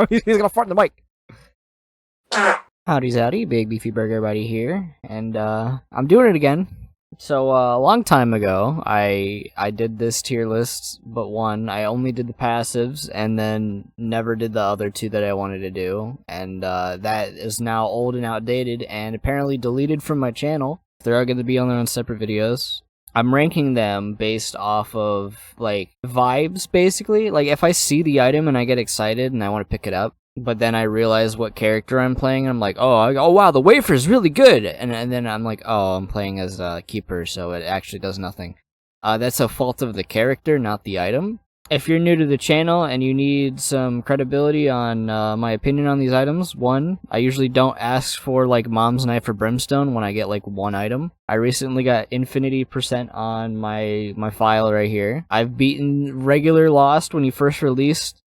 He's gonna fart in the mic. Howdy, Big Beefy Burger Buddy here, and I'm doing it again. So a long time ago, I did this tier list, but one. I only did the passives, and then never did the other two that I wanted to do, and that is now old and outdated, and apparently deleted from my channel. They're all going to be on their own separate videos. I'm ranking them based off of, like, vibes, basically. Like, if I see the item and I get excited and I want to pick it up, but then I realize what character I'm playing, and I'm like, oh wow, the wafer's really good! And then I'm like, oh, I'm playing as a keeper, so it actually does nothing. That's a fault of the character, not the item. If you're new to the channel and you need some credibility on my opinion on these items, one, I usually don't ask for, like, Mom's Knife or Brimstone when I get, like, one item. I recently got Infinity % on my file right here. I've beaten regular Lost when he first released,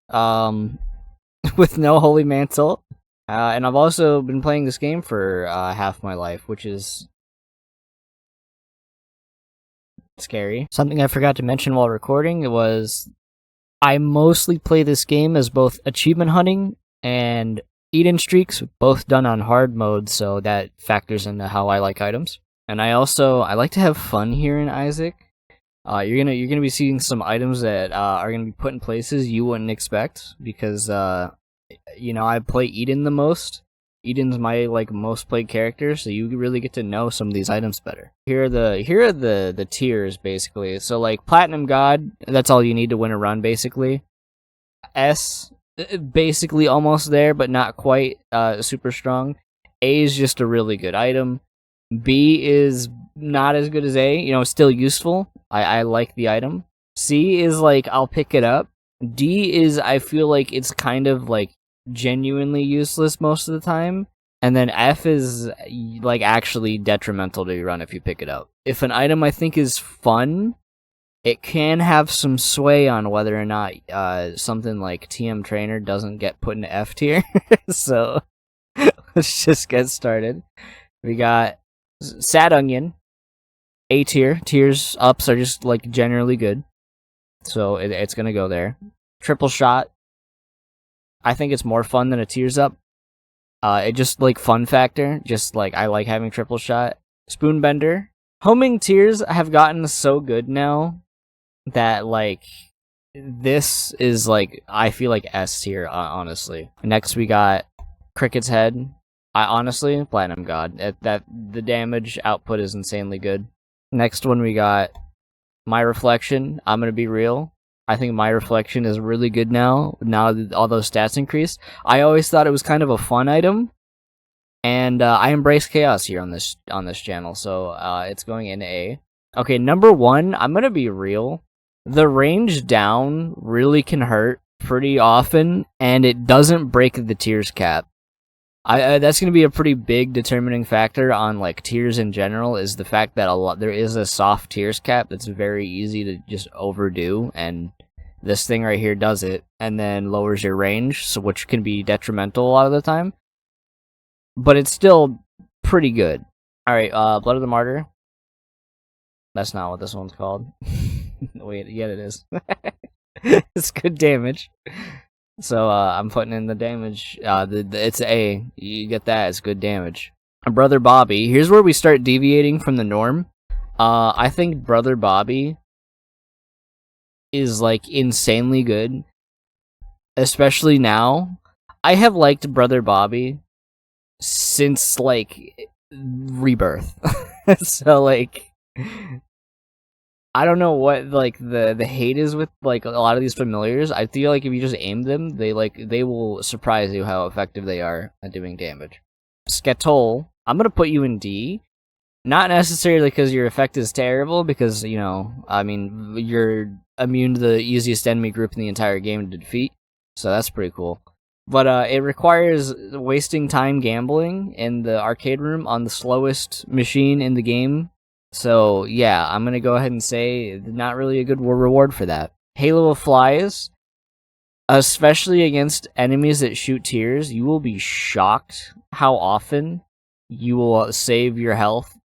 with no Holy Mantle. And I've also been playing this game for half my life, which is scary. Something I forgot to mention while recording was I mostly play this game as both achievement hunting and eat-in streaks, both done on hard mode, so that factors into how I like items. And I like to have fun here in Isaac. You're gonna be seeing some items that are gonna be put in places you wouldn't expect, because you know, I play Eden the most. Eden's my, like, most played character, so you really get to know some of these items better. Here are the tiers, basically. So, like, Platinum God, that's all you need to win a run, basically. S, basically almost there, but not quite super strong. A is just a really good item. B is not as good as A, you know, it's still useful. I like the item. C is, like, I'll pick it up. D is, I feel like it's kind of, like, genuinely useless most of the time. And then F is, like, actually detrimental to your run if you pick it up. If an item I think is fun, it can have some sway on whether or not something like TM Trainer doesn't get put into F tier. So, let's just get started. We got Sad Onion, A tier. Tiers ups are just, like, generally good, so it's gonna go there. Triple Shot, I think it's more fun than a Tears Up. It just, like, fun factor, just, like, I like having Triple Shot. Spoonbender. Homing Tears have gotten so good now that, like, this is, like, I feel like S tier, honestly. Next we got Cricket's Head. Honestly, Platinum God. The damage output is insanely good. Next one we got My Reflection. I'm gonna be real. I think My Reflection is really good now that all those stats increased. I always thought it was kind of a fun item, and I embrace chaos here on this channel, so it's going into A. Okay, number one, I'm gonna be real. The range down really can hurt pretty often, and it doesn't break the tiers cap. That's going to be a pretty big determining factor on, like, tiers in general, is the fact that there is a soft tiers cap that's very easy to just overdo, and this thing right here does it, and then lowers your range, so which can be detrimental a lot of the time. But it's still pretty good. Alright, Blood of the Martyr. That's not what this one's called. Wait, yeah, it is. It's good damage. So, I'm putting in the damage. It's A. You get that, it's good damage. Brother Bobby. Here's where we start deviating from the norm. I think Brother Bobby is, like, insanely good. Especially now. I have liked Brother Bobby since, like, Rebirth. So, like, I don't know what, like, the hate is with, like, a lot of these familiars. I feel like if you just aim them, they will surprise you how effective they are at doing damage. Skatole, I'm gonna put you in D. Not necessarily because your effect is terrible, because, you know, I mean, you're immune to the easiest enemy group in the entire game to defeat, so that's pretty cool. But it requires wasting time gambling in the arcade room on the slowest machine in the game. So, yeah, I'm going to go ahead and say not really a good reward for that. Halo of Flies, especially against enemies that shoot tears, you will be shocked how often you will save your health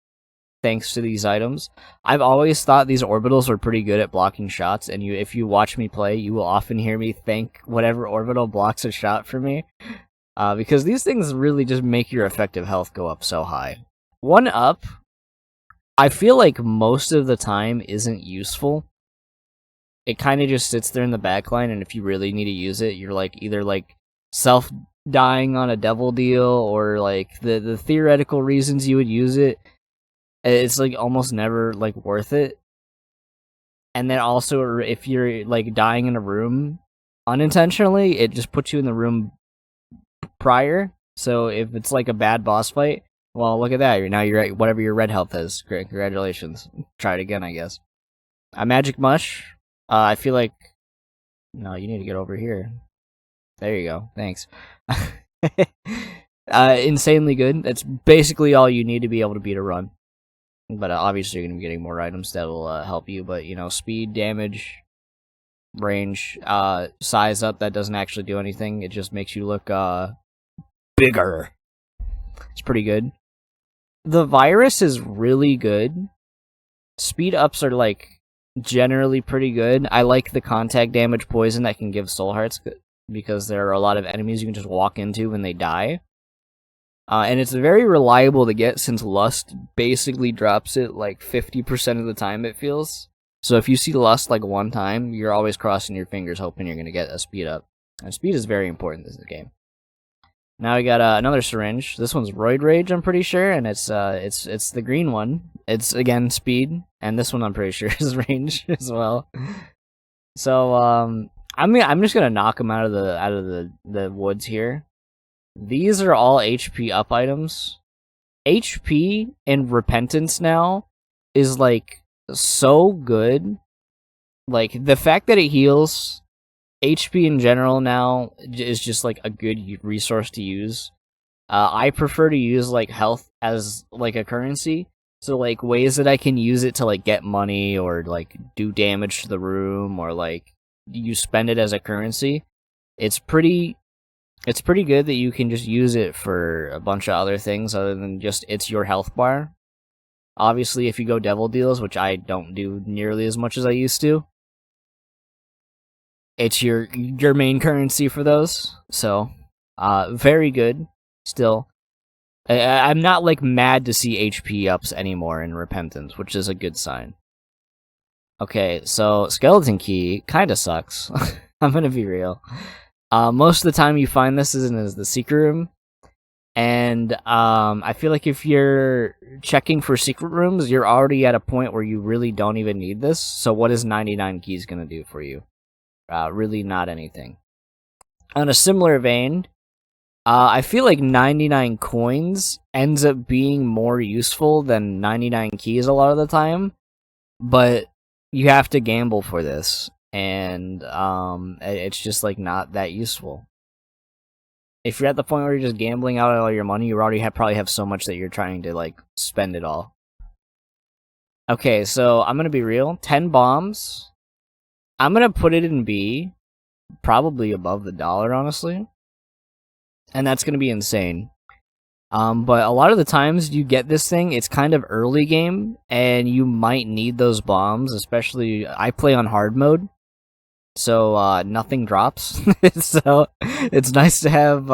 thanks to these items. I've always thought these orbitals were pretty good at blocking shots, and if you watch me play, you will often hear me thank whatever orbital blocks a shot for me. Because these things really just make your effective health go up so high. 1-up, I feel like most of the time isn't useful. It kind of just sits there in the backline, and if you really need to use it, you're like either like self-dying on a devil deal, or like the theoretical reasons you would use it. It's like almost never like worth it. And then also, if you're like dying in a room unintentionally, it just puts you in the room prior. So if it's like a bad boss fight, well, look at that. You're at whatever your red health is. Great, congratulations. Try it again, I guess. A magic mush. I feel like no, you need to get over here. There you go. Thanks. Insanely good. That's basically all you need to be able to beat a run. But obviously, you're gonna be getting more items that will help you. But speed, damage, range, size up. That doesn't actually do anything. It just makes you look bigger. It's pretty good. The virus is really good. Speed ups are like generally pretty good. I like the contact damage poison that can give soul hearts, because there are a lot of enemies you can just walk into when they die. And it's very reliable to get, since Lust basically drops it like 50% of the time, it feels. So if you see Lust like one time, you're always crossing your fingers hoping you're going to get a speed up. And speed is very important in this game. Now we got another syringe. This one's Roid Rage, I'm pretty sure, and it's the green one. It's again speed, and this one I'm pretty sure is range as well. So I'm just gonna knock them out of the woods here. These are all HP up items. HP and Repentance now is like so good. Like the fact that it heals. HP in general now is just like a good resource to use. I prefer to use like health as like a currency, so like ways that I can use it to like get money or like do damage to the room, or like you spend it as a currency. It's pretty good that you can just use it for a bunch of other things other than just it's your health bar. Obviously, if you go devil deals, which I don't do nearly as much as I used to, it's your main currency for those. So, very good. Still, I'm not like mad to see HP ups anymore in Repentance, which is a good sign. Okay, so Skeleton Key kind of sucks. I'm gonna be real. Most of the time you find this is in the secret room, and I feel like if you're checking for secret rooms, you're already at a point where you really don't even need this. So what is 99 keys gonna do for you? Really not anything. On a similar vein, I feel like 99 coins ends up being more useful than 99 keys a lot of the time, but you have to gamble for this, and it's just like not that useful. If you're at the point where you're just gambling out all your money, you already probably have so much that you're trying to like spend it all. Okay, so I'm gonna be real. 10 bombs. I'm gonna put it in B, probably above the $1, honestly. And that's gonna be insane. But a lot of the times you get this thing, it's kind of early game, and you might need those bombs, especially, I play on hard mode, so nothing drops. So it's nice to have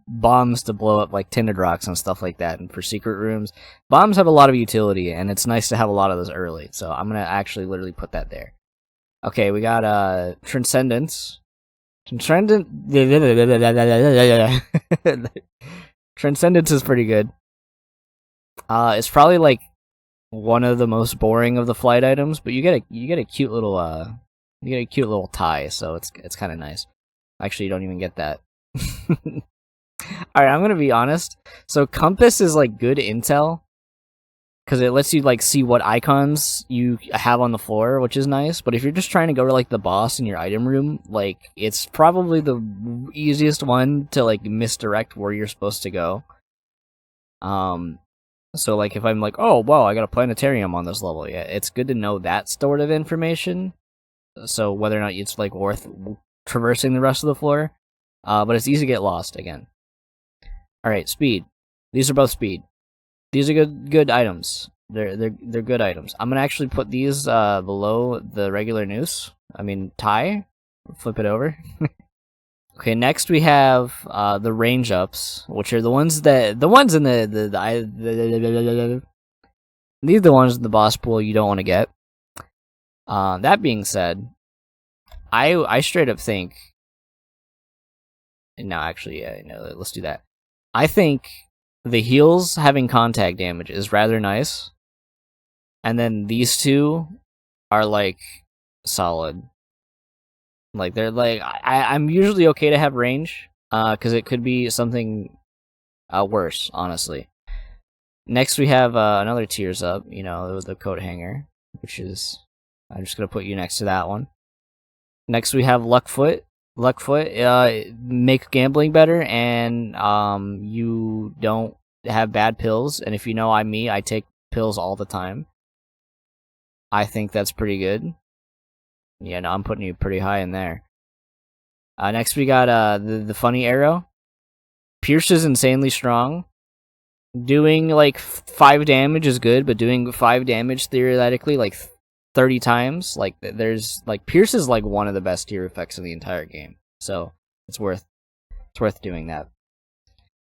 bombs to blow up like tinted rocks and stuff like that, and for secret rooms. Bombs have a lot of utility, and it's nice to have a lot of those early, so I'm gonna actually literally put that there. Okay, we got Transcendence. Transcendence is pretty good. It's probably like one of the most boring of the flight items, but you get a cute little tie, so it's kind of nice. Actually, you don't even get that. All right, I'm gonna be honest. So Compass is like good intel, because it lets you like see what icons you have on the floor, which is nice. But if you're just trying to go to like the boss in your item room, like it's probably the easiest one to like misdirect where you're supposed to go. So like if I'm like, oh wow, I got a planetarium on this level, yeah, it's good to know that sort of information. So whether or not it's like worth traversing the rest of the floor, but it's easy to get lost again. All right, speed. These are both speed. These are good items. They're good items. I'm gonna actually put these below the regular noose. I mean tie. Flip it over. Okay, next we have the range ups, which are the ones in these are the ones in the boss pool you don't want to get. That being said, I straight up think. No, actually, yeah, no. Let's do that. I think the heals having contact damage is rather nice, and then these two are like solid. Like they're like I'm usually okay to have range, because it could be something worse, honestly. Next we have another tiers up, you know, the coat hanger, which is I'm just gonna put you next to that one. Next we have Luckfoot. Luckfoot make gambling better, and you don't have bad pills. And if you know I take pills all the time. I think that's pretty good. Yeah, no, I'm putting you pretty high in there. Next we got the funny arrow. Pierce is insanely strong. Doing like 5 damage is good, but doing 5 damage theoretically like 30 times, like there's like Pierce is like one of the best tier effects in the entire game. So it's worth doing that.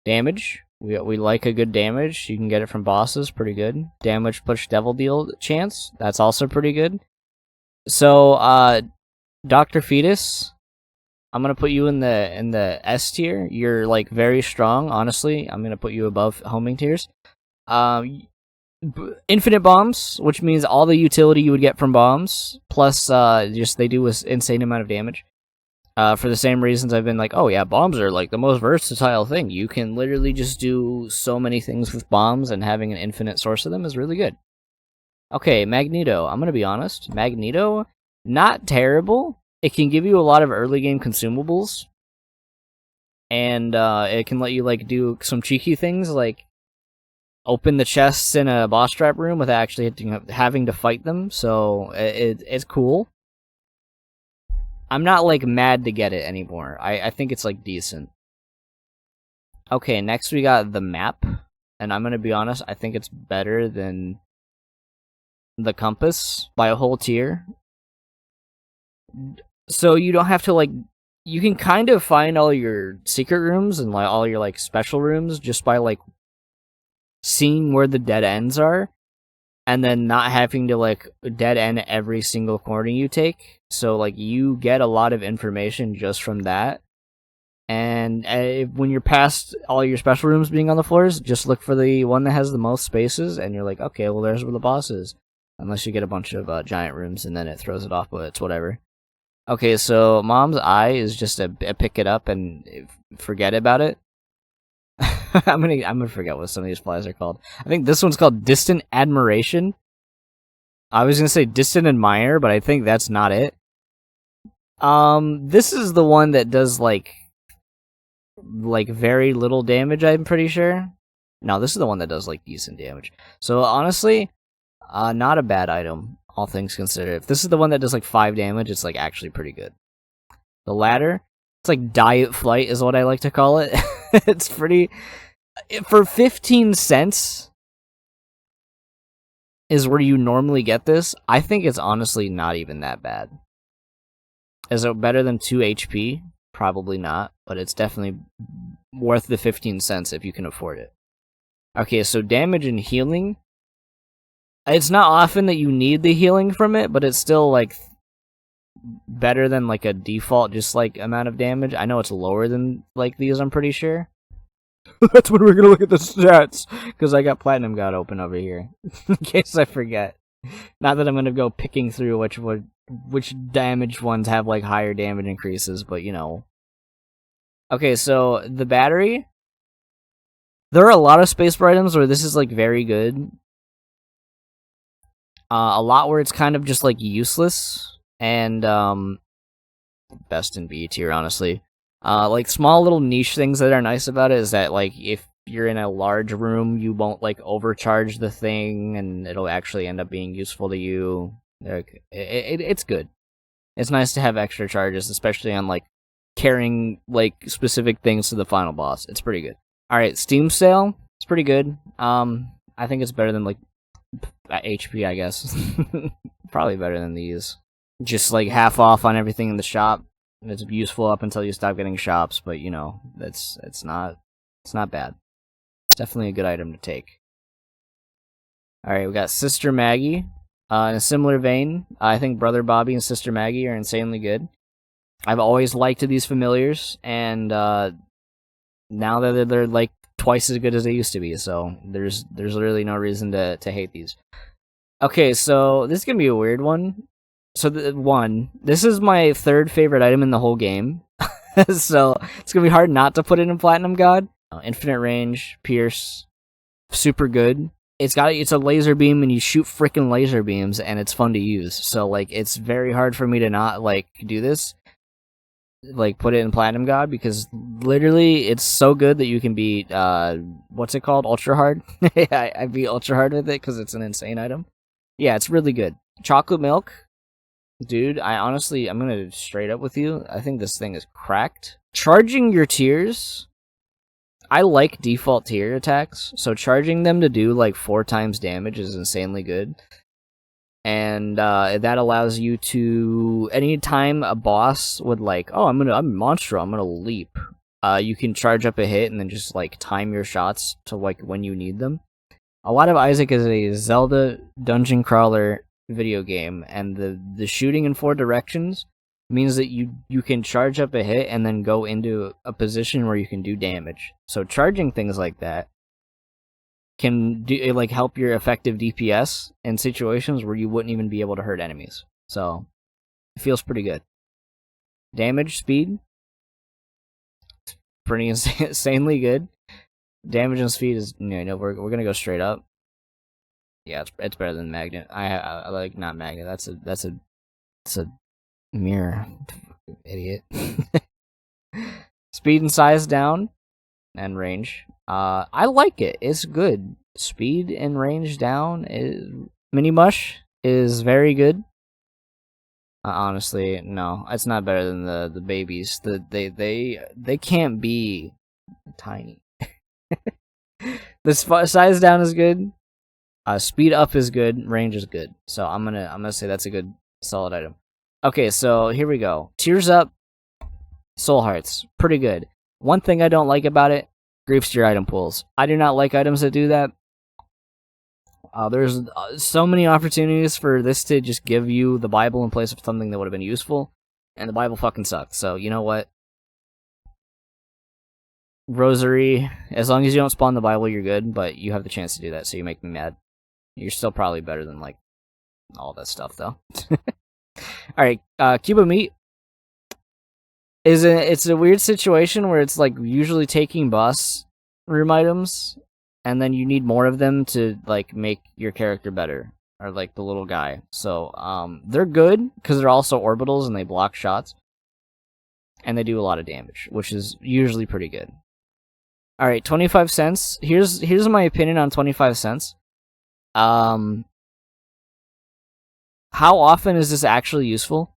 Damage. We like a good damage. You can get it from bosses, pretty good. Damage push devil deal chance, that's also pretty good. So Dr. Fetus, I'm gonna put you in the S tier. You're like very strong, honestly. I'm gonna put you above homing tiers. Infinite bombs, which means all the utility you would get from bombs, plus just they do an insane amount of damage. For the same reasons I've been like, oh yeah, bombs are like the most versatile thing. You can literally just do so many things with bombs, and having an infinite source of them is really good. Okay, Magneto. I'm gonna be honest. Magneto, not terrible. It can give you a lot of early game consumables, and it can let you like do some cheeky things like open the chests in a boss trap room without actually having to fight them. So it's cool. I'm not like mad to get it anymore. I think it's like decent. Okay, next we got the map, and I'm gonna be honest. I think it's better than the compass by a whole tier. So you don't have to like, you can kind of find all your secret rooms and like all your like special rooms just by like seeing where the dead ends are, and then not having to like dead end every single corner you take. So like you get a lot of information just from that. And when you're past all your special rooms being on the floors, just look for the one that has the most spaces, and you're like, okay, well there's where the boss is. Unless you get a bunch of giant rooms, and then it throws it off, but it's whatever. Okay, so Mom's Eye is just a pick it up and forget about it. I'm gonna forget what some of these flies are called. I think this one's called Distant Admiration. I was gonna say Distant Admire, but I think that's not it. This is the one that does like very little damage, I'm pretty sure. No, this is the one that does like decent damage. So honestly, not a bad item, all things considered. If this is the one that does like 5 damage, it's like actually pretty good. The ladder, it's like diet flight is what I like to call it. It's pretty, for 15 cents is where you normally get this. I think it's honestly not even that bad. Is it better than 2 HP? Probably not, but it's definitely worth the 15 cents if you can afford it. Okay, so damage and healing. It's not often that you need the healing from it, but it's still like better than like a default just like amount of damage. I know it's lower than like these, I'm pretty sure. That's when we're gonna look at the stats, because I got Platinum God open over here in case I forget. Not that I'm gonna go picking through which damaged ones have like higher damage increases, but you know. Okay, so the battery. There are a lot of space items where this is like very good. A lot where it's kind of just like useless, and best in B tier, honestly. Like small little niche things that are nice about it is that like if you're in a large room, you won't like overcharge the thing, and it'll actually end up being useful to you. Like, it's good. It's nice to have extra charges, especially on like carrying like specific things to the final boss. It's pretty good. All right, Steam sale. It's pretty good. I think it's better than like HP, I guess. Probably better than these. Just like half off on everything in the shop. It's useful up until you stop getting shops, but you know, it's not bad. It's definitely a good item to take. Alright, we got Sister Maggie. In a similar vein, I think Brother Bobby and Sister Maggie are insanely good. I've always liked these familiars, and now that they're like twice as good as they used to be, so there's really no reason to hate these. Okay, so this is gonna be a weird one. So this is my third favorite item in the whole game, so it's gonna be hard not to put it in Platinum God. Infinite range, pierce, super good. It's a laser beam, and you shoot freaking laser beams, and it's fun to use. So like, it's very hard for me to not like do this, like put it in Platinum God, because literally it's so good that you can beat what's it called, ultra hard. I beat ultra hard with it because it's an insane item. Yeah, it's really good. Chocolate milk, dude. I'm gonna straight up with you. I think this thing is cracked. Charging your tears. I like default tier attacks, so charging them to do like 4 times damage is insanely good. And that allows you to, anytime a boss would like, oh, I'm Monstro, I'm gonna leap. You can charge up a hit and then just like time your shots to like when you need them. A lot of Isaac is a Zelda dungeon crawler video game, and the shooting in 4 directions means that you can charge up a hit and then go into a position where you can do damage. So charging things like that can do like help your effective DPS in situations where you wouldn't even be able to hurt enemies. So it feels pretty good. Damage speed, pretty insanely good. Damage and speed is, you know, we're gonna go straight up. Yeah, it's better than Magnet. I like, not Magnet. That's a mirror, idiot. Speed and size down, and range. I like it. It's good. Speed and range down. Mini Mush is very good. Honestly, no, it's not better than the babies. They can't be tiny. The size down is good. Speed up is good. Range is good. So I'm gonna say that's a good solid item. Okay, so here we go. Tears up, Soul Hearts, pretty good. One thing I don't like about it, griefs to your item pools. I do not like items that do that. There's so many opportunities for this to just give you the Bible in place of something that would have been useful, and the Bible fucking sucks. So you know what? Rosary, as long as you don't spawn the Bible, you're good, but you have the chance to do that, so you make me mad. You're still probably better than like all that stuff, though. Alright, Cube of Meat. It's a weird situation where it's like usually taking boss room items, and then you need more of them to like make your character better, or like the little guy. So they're good because they're also orbitals and they block shots, and they do a lot of damage, which is usually pretty good. Alright, 25 cents. Here's my opinion on 25 cents. How often is this actually useful?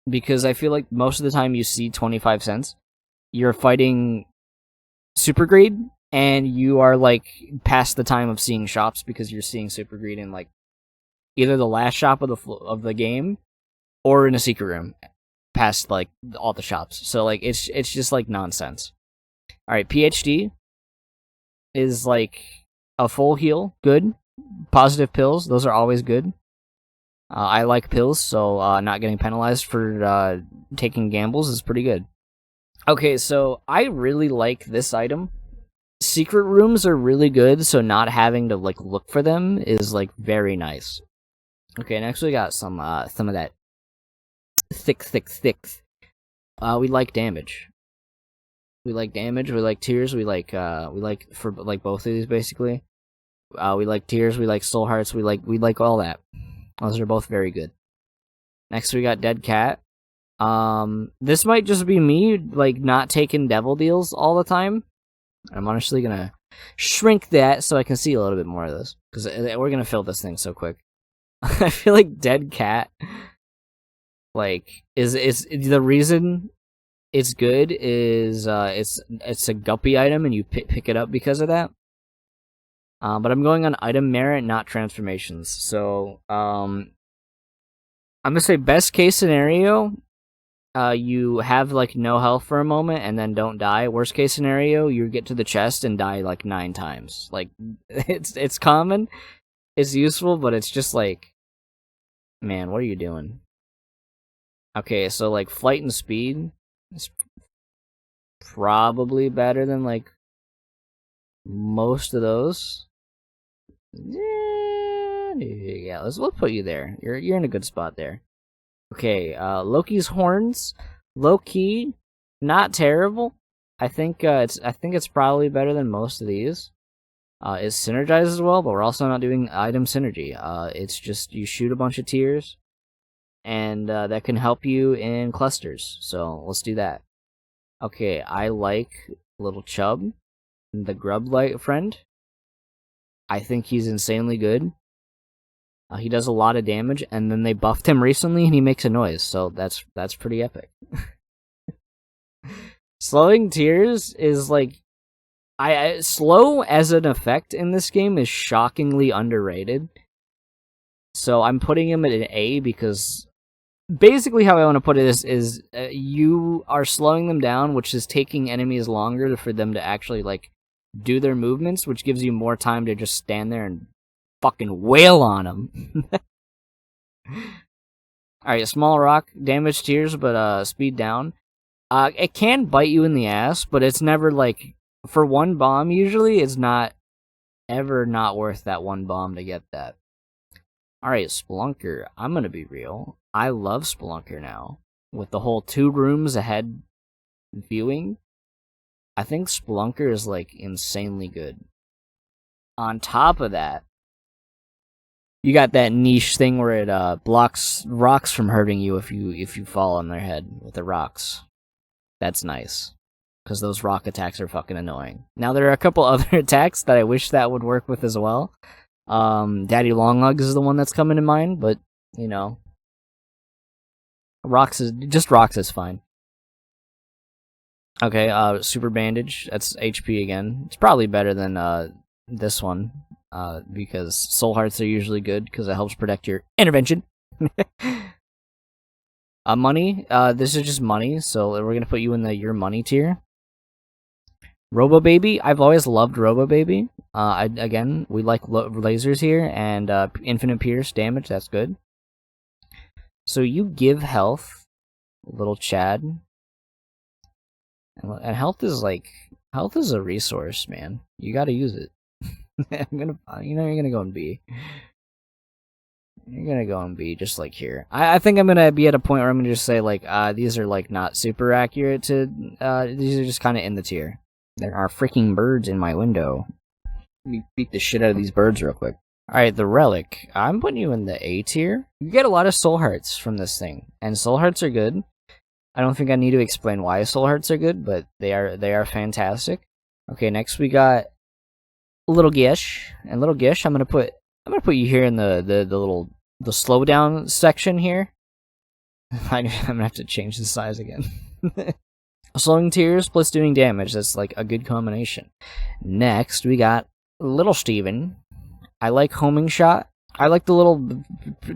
Because I feel like most of the time you see 25 cents, you're fighting Super Greed, and you are like past the time of seeing shops because you're seeing Super Greed in like either the last shop of the game or in a secret room past like all the shops. So like it's just like nonsense. All right, PhD is like a full heal, good. Positive pills, those are always good. I like pills, so not getting penalized for taking gambles is pretty good. Okay, so I really like this item. Secret rooms are really good, so not having to like look for them is like very nice. Okay, next we got some of that thick. We like damage. We like damage. We like tears. We like for like both of these basically. We like tears. We like soul hearts. We like all that. Those are both very good. Next we got Dead Cat. This might just be me, like, not taking devil deals all the time. I'm honestly gonna shrink that so I can see a little bit more of this, because we're gonna fill this thing so quick. I feel like Dead Cat, like, is the reason it's good is it's a guppy item and you pick it up because of that. But I'm going on item merit, not transformations. So, I'm gonna say best case scenario, you have like no health for a moment and then don't die. Worst case scenario, you get to the chest and die like 9 times. Like, it's common, it's useful, but it's just like, man, what are you doing? Okay, so like flight and speed is probably better than like most of those. Yeah, let's put you there. You're in a good spot there. Okay, Loki's horns, low key, not terrible. I think it's probably better than most of these. It synergizes well, but we're also not doing item synergy. It's just you shoot a bunch of tiers, and that can help you in clusters. So let's do that. Okay, I like Little Chub, the grub light friend. I think he's insanely good. He does a lot of damage, and then they buffed him recently, and he makes a noise, so that's pretty epic. Slowing tears is like, I slow as an effect in this game is shockingly underrated. So I'm putting him at an A because basically how I want to put it is you are slowing them down, which is taking enemies longer for them to actually like do their movements, which gives you more time to just stand there and fucking wail on them. Alright, small rock, damage tiers, but speed down. It can bite you in the ass, but it's never like, for one bomb usually, it's not ever not worth that one bomb to get that. Alright, Spelunker, I'm gonna be real. I love Spelunker now. With the whole 2 rooms ahead viewing, I think Spelunker is like insanely good. On top of that, you got that niche thing where it blocks rocks from hurting you if you fall on their head with the rocks. That's nice, because those rock attacks are fucking annoying. Now there are a couple other attacks that I wish that would work with as well. Daddy Longlegs is the one that's coming to mind, but you know, rocks is fine. Okay, super bandage. That's HP again. It's probably better than this one. Because soul hearts are usually good because it helps protect your intervention. Money. This is just money, so we're gonna put you in the your money tier. Robo Baby. I've always loved Robo Baby. Again, we like lasers here and infinite pierce damage. That's good. So you give health, little Chad, and health is a resource, man. You got to use it. you're gonna go in B. You're gonna go in B, just like here. I think I'm gonna be at a point where I'm gonna just say like, these are like not super accurate to, these are just kind of in the tier. There are freaking birds in my window. Let me beat the shit out of these birds real quick. Alright, the Relic. I'm putting you in the A tier. You get a lot of soul hearts from this thing, and soul hearts are good. I don't think I need to explain why soul hearts are good, but they are fantastic. Okay, next we got Little Gish, and Little Gish, I'm gonna put you here in the slowdown section here. I'm gonna have to change the size again. Slowing tears plus doing damage, that's like a good combination. Next we got Little Steven. I like homing shot. I like the little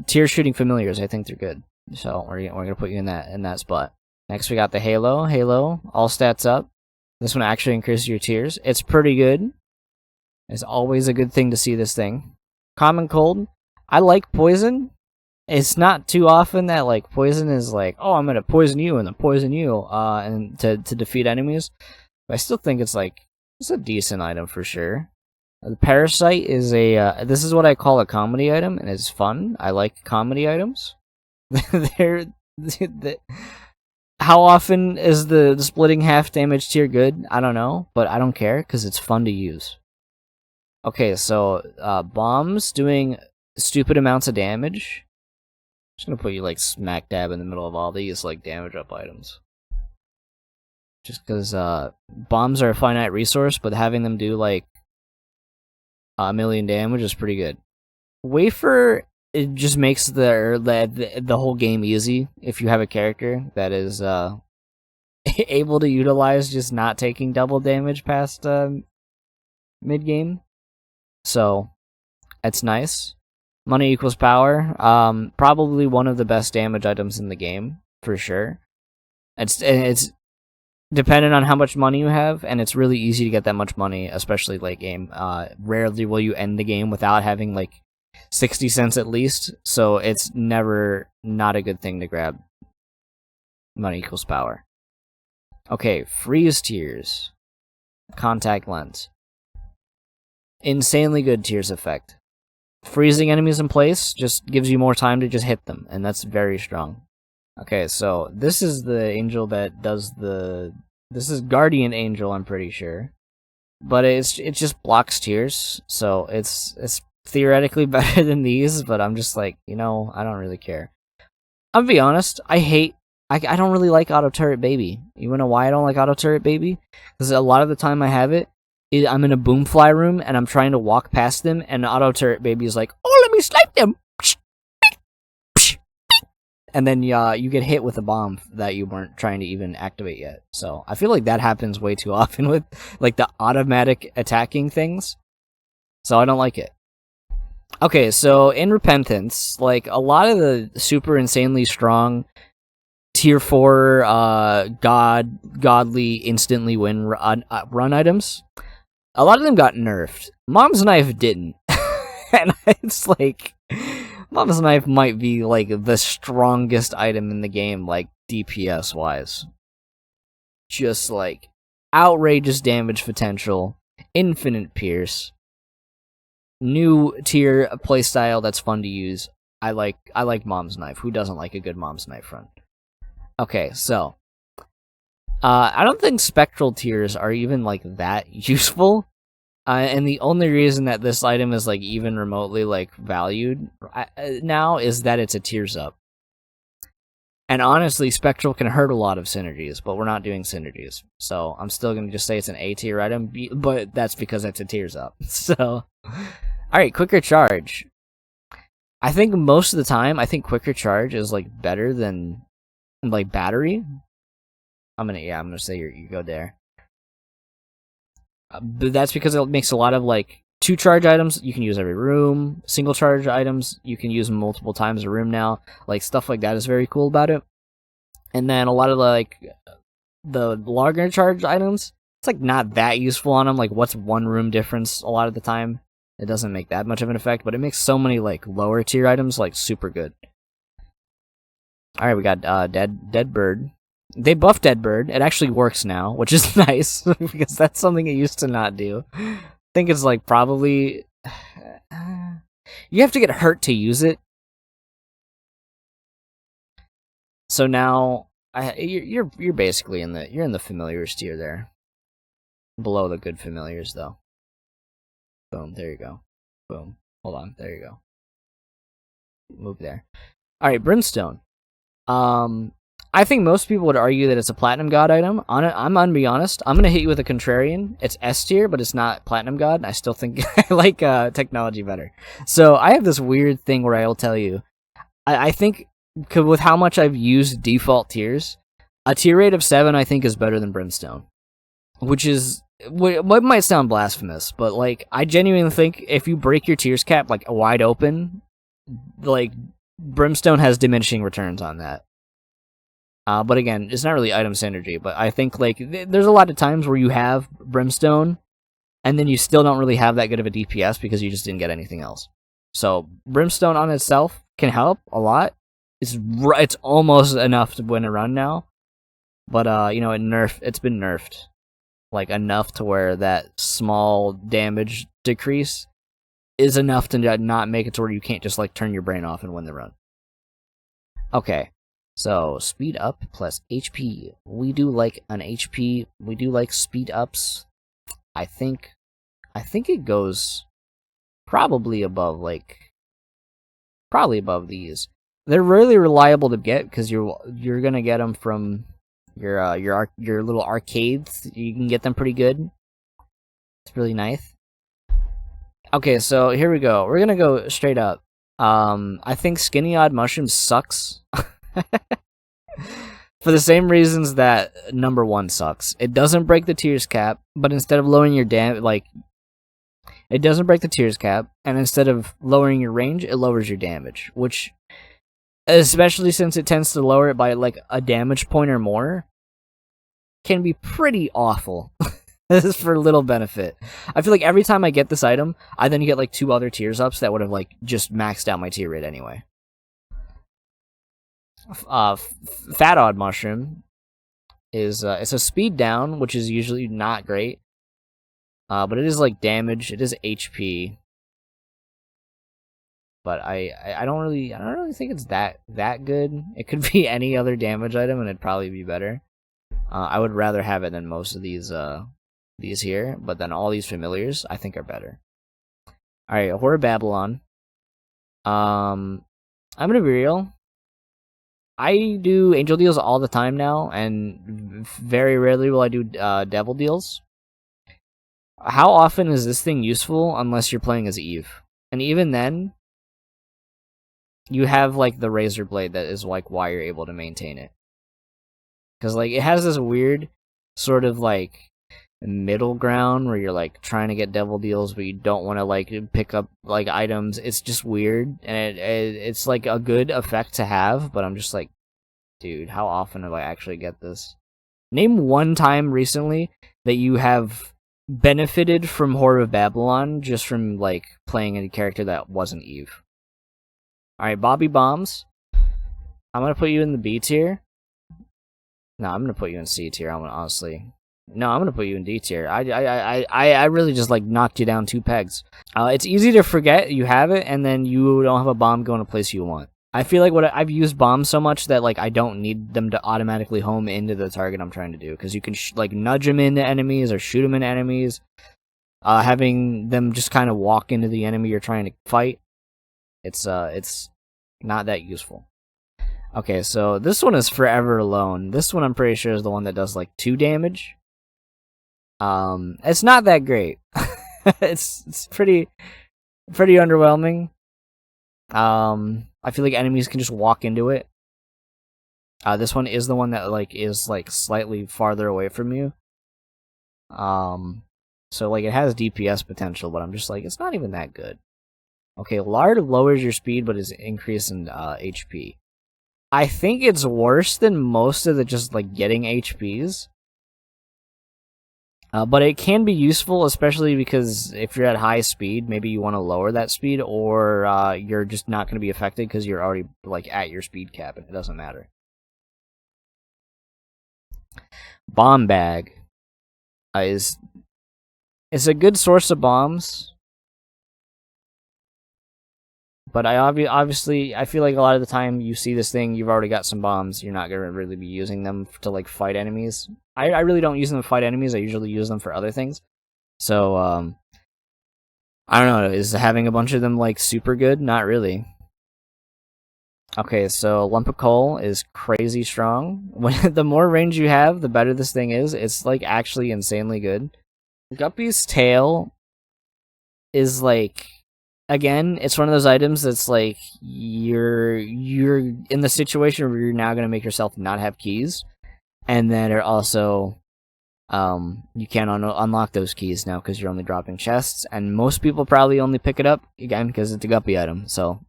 tear shooting familiars. I think they're good. So we're gonna put you in that spot. Next we got the Halo. Halo, all stats up. This one actually increases your tears. It's pretty good. It's always a good thing to see this thing. Common Cold. I like Poison. It's not too often that like Poison is like, oh, I'm gonna poison you and then poison you, and to defeat enemies. But I still think it's a decent item for sure. The Parasite is this is what I call a comedy item, and it's fun. I like comedy items. How often is the splitting half damage tier good? I don't know, but I don't care because it's fun to use. Okay, so bombs doing stupid amounts of damage. I'm just gonna put you like smack dab in the middle of all these like damage up items. Just because bombs are a finite resource, but having them do like a million damage is pretty good. Wafer, it just makes the whole game easy if you have a character that is able to utilize just not taking double damage past mid game. So it's nice. Money equals power. Probably one of the best damage items in the game for sure. It's dependent on how much money you have, and it's really easy to get that much money, especially late game. Rarely will you end the game without having like 60 cents at least, so it's never not a good thing to grab. Money equals power. Okay, freeze tears. Contact lens. Insanely good tears effect. Freezing enemies in place just gives you more time to just hit them, and that's very strong. Okay, so this is the angel that does the... This is Guardian Angel, I'm pretty sure. But it just blocks tears, so it's theoretically better than these, but I'm just like, I don't really care. I'll be honest, I don't really like Auto Turret Baby. You wanna know why I don't like Auto Turret Baby? Because a lot of the time I have it, I'm in a Boomfly room, and I'm trying to walk past them, and Auto Turret Baby is like, oh, let me snipe them! And then you get hit with a bomb that you weren't trying to even activate yet. So I feel like that happens way too often with like the automatic attacking things. So I don't like it. Okay, so in Repentance, like a lot of the super insanely strong tier 4 godly instantly win run items, a lot of them got nerfed. Mom's Knife didn't. And it's like, Mom's Knife might be like the strongest item in the game, like DPS wise. Just like outrageous damage potential, infinite pierce, new tier playstyle that's fun to use. I like Mom's Knife. Who doesn't like a good Mom's Knife run? Okay, so I don't think spectral tears are even like that useful. And the only reason that this item is like even remotely like valued now is that it's a tears up. And honestly, spectral can hurt a lot of synergies, but we're not doing synergies, so I'm still gonna just say it's an A tier item. But that's because it's a tears up. So, all right, quicker charge. I think most of the time, quicker charge is like better than like battery. I'm gonna say you go there. But that's because it makes a lot of like 2 charge items you can use every room, single charge items you can use multiple times a room now. Like stuff like that is very cool about it. And then a lot of like the larger charge items, it's like not that useful on them. Like what's 1 room difference a lot of the time? It doesn't make that much of an effect, but it makes so many like lower tier items like super good. All right, we got Dead Bird. They buffed Dead Bird. It actually works now, which is nice, because that's something it used to not do. I think it's like probably... you have to get hurt to use it. So now, you're basically in the familiars tier there. Below the good familiars, though. Boom, there you go. Boom. Hold on, there you go. Move there. Alright, Brimstone. I think most people would argue that it's a Platinum God item. I'm gonna be honest. I'm gonna hit you with a contrarian. It's S tier, but it's not Platinum God. I still think I like technology better. So I have this weird thing where I'll tell you. I think with how much I've used default tiers, a tier rate of 7 I think is better than Brimstone, which is what might sound blasphemous, but like I genuinely think if you break your tiers cap like wide open, like Brimstone has diminishing returns on that. But again, it's not really item synergy, but I think like there's a lot of times where you have Brimstone, and then you still don't really have that good of a DPS because you just didn't get anything else. So Brimstone on itself can help a lot. It's almost enough to win a run now, but it's been nerfed, like enough to where that small damage decrease is enough to not make it to where you can't just like turn your brain off and win the run. Okay. So, speed up plus HP. We do like an HP. We do like speed ups. I think it goes probably above these. They're really reliable to get because you're gonna get them from your little arcades. You can get them pretty good. It's really nice. Okay, so here we go. We're gonna go straight up. I think Skinny Odd Mushroom sucks. For the same reasons that number 1 sucks. It doesn't break the tiers cap, but instead of lowering your It doesn't break the tears cap, and instead of lowering your range, it lowers your damage, which, especially since it tends to lower it by like a damage point or more, can be pretty awful. This is for little benefit. I feel like every time I get this item, I then get like 2 other tears ups that would have like just maxed out my tear rate anyway. Fat Odd Mushroom is it's a speed down, which is usually not great. But it is like damage, it is HP. But I don't really think it's that good. It could be any other damage item and it'd probably be better. I would rather have it than most of these here, but then all these familiars I think are better. Alright, Whore of Babylon. I'm gonna be real. I do angel deals all the time now, and very rarely will I do devil deals. How often is this thing useful unless you're playing as Eve? And even then, you have like the razor blade that is like why you're able to maintain it. Because like it has this weird sort of like middle ground where you're like trying to get devil deals but you don't want to like pick up like items. It's just weird, and it's like a good effect to have, but I'm just like, dude, how often do I actually get this? Name one time recently that you have benefited from Whore of Babylon just from like playing a character that wasn't Eve. Alright, Bobby Bombs. I'm gonna put you in the B tier. No, I'm gonna put you in C tier, honestly. No, I'm gonna put you in D tier. I really just like knocked you down 2 pegs. It's easy to forget you have it, and then you don't have a bomb going to place you want. I feel like I've used bombs so much that like I don't need them to automatically home into the target I'm trying to do, because you can like nudge them into enemies or shoot them into enemies. Having them just kind of walk into the enemy you're trying to fight, it's not that useful. Okay, so this one is Forever Alone. This one I'm pretty sure is the one that does like 2 damage. It's not that great. it's pretty underwhelming. I feel like enemies can just walk into it. This one is the one that like is like slightly farther away from you. So like it has DPS potential, but I'm just like, it's not even that good. Okay, Lard lowers your speed but is increased in HP. I think it's worse than most of the just like getting HPs. But it can be useful, especially because if you're at high speed, maybe you want to lower that speed, or you're just not going to be affected because you're already like at your speed cap and it doesn't matter. Bomb Bag is a good source of bombs, but obviously I feel like a lot of the time you see this thing, you've already got some bombs. You're not going to really be using them to like fight enemies. I really don't use them to fight enemies. I usually use them for other things. So I don't know. Is having a bunch of them like super good? Not really. Okay, so Lump of Coal is crazy strong. When the more range you have, the better this thing is. It's like actually insanely good. Guppy's Tail is like, again, it's one of those items that's like you're in the situation where you're now gonna make yourself not have keys, and then it also you can't unlock those keys now because you're only dropping chests, and most people probably only pick it up again because it's a Guppy item. So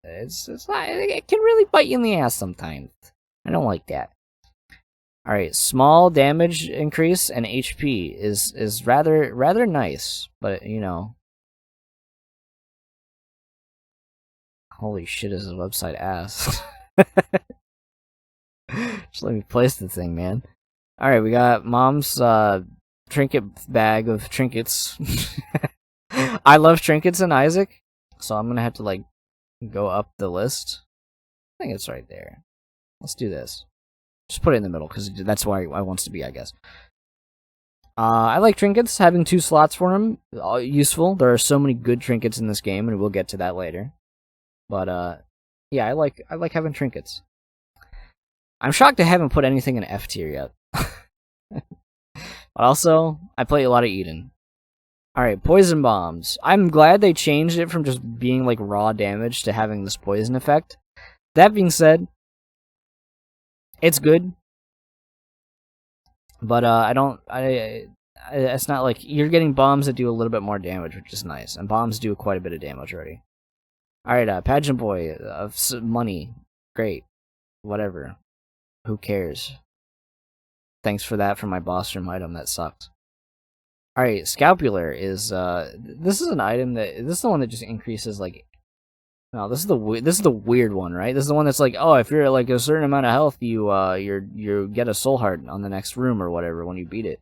it's not, it can really bite you in the ass sometimes. I don't like that. All right, small damage increase and HP is rather nice, but you know. Holy shit, is this website ass. Just let me place the thing, man. Alright, we got Mom's trinket bag of trinkets. I love trinkets in Isaac, so I'm gonna have to like go up the list. I think it's right there. Let's do this. Just put it in the middle, because that's where I wants to be, I guess. I like trinkets. Having 2 slots for them, useful. There are so many good trinkets in this game, and we'll get to that later. But yeah, I like having trinkets. I'm shocked I haven't put anything in F tier yet. But also, I play a lot of Eden. Alright, Poison Bombs. I'm glad they changed it from just being like raw damage to having this poison effect. That being said, it's good. But I it's not like you're getting bombs that do a little bit more damage, which is nice, and bombs do quite a bit of damage already. All right, Pageant Boy of money, great, whatever. Who cares? Thanks for that for my boss room item. That sucks. All right, Scapular is this is an item that this is the one that just increases like. No, this is the weird one, right? This is the one that's like, oh, if you're at like a certain amount of health, you get a soul heart on the next room or whatever when you beat it.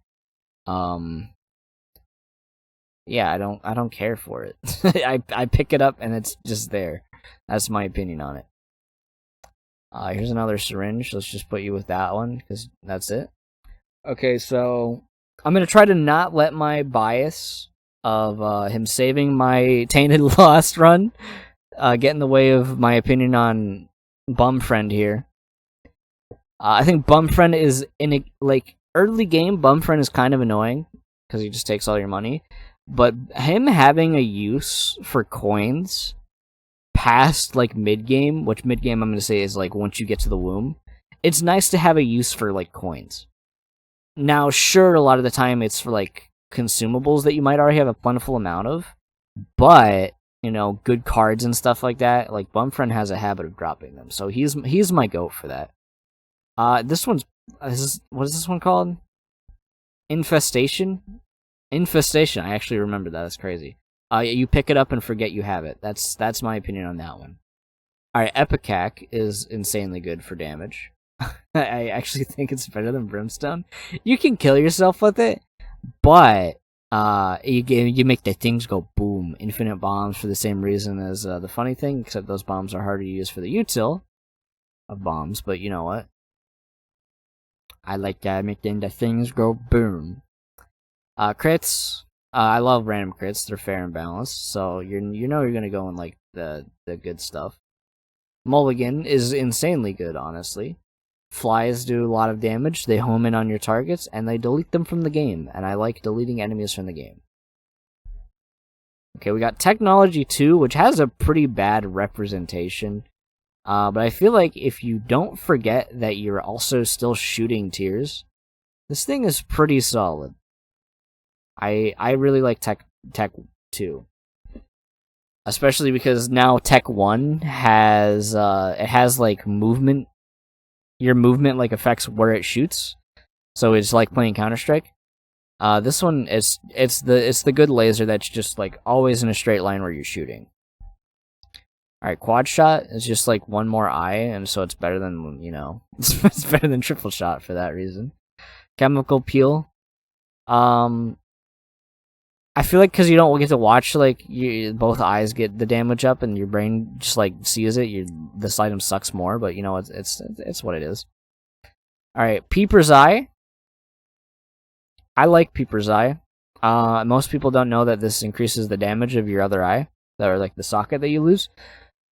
Yeah, I don't care for it. I pick it up and it's just there. That's my opinion on it. Here's another syringe. Let's just put you with that one because that's it. Okay, so I'm gonna try to not let my bias of him saving my Tainted Lost run get in the way of my opinion on Bumfriend here. I think Bumfriend is in a like early game. Bumfriend is kind of annoying because he just takes all your money. But him having a use for coins past like mid game, which mid game I'm gonna say is like once you get to the womb, it's nice to have a use for like coins. Now, sure, a lot of the time it's for like consumables that you might already have a plentiful amount of, but you know, good cards and stuff like that. Like Bumfriend has a habit of dropping them, so he's my goat for that. This one's what is this one called? Infestation. Infestation. I actually remember that. That's crazy. You pick it up and forget you have it. That's my opinion on that one. All right, Epicac is insanely good for damage. I actually think it's better than Brimstone. You can kill yourself with it, but you make the things go boom. Infinite bombs for the same reason as the funny thing, except those bombs are harder to use for the util of bombs. But you know what? I like making the things go boom. Crits. I love random crits. They're fair and balanced, so you know you're gonna go in like the good stuff. Mulligan is insanely good, honestly. Flies do a lot of damage. They home in on your targets and they delete them from the game. And I like deleting enemies from the game. Okay, we got Technology 2, which has a pretty bad representation. But I feel like if you don't forget that you're also still shooting tears, this thing is pretty solid. I really like Tech 2. Especially because now Tech 1 has it has like movement. Your movement like affects where it shoots, so it's like playing Counter-Strike. This one is it's the good laser that's just like always in a straight line where you're shooting. All right, quad shot is just like one more eye, and so it's better than it's better than triple shot for that reason. Chemical peel. I feel like because you don't get to watch like both eyes get the damage up and your brain just like sees it, this item sucks more. But you know it's what it is. All right, Peeper's Eye. I like Peeper's Eye. Most people don't know that this increases the damage of your other eye, or like the socket that you lose.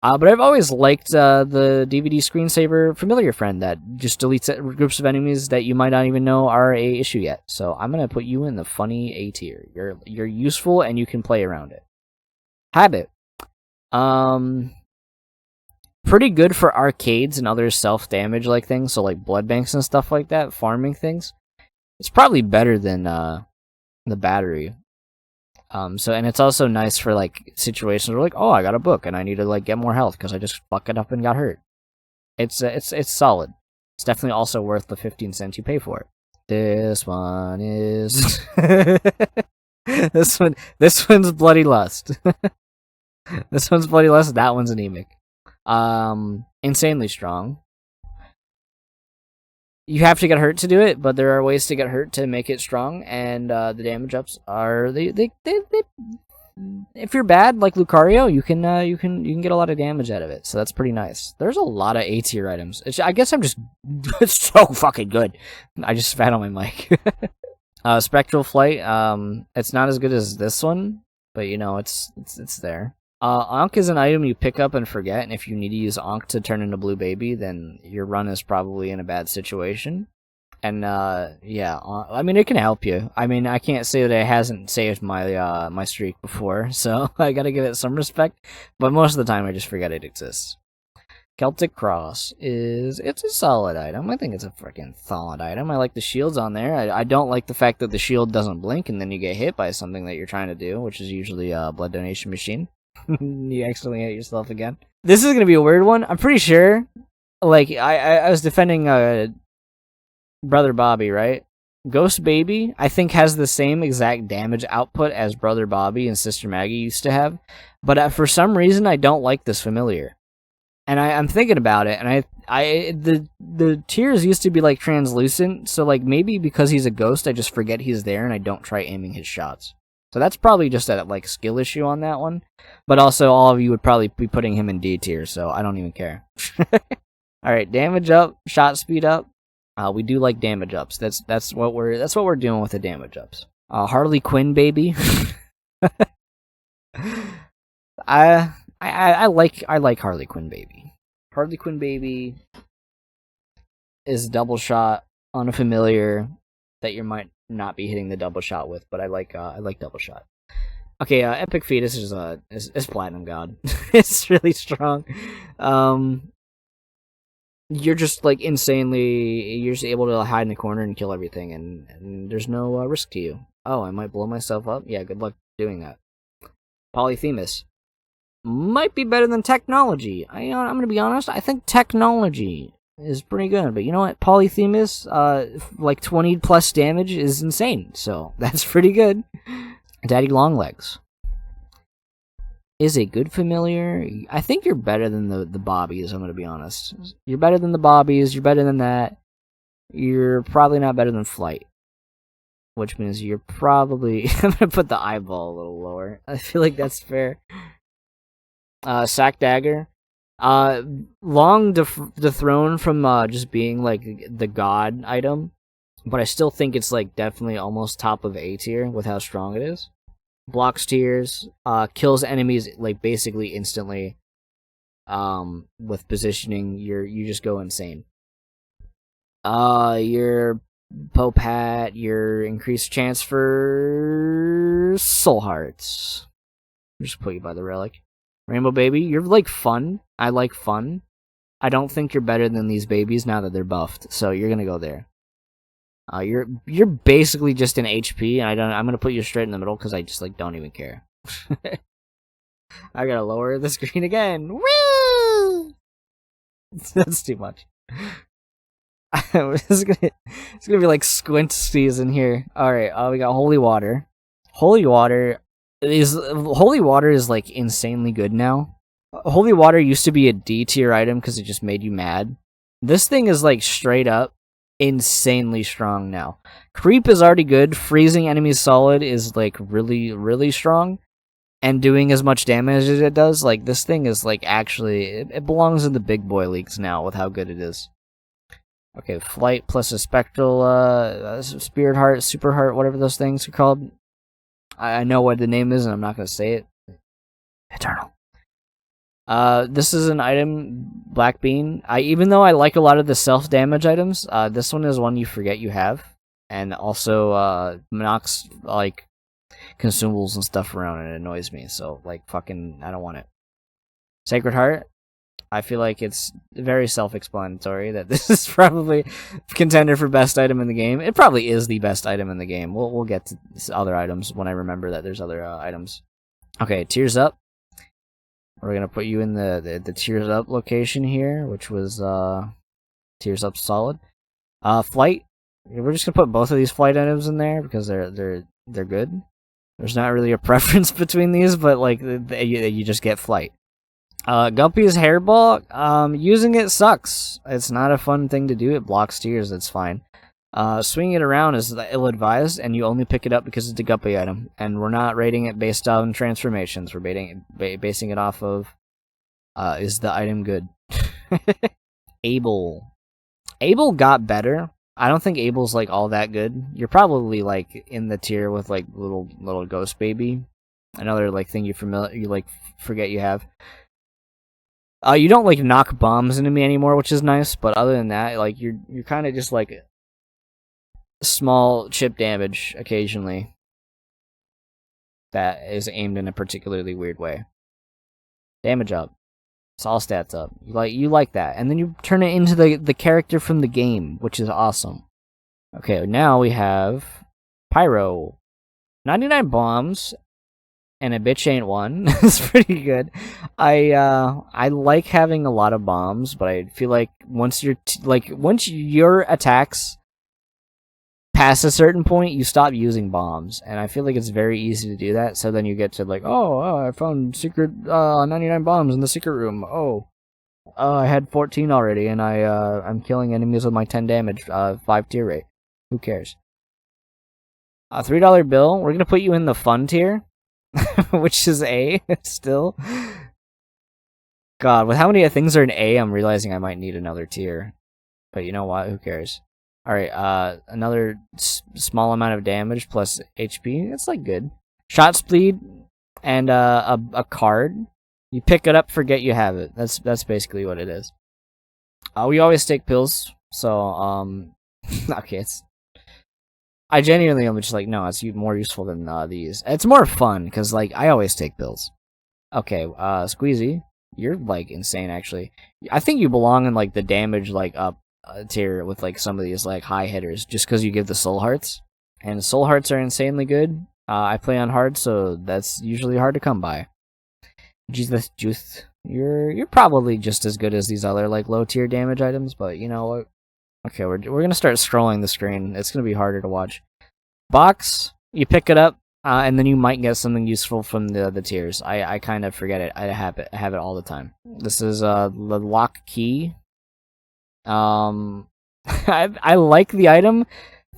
But I've always liked the DVD screensaver familiar friend that just deletes groups of enemies that you might not even know are a issue yet. So I'm gonna put you in the funny A tier. You're useful and you can play around it. Habit, pretty good for arcades and other self-damage like things. So like blood banks and stuff like that, farming things. It's probably better than the battery. And it's also nice for like situations where like, oh, I got a book and I need to like get more health because I just fucked it up and got hurt. It's solid. It's definitely also worth the 15 cents you pay for it. This one is this one's Bloody Lust. This one's Bloody Lust. That one's anemic. Insanely strong. You have to get hurt to do it, but there are ways to get hurt to make it strong, and the damage ups are they if you're bad like Lucario, you can get a lot of damage out of it, so that's pretty nice. There's a lot of A tier items. I guess I'm just it's so fucking good. I just spat on my mic. Spectral Flight, it's not as good as this one, but you know it's there. Ankh is an item you pick up and forget, and if you need to use Ankh to turn into Blue Baby, then your run is probably in a bad situation. And yeah, I mean it can help you. I mean I can't say that it hasn't saved my my streak before, so I gotta give it some respect. But most of the time I just forget it exists. Celtic Cross it's a solid item. I think it's a freaking solid item. I like the shields on there. I don't like the fact that the shield doesn't blink and then you get hit by something that you're trying to do, which is usually a blood donation machine. You accidentally hit yourself again. This is gonna be a weird one. I'm pretty sure. Like I was defending Brother Bobby, right? Ghost Baby, I think, has the same exact damage output as Brother Bobby and Sister Maggie used to have, but for some reason I don't like this familiar. And I'm thinking about it, and the tears used to be like translucent, so like maybe because he's a ghost, I just forget he's there and I don't try aiming his shots. So that's probably just a like skill issue on that one. But also, all of you would probably be putting him in D tier, so I don't even care. All right, damage up, shot speed up. We do like damage ups. That's what we're doing with the damage ups. Harley Quinn baby. I like Harley Quinn baby. Harley Quinn baby is double shot on a familiar that you might not be hitting the double shot with, but I like double shot. Okay, Epic Fetus is Platinum God. It's really strong. You're just like you're just able to hide in the corner and kill everything, and there's no risk to you. Oh, I might blow myself up? Yeah, good luck doing that. Polyphemus might be better than Technology. I'm gonna be honest, I think Technology is pretty good, but you know what? Polyphemus, like 20 plus damage is insane, so that's pretty good. Daddy Longlegs is a good familiar. I think you're better than the Bobbies, I'm gonna be honest. You're better than the Bobbies, you're better than that. You're probably not better than Flight. Which means you're probably... I'm gonna put the eyeball a little lower. I feel like that's fair. Sack Dagger. Long dethroned from just being like the god item. But I still think it's like definitely almost top of A tier with how strong it is. Blocks tiers, kills enemies like basically instantly. With positioning, you just go insane. Your Pope Hat, your increased chance for Soul Hearts. Just put you by the relic. Rainbow Baby, you're like fun. I like fun. I don't think you're better than these babies now that they're buffed, so you're gonna go there. You're basically just an HP, and I'm gonna put you straight in the middle because I just like don't even care. I gotta lower the screen again. Woo! That's too much. it's gonna be like squint season here. All right, we got Holy Water. Holy Water is like insanely good now. Holy Water used to be a D tier item because it just made you mad. This thing is like straight up insanely strong now. Creep is already good. Freezing enemies solid is like really, really strong. And doing as much damage as it does, like this thing is like actually, it belongs in the big boy leagues now with how good it is. Okay, Flight plus a Spectral, Spirit Heart, Super Heart, whatever those things are called. I know what the name is and I'm not going to say it. Eternal. This is an item, Black Bean. Even though I like a lot of the self-damage items, this one is one you forget you have. And also, knocks, like, consumables and stuff around and it annoys me. So, like, fucking, I don't want it. Sacred Heart. I feel like it's very self-explanatory that this is probably contender for best item in the game. It probably is the best item in the game. We'll get to other items when I remember that there's other items. Okay, Tears Up. We're gonna put you in the Tears Up location here, which was Tears Up solid. Flight. We're just gonna put both of these flight items in there because they're good. There's not really a preference between these, but like you just get Flight. Guppy's Hairball, using it sucks. It's not a fun thing to do. It blocks tears, that's fine. Swinging it around is ill-advised, and you only pick it up because it's a Guppy item. And we're not rating it based on transformations. We're basing it off of, is the item good? Abel. Abel got better. I don't think Abel's, like, all that good. You're probably, like, in the tier with, like, little Ghost Baby. Another, like, thing you forget you have. You don't like knock bombs into me anymore, which is nice. But other than that, like you're kind of just like small chip damage occasionally. That is aimed in a particularly weird way. Damage up. It's all stats up. You like that, and then you turn it into the character from the game, which is awesome. Okay, now we have Pyro, 99 bombs, and a bitch ain't one. It's pretty good. I like having a lot of bombs, but I feel like once your attacks past a certain point, you stop using bombs, and I feel like it's very easy to do that. So then you get to like, oh, I found secret 99 bombs in the secret room. Oh, I had 14 already, and I'm killing enemies with my 10 damage, 5 tier rate. Who cares? A $3 bill. We're gonna put you in the fun tier, which is A still. God, with how many things are in A, I'm realizing I might need another tier. But you know what? Who cares? Alright, another small amount of damage plus HP. That's like good. Shot speed and a card. You pick it up, forget you have it. That's basically what it is. We always take pills, so okay, I genuinely am just like, no, it's more useful than these. It's more fun because like I always take pills. Okay, Squeezy, you're like insane actually. I think you belong in like the damage like up tier with like some of these like high hitters just because you give the soul hearts, and soul hearts are insanely good. I play on hard, so that's usually hard to come by. Jesus Juice, you're probably just as good as these other like low tier damage items, but you know what? Okay, we're gonna start scrolling the screen. It's gonna be harder to watch. Box, you pick it up, and then you might get something useful from the tiers. I kind of forget it. I have it all the time. This is the lock key. I like the item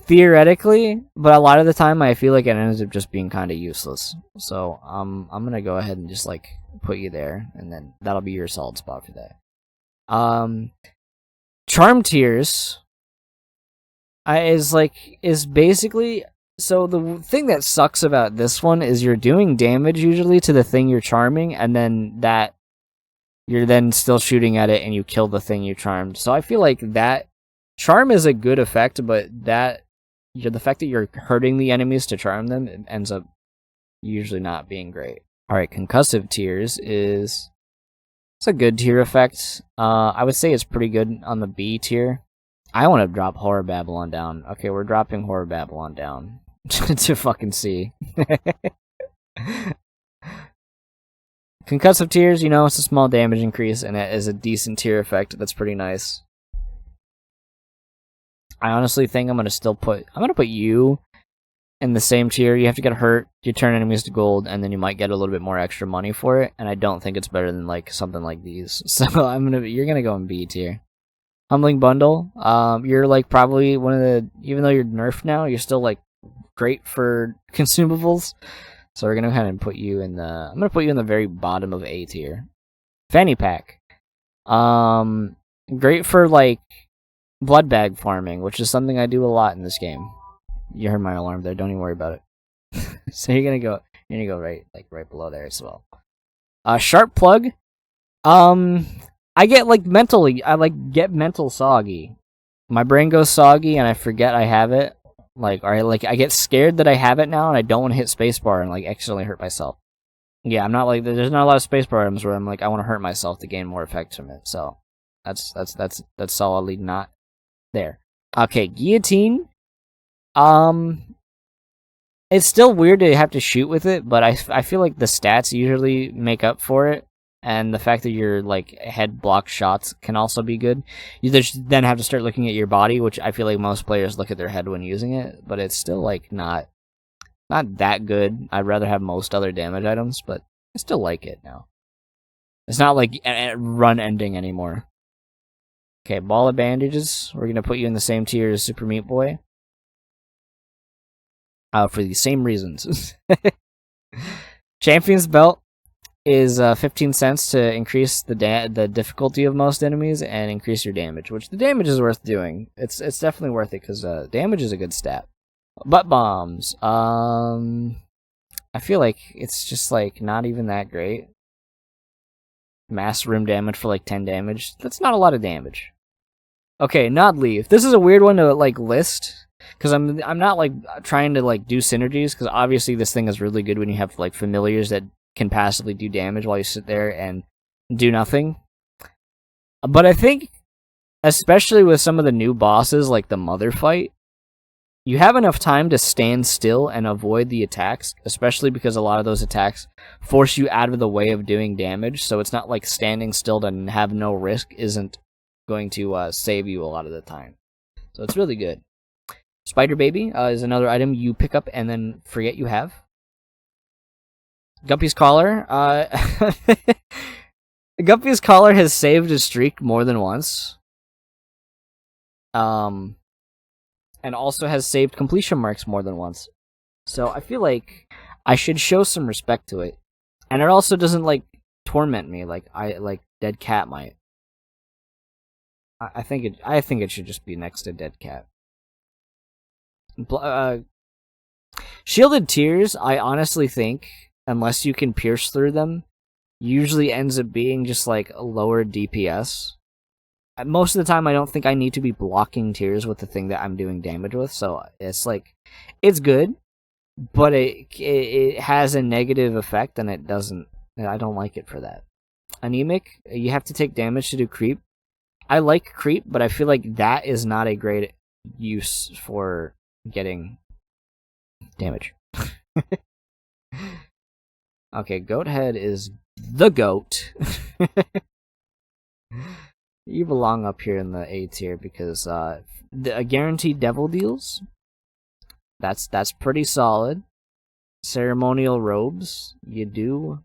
theoretically, but a lot of the time I feel like it ends up just being kind of useless. So I'm gonna go ahead and just like put you there, and then that'll be your solid spot for that. Charm tiers is basically, so the thing that sucks about this one is you're doing damage usually to the thing you're charming, and then that you're then still shooting at it and you kill the thing you charmed. So I feel like that charm is a good effect, but the fact that you're hurting the enemies to charm them, it ends up usually not being great. Alright, concussive tiers it's a good tier effect. I would say it's pretty good on the B tier. I want to drop Horror Babylon down. Okay, we're dropping Horror Babylon down to fucking C. Concussive tiers, it's a small damage increase, and it is a decent tier effect. That's pretty nice. I honestly think I'm gonna put you in the same tier. You have to get hurt, you turn enemies to gold, and then you might get a little bit more extra money for it. And I don't think it's better than like something like these. So you're gonna go in B tier. Humbling Bundle. You're like probably one of the, even though you're nerfed now, you're still like great for consumables. So we're gonna go ahead and put you in I'm gonna put you in the very bottom of A tier. Fanny Pack. Great for like blood bag farming, which is something I do a lot in this game. You heard my alarm there, don't even worry about it. So you're gonna go right below there as well. Sharp Plug. I get like get mental soggy. My brain goes soggy and I forget I have it. I get scared that I have it now and I don't want to hit spacebar and like accidentally hurt myself. Yeah, I'm not like, there's not a lot of spacebar items where I'm like I want to hurt myself to gain more effect from it. So that's solidly not there. Okay, Guillotine. It's still weird to have to shoot with it, but I feel like the stats usually make up for it, and the fact that your like head block shots can also be good. You just then have to start looking at your body, which I feel like most players look at their head when using it, but it's still like not that good. I'd rather have most other damage items, but I still like it now. It's not like run ending anymore. Okay, Ball of Bandages. We're gonna put you in the same tier as Super Meat Boy. For the same reasons. Champion's Belt is 15 cents to increase the difficulty of most enemies and increase your damage, which the damage is worth doing. It's definitely worth it because damage is a good stat. Butt Bombs. I feel like it's just like not even that great. Mass room damage for like 10 damage. That's not a lot of damage. Okay, Nod Leaf. This is a weird one to like list, because I'm not like trying to like do synergies, because obviously this thing is really good when you have like familiars that can passively do damage while you sit there and do nothing. But I think, especially with some of the new bosses, like the Mother fight, you have enough time to stand still and avoid the attacks, especially because a lot of those attacks force you out of the way of doing damage, so it's not like standing still and have no risk isn't going to save you a lot of the time. So it's really good. Spider Baby is another item you pick up and then forget you have. Guppy's Collar. Guppy's Collar has saved a streak more than once. And also has saved completion marks more than once. So I feel like I should show some respect to it. And it also doesn't like torment me like Dead Cat might. I think it should just be next to Dead Cat. Shielded Tears, I honestly think, unless you can pierce through them, usually ends up being just like a lower DPS. Most of the time, I don't think I need to be blocking tears with the thing that I'm doing damage with, so it's like, it's good, but it has a negative effect, and it doesn't, I don't like it for that. Anemic, you have to take damage to do creep. I like creep, but I feel like that is not a great use for getting damage. Okay, Goathead is the GOAT. You belong up here in the A tier because a guaranteed devil deals. That's pretty solid. Ceremonial robes. You do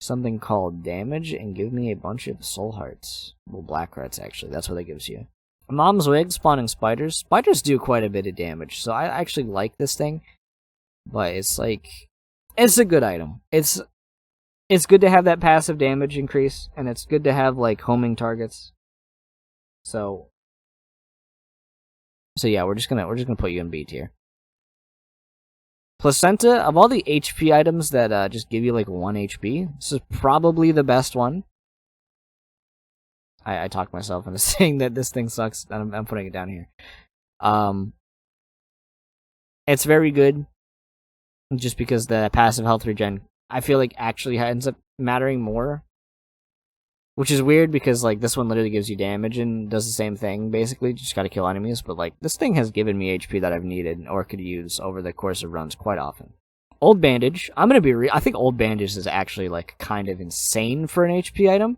something called damage and give me a bunch of soul hearts. Well, black hearts actually. That's what that gives you. Mom's wig spawning spiders. Spiders do quite a bit of damage, so I actually like this thing. But it's like, it's a good item. It's good to have that passive damage increase, and it's good to have like homing targets. So yeah, we're just gonna put you in B tier. Placenta, of all the HP items that just give you like 1 HP, this is probably the best one. I talked myself into saying that this thing sucks, and I'm putting it down here. It's very good, just because the passive health regen, I feel like actually ends up mattering more. Which is weird because like this one literally gives you damage and does the same thing, basically. You just gotta kill enemies, but like this thing has given me HP that I've needed or could use over the course of runs quite often. Old Bandage, I'm gonna be I think Old Bandage is actually like kind of insane for an HP item.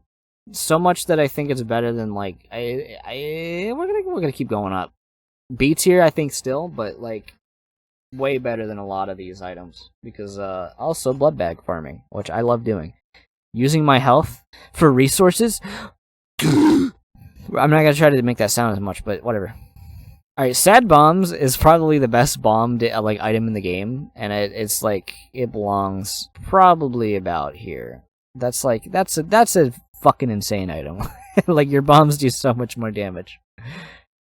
So much that I think it's better than like we're gonna keep going up. B tier I think still, but like way better than a lot of these items because also blood bag farming, which I love doing. Using my health for resources. I'm not gonna try to make that sound as much, but whatever. Alright, Sad Bombs is probably the best bomb like item in the game, and it's like it belongs probably about here. That's a fucking insane item. Like your bombs do so much more damage.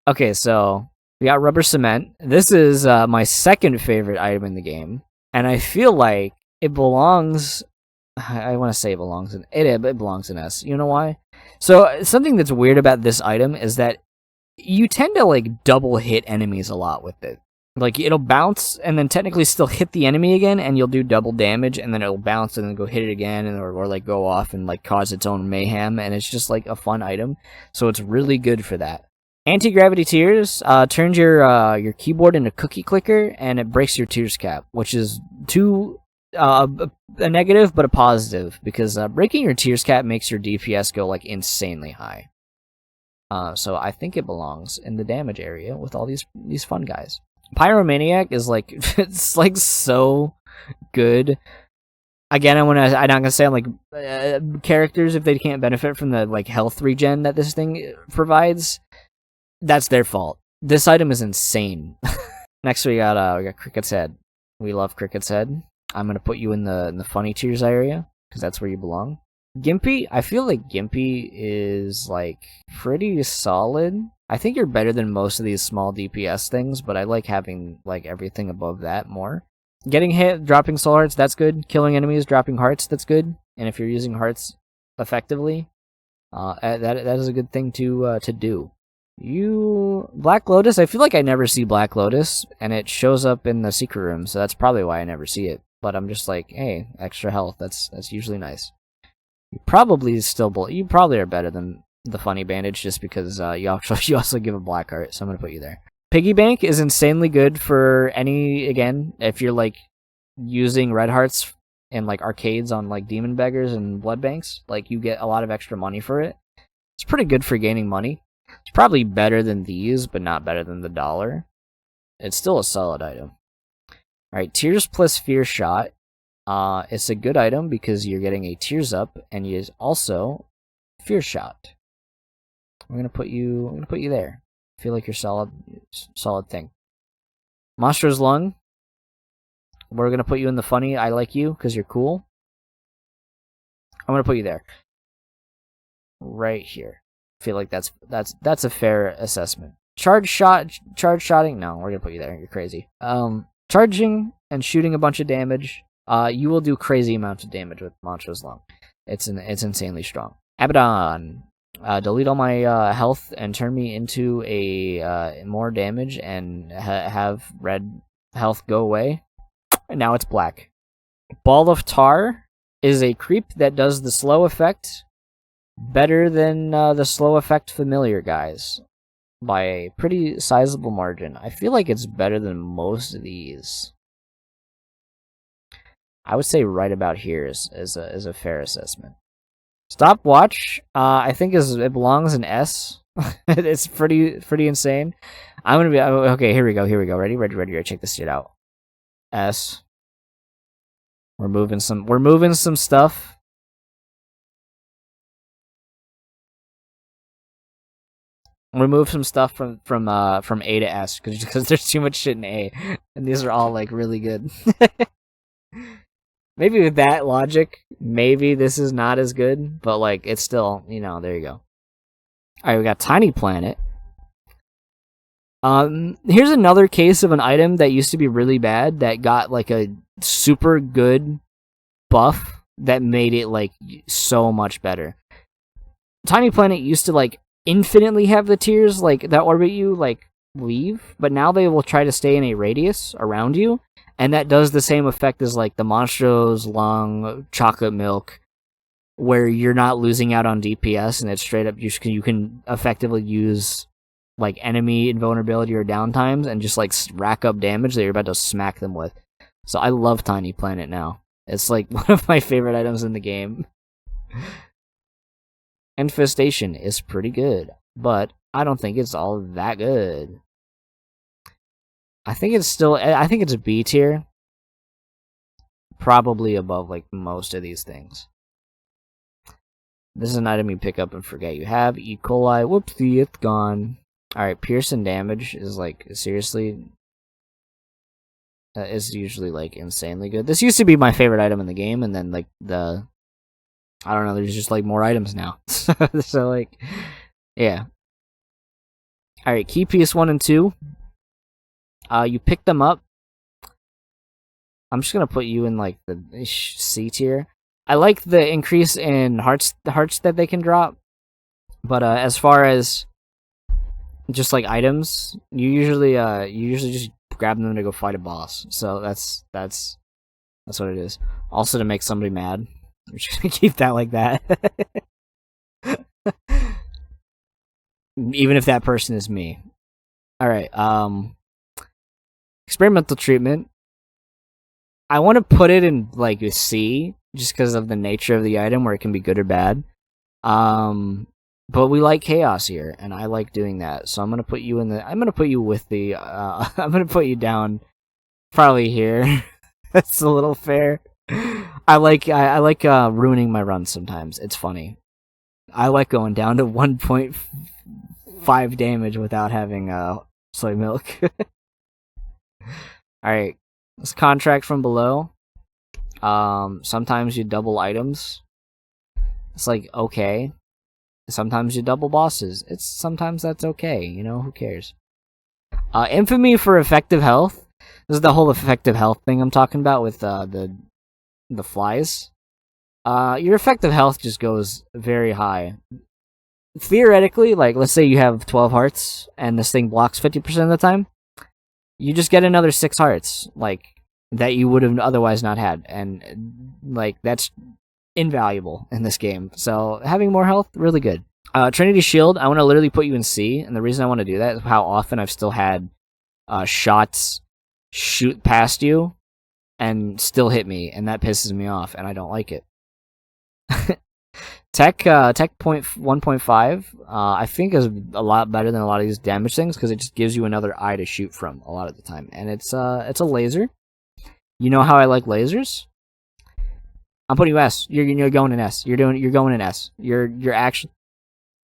Okay, so we got Rubber Cement. This is my second favorite item in the game, and I feel like it belongs. I want to say it belongs in it belongs in S. You know why? So something that's weird about this item is that you tend to like double hit enemies a lot with it. Like it'll bounce and then technically still hit the enemy again, and you'll do double damage, and then it'll bounce and then go hit it again, and or like go off and like cause its own mayhem, and it's just like a fun item. So it's really good for that. Anti-gravity tears turns your keyboard into cookie clicker, and it breaks your tears cap, which is a negative but a positive because breaking your tears cap makes your DPS go like insanely high. So I think it belongs in the damage area with all these fun guys. Pyromaniac is like it's like so good. Again, I'm not gonna say I'm like characters if they can't benefit from the like health regen that this thing provides. That's their fault. This item is insane. Next we got Cricket's Head. We love Cricket's Head. I'm gonna put you in the funny tears area because that's where you belong. Gimpy, I feel like Gimpy is like pretty solid. I think you're better than most of these small DPS things, but I like having like everything above that more. Getting hit, dropping soul hearts, that's good. Killing enemies, dropping hearts, that's good. And if you're using hearts effectively, that is a good thing to do. Black Lotus, I feel like I never see Black Lotus, and it shows up in the secret room, so that's probably why I never see it. But I'm just like, hey, extra health, that's usually nice. You probably are better than the funny bandage just because you also give a black heart, so I'm gonna put you there. Piggy bank is insanely good for again, if you're like using red hearts in like arcades on like demon beggars and blood banks, like you get a lot of extra money for it. It's pretty good for gaining money. It's probably better than these, but not better than the dollar. It's still a solid item. Alright, Tears plus Fear Shot. It's a good item because you're getting a Tears Up, and you also Fear Shot. I'm gonna put you there. I feel like you're solid thing. Monstro's Lung. We're gonna put you in the funny. I like you because you're cool. I'm gonna put you there. Right here. I feel like that's a fair assessment. Charging. No, we're gonna put you there. You're crazy. Charging and shooting a bunch of damage. You will do crazy amounts of damage with Monstro's Lung. It's insanely strong. Abaddon. Delete all my health and turn me into a more damage and have red health go away. And now it's black. Ball of Tar is a creep that does the slow effect better than the slow effect familiar guys by a pretty sizable margin. I feel like it's better than most of these. I would say right about here is a fair assessment. Stopwatch, I think it belongs in S. It's pretty insane. I'm gonna be okay. Here we go. Ready. Check this shit out. S. We're moving some stuff. Remove some stuff from A to S because there's too much shit in A, and these are all like really good. Maybe with that logic, maybe this is not as good, but like it's still, there you go. Alright, we got Tiny Planet. Here's another case of an item that used to be really bad that got like a super good buff that made it like so much better. Tiny Planet used to like infinitely have the tears like that orbit you like leave, but now they will try to stay in a radius around you. And that does the same effect as like the Monstro's Lung chocolate milk, where you're not losing out on DPS, and it's straight up you can effectively use like enemy invulnerability or downtimes and just like rack up damage that you're about to smack them with. So I love Tiny Planet now. It's like one of my favorite items in the game. Infestation is pretty good, but I don't think it's all that good. I think it's a B tier. Probably above like most of these things. This is an item you pick up and forget you have. E. coli. Whoopsie, it's gone. Alright, Pierce and damage is like seriously is usually like insanely good. This used to be my favorite item in the game, and then like I don't know, there's just like more items now. So like yeah. Alright, Key Piece 1 and 2. You pick them up. I'm just gonna put you in like the C tier. I like the increase in hearts that they can drop, but as far as just like items, you usually just grab them to go fight a boss. So that's what it is. Also to make somebody mad. I'm just gonna keep that like that. Even if that person is me. Alright, experimental treatment. I want to put it in like a C, just because of the nature of the item, where it can be good or bad. But we like chaos here, and I like doing that. So I'm gonna put you with the. I'm gonna put you down, probably here. That's a little fair. I like ruining my runs sometimes. It's funny. I like going down to 1.5 damage without having soy milk. Alright, let's contract from below. Sometimes you double items. It's like, okay. Sometimes you double bosses. Sometimes that's okay, who cares? Infamy for effective health. This is the whole effective health thing I'm talking about with the flies. Your effective health just goes very high. Theoretically, like, let's say you have 12 hearts, and this thing blocks 50% of the time. You just get another 6 hearts, like, that you would have otherwise not had. And, like, that's invaluable in this game. So, having more health, really good. Trinity Shield, I want to literally put you in C, and the reason I want to do that is how often I've still had shots shoot past you and still hit me, and that pisses me off, and I don't like it. Tech 1.5, I think is a lot better than a lot of these damage things because it just gives you another eye to shoot from a lot of the time, and it's a laser. You know how I like lasers? I'm putting you S. You're going in S. You're going in S. You're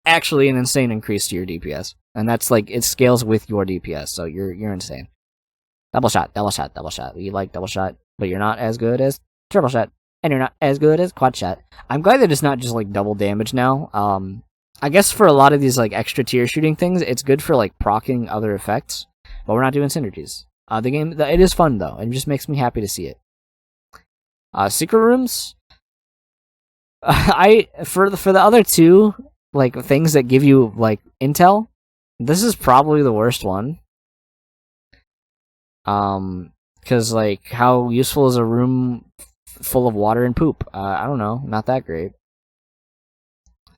actually an insane increase to your DPS, and that's like it scales with your DPS, so you're insane. Double shot. You like double shot, but you're not as good as triple shot. And you're not as good as quad shot. I'm glad that it's not just like double damage now. I guess for a lot of these like extra tier shooting things, it's good for like proccing other effects, but we're not doing synergies. The game, it is fun though, and it just makes me happy to see it. Secret rooms. For the other two like things that give you like intel, this is probably the worst one. Because like how useful is a room full of water and poop? I don't know, not that great.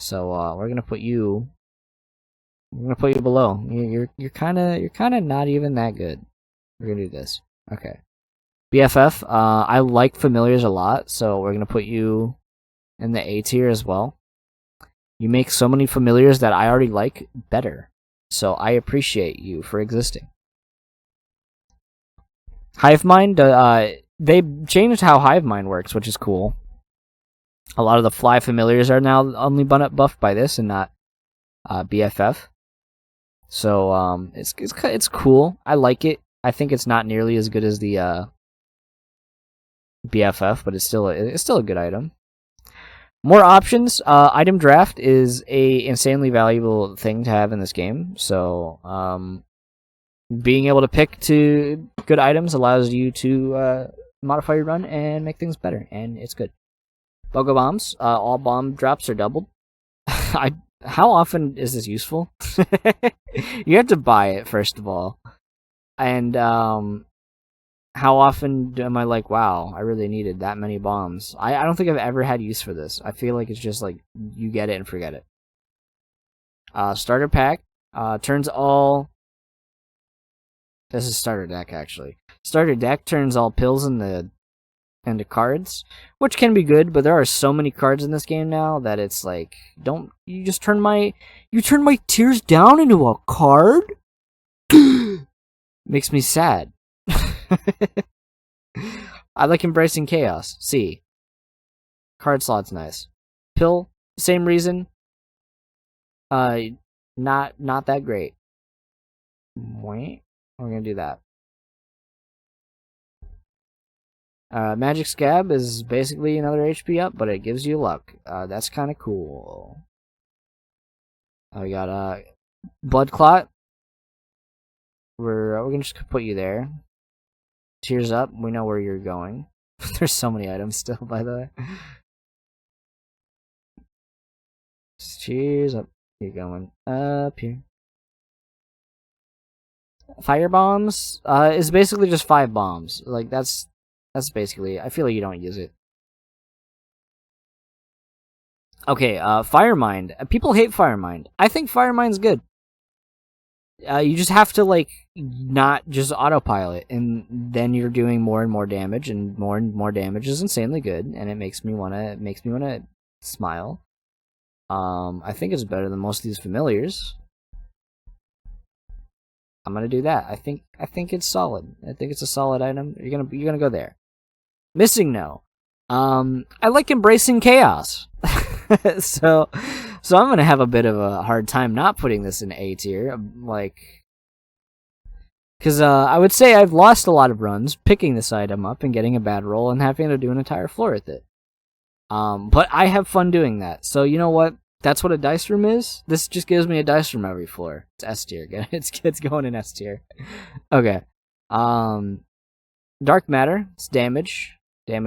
So we're gonna put you. We're gonna put you below. You're kind of not even that good. We're gonna do this. Okay. BFF. I like familiars a lot, so we're gonna put you in the A tier as well. You make so many familiars that I already like better, so I appreciate you for existing. Hive Mind. They changed how Hive Mind works, which is cool. A lot of the fly familiars are now only buffed by this and not BFF. So it's cool. I like it. I think it's not nearly as good as the BFF, but it's still a good item. More options. Item draft is a insanely valuable thing to have in this game. So being able to pick two good items allows you to modify your run and make things better, and it's good. Bogo bombs. All bomb drops are doubled. How often is this useful? You have to buy it first of all, and how often am I like, wow, I really needed that many bombs? I don't think I've ever had use for this. I feel like it's just like you get it and forget it. Starter pack turns all. This is starter deck actually. Starter deck turns all pills into cards, which can be good, but there are so many cards in this game now that it's like, don't you just turn my tears down into a card? Makes me sad. I like embracing chaos. C. Card slot's nice. Pill, same reason. Not that great. Wait. We're gonna do that. Magic Scab is basically another HP up, but it gives you luck. That's kind of cool. We got Blood Clot. We're gonna just put you there. Tears Up. We know where you're going. There's so many items still, by the way. Cheers up. You're going up here. Fire bombs is basically just 5 bombs. Like that's basically. I feel like you don't use it. Okay, Fire Mind. People hate Fire Mind. I think Fire Mind's good. You just have to like not just autopilot, and then you're doing more and more damage, and more damage is insanely good, and it makes me wanna smile. I think it's better than most of these familiars. I'm gonna do that. I think it's solid. I think it's a solid item. You're gonna go there. Missing no. I like embracing chaos. so I'm gonna have a bit of a hard time not putting this in A tier, like, because I would say I've lost a lot of runs picking this item up and getting a bad roll and having to do an entire floor with it. But I have fun doing that. So you know what? That's what a dice room is. This just gives me a dice room every floor. It's S tier. It's going in S tier. Okay. Dark Matter. It's damage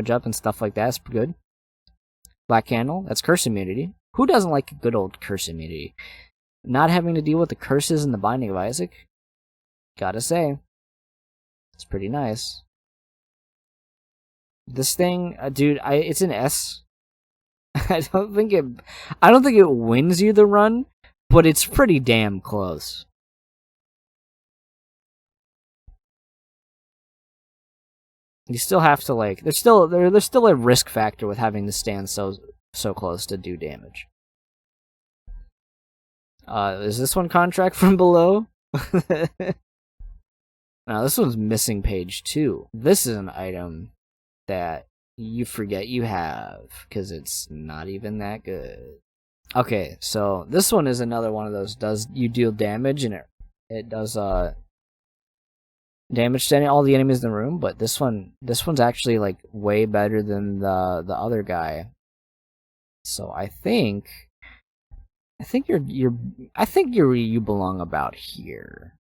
up and stuff like that. It's good. Black Candle. That's curse immunity. Who doesn't like a good old curse immunity? Not having to deal with the curses in the Binding of Isaac. Gotta say, it's pretty nice. This thing, dude, it's an S. I don't think it wins you the run, but it's pretty damn close. You still have to like. There's still a risk factor with having to stand so close to do damage. Is this one contract from below? Now this one's missing page 2. This is an item that you forget you have because it's not even that good. Okay, so this one is another one of those. You deal damage and it does damage to all the enemies in the room, but this one's actually like way better than the other guy. So I think you belong about here.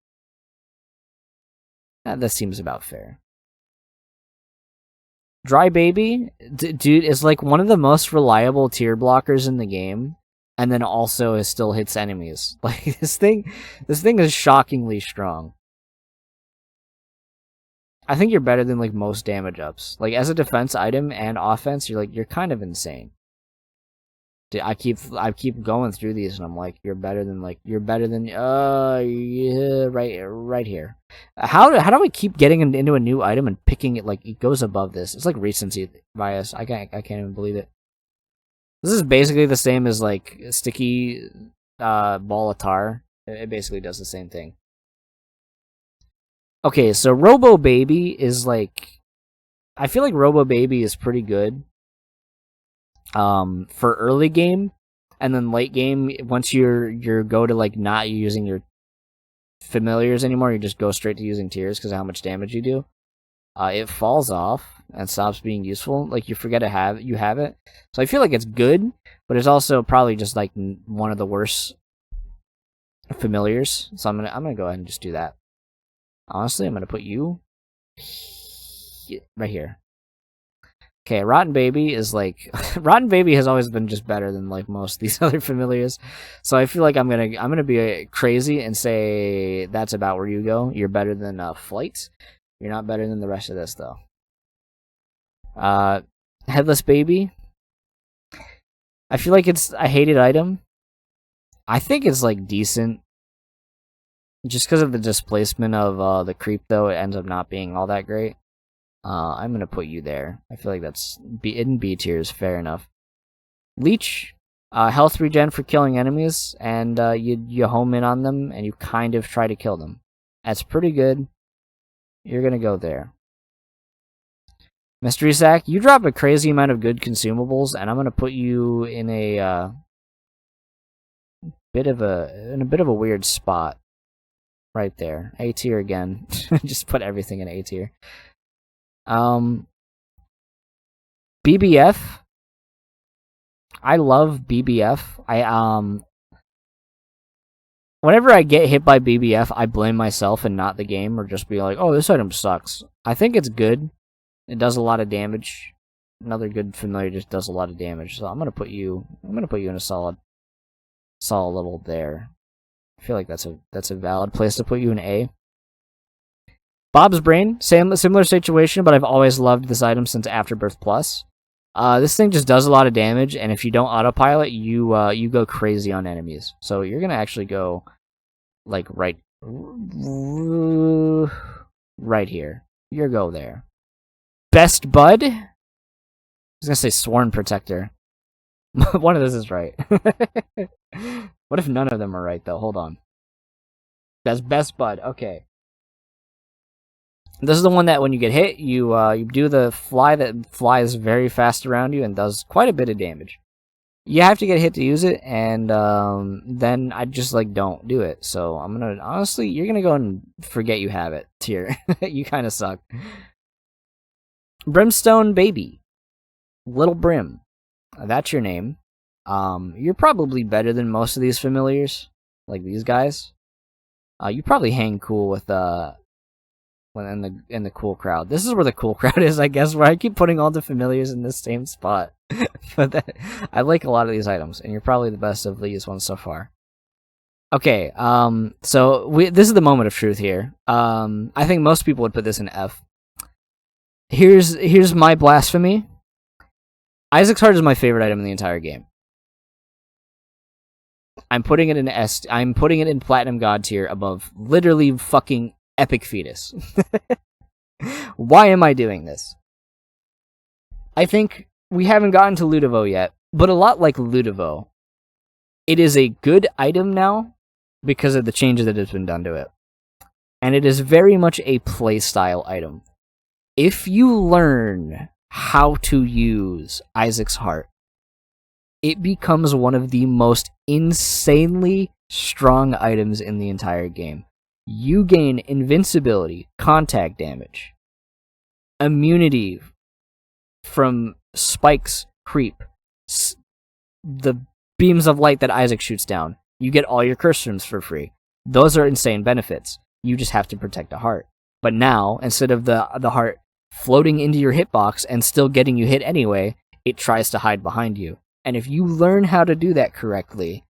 That seems about fair. Dry Baby, dude, is like one of the most reliable tier blockers in the game, and then also it still hits enemies. Like this thing is shockingly strong. I think you're better than like most damage ups. Like as a defense item and offense, you're kind of insane. Dude, I keep going through these and I'm like, you're better than yeah, right here. How do I keep getting into a new item and picking it like it goes above this? It's like recency bias. I can't even believe it. This is basically the same as like sticky ball of tar. It basically does the same thing. Okay, so Robo Baby is like, I feel like Robo Baby is pretty good for early game, and then late game, once you go to like not using your familiars anymore, you just go straight to using tiers because of how much damage you do. It falls off and stops being useful. Like you forget you have it. So I feel like it's good, but it's also probably just like one of the worst familiars. So I'm gonna go ahead and just do that. Honestly, I'm gonna put you right here. Okay, Rotten Baby is like Rotten Baby has always been just better than like most of these other familiars. So I feel like I'm gonna be crazy and say that's about where you go. You're better than Flight. You're not better than the rest of this though. Headless Baby. I feel like it's a hated item. I think it's like decent. Just because of the displacement of the creep though, it ends up not being all that great. I'm gonna put you there. I feel like that's in B tier is fair enough. Leech, health regen for killing enemies, and you home in on them and you kind of try to kill them. That's pretty good. You're gonna go there. Mystery Sack, you drop a crazy amount of good consumables, and I'm gonna put you in a bit of a weird spot. Right there, A tier again. Just put everything in A tier. BBF. I love BBF. Whenever I get hit by BBF, I blame myself and not the game, or just be like, "Oh, this item sucks." I think it's good. It does a lot of damage. Another good familiar just does a lot of damage. So I'm gonna put you in a solid level there. I feel like that's a valid place to put you in A. Bob's Brain, similar situation, but I've always loved this item since Afterbirth Plus. This thing just does a lot of damage, and if you don't autopilot, you go crazy on enemies. So you're gonna actually go like right here. You go there. Best Bud. I was gonna say Sworn Protector. One of those is right. What if none of them are right though? Hold on. That's Best Bud. Okay. This is the one that when you get hit, you do the fly that flies very fast around you and does quite a bit of damage. You have to get hit to use it, and then I just like don't do it. So I'm gonna honestly, you're gonna go and forget you have it tier. You kind of suck. Brimstone Baby, Little Brim, that's your name. You're probably better than most of these familiars, like these guys. You probably hang cool with when in the cool crowd. This is where the cool crowd is, I guess, where I keep putting all the familiars in this same spot. But I like a lot of these items, and you're probably the best of these ones so far. Okay, so this is the moment of truth here. I think most people would put this in F. Here's my blasphemy. Isaac's Heart is my favorite item in the entire game. I'm putting it in S. I'm putting it in Platinum God tier above literally fucking Epic Fetus. Why am I doing this? I think we haven't gotten to Ludovo yet, but a lot like Ludovo, it is a good item now because of the changes that has been done to it. And it is very much a playstyle item. If you learn how to use Isaac's Heart, it becomes one of the most insanely strong items in the entire game. You gain invincibility, contact damage, immunity from spikes, creep, the beams of light that Isaac shoots down. You get all your curse rooms for free. Those are insane benefits. You just have to protect a heart. But now, instead of the heart floating into your hitbox and still getting you hit anyway, it tries to hide behind you. And if you learn how to do that correctly,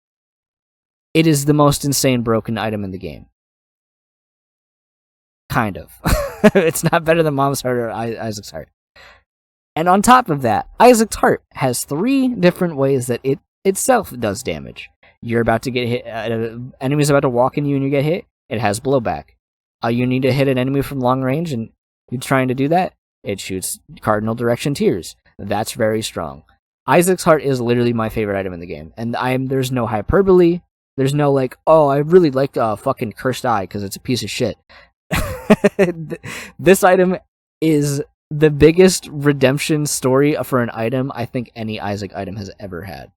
it is the most insane broken item in the game. Kind of. It's not better than Mom's Heart or Isaac's Heart. And on top of that, Isaac's Heart has 3 different ways that it itself does damage. You're about to get hit, enemy's about to walk in you and you get hit, it has blowback. You need to hit an enemy from long range and you're trying to do that, it shoots cardinal direction tears. That's very strong. Isaac's Heart is literally my favorite item in the game, and there's no hyperbole, there's no like, oh, I really like fucking Cursed Eye because it's a piece of shit. This item is the biggest redemption story for an item I think any Isaac item has ever had.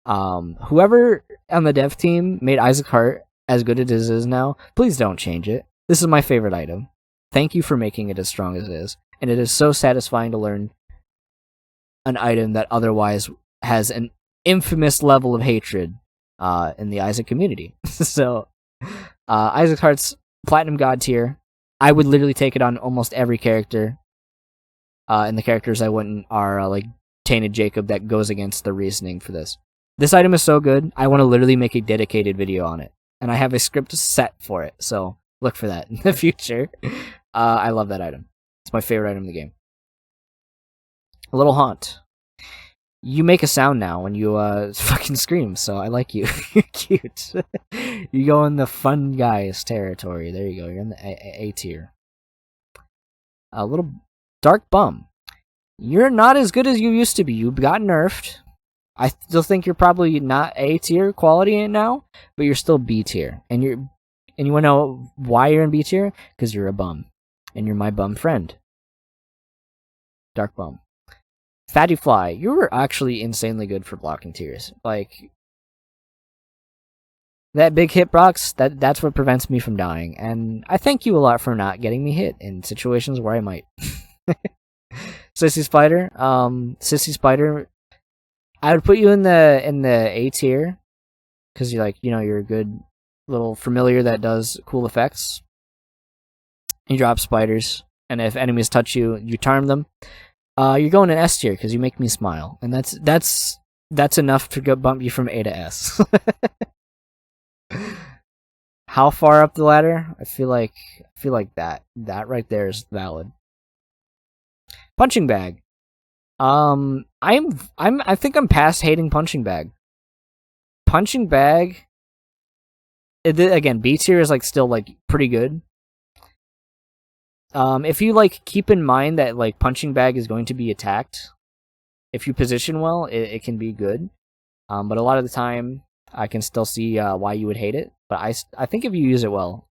Whoever on the dev team made Isaac Heart as good as it is now, please don't change it. This is my favorite item. Thank you for making it as strong as it is, and it is so satisfying to learn an item that otherwise has an infamous level of hatred in the Isaac community. So, Isaac's Heart's Platinum God tier. I would literally take it on almost every character. And the characters I wouldn't are like Tainted Jacob that goes against the reasoning for this. This item is so good, I want to literally make a dedicated video on it. And I have a script set for it, so look for that in the future. I love that item. It's my favorite item in the game. A little haunt. You make a sound now when you fucking scream, so I like you. You're cute. You go in the fun guys territory. There you go. You're in the A tier. A little Dark Bum. You're not as good as you used to be. You got nerfed. I still think you're probably not A tier quality now, but you're still B tier. And you want to know why you're in B tier? Because you're a bum, and you're my bum friend. Dark Bum. Fatty Fly, you were actually insanely good for blocking tears. Like, that big hitbox, that's what prevents me from dying. And I thank you a lot for not getting me hit in situations where I might. Sissy Spider, I would put you in the A tier because you're a good little familiar that does cool effects. You drop spiders, and if enemies touch you, you charm them. You're going in S tier because you make me smile, and that's enough to bump you from A to S. How far up the ladder? I feel like that right there is valid. Punching Bag. I think I'm past hating Punching Bag. Punching Bag. Again, B tier is still pretty good. If you keep in mind that Punching Bag is going to be attacked, if you position well, it can be good. But a lot of the time, I can still see why you would hate it. But I think if you use it well,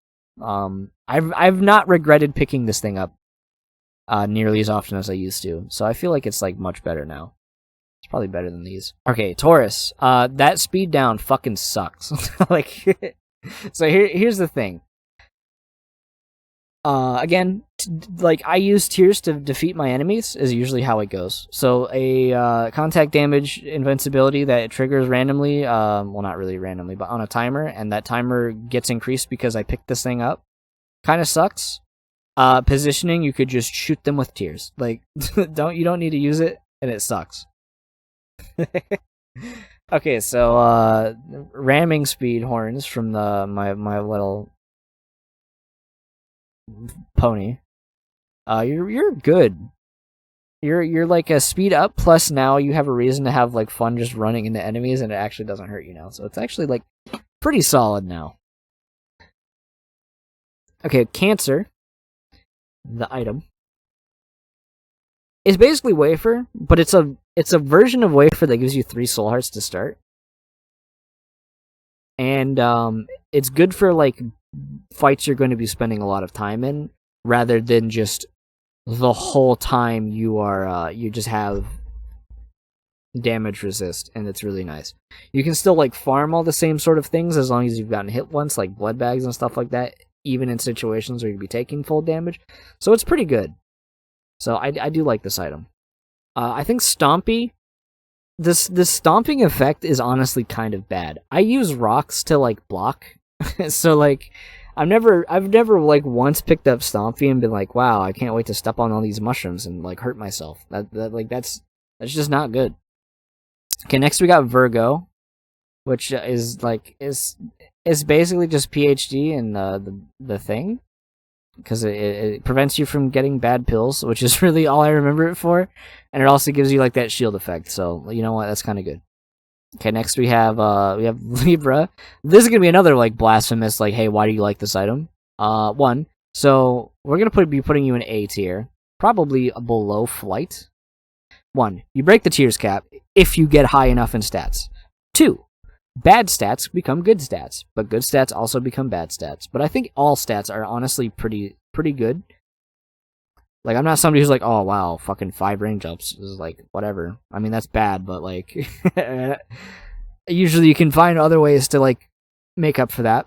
I've not regretted picking this thing up nearly as often as I used to. So I feel like it's much better now. It's probably better than these. Okay, Taurus. That speed down fucking sucks. So here's the thing. Again, I use tears to defeat my enemies is usually how it goes. So a contact damage invincibility that triggers randomly, well not really randomly, but on a timer, and that timer gets increased because I picked this thing up, kind of sucks. Positioning, you could just shoot them with tears. You don't need to use it, and it sucks. Okay, so ramming speed horns from my little pony. You're good. You're like a speed up plus now you have a reason to have like fun just running into enemies and it actually doesn't hurt you now. So it's actually like pretty solid now. Okay, Cancer, the item, is basically Wafer, but it's a version of Wafer that gives you 3 soul hearts to start. And it's good for like fights you're going to be spending a lot of time in rather than just the whole time you are you just have damage resist, and it's really nice. You can still like farm all the same sort of things as long as you've gotten hit once, like blood bags and stuff like that, even in situations where you'd be taking full damage. So it's pretty good. So I do like this item. I think Stompy, this stomping effect is honestly kind of bad. I use rocks to like block, so like I've never like once picked up Stompy and been like, wow, I can't wait to step on all these mushrooms and like hurt myself. That's just not good. Okay, next we got Virgo, which is basically just PhD in the thing, because it prevents you from getting bad pills, which is really all I remember it for, and it also gives you like that shield effect. So you know what, that's kind of good. Okay, next we have Libra. This is gonna be another like blasphemous, like, hey, why do you like this item? One, so we're gonna be putting you in A tier, probably below Flight. 1, you break the tears cap if you get high enough in stats. 2, bad stats become good stats, but good stats also become bad stats. But I think all stats are honestly pretty good. Like, I'm not somebody who's like, oh wow, fucking 5 range ups is like whatever. I mean, that's bad, but like usually you can find other ways to like make up for that.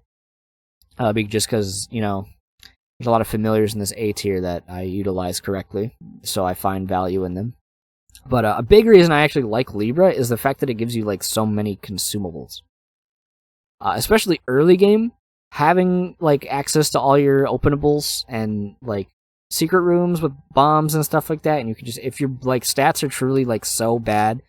Just because, you know, there's a lot of familiars in this A tier that I utilize correctly, so I find value in them. But a big reason I actually like Libra is the fact that it gives you like so many consumables. Especially early game, having like access to all your openables and like secret rooms with bombs and stuff like that, and you can just, if your like stats are truly like so bad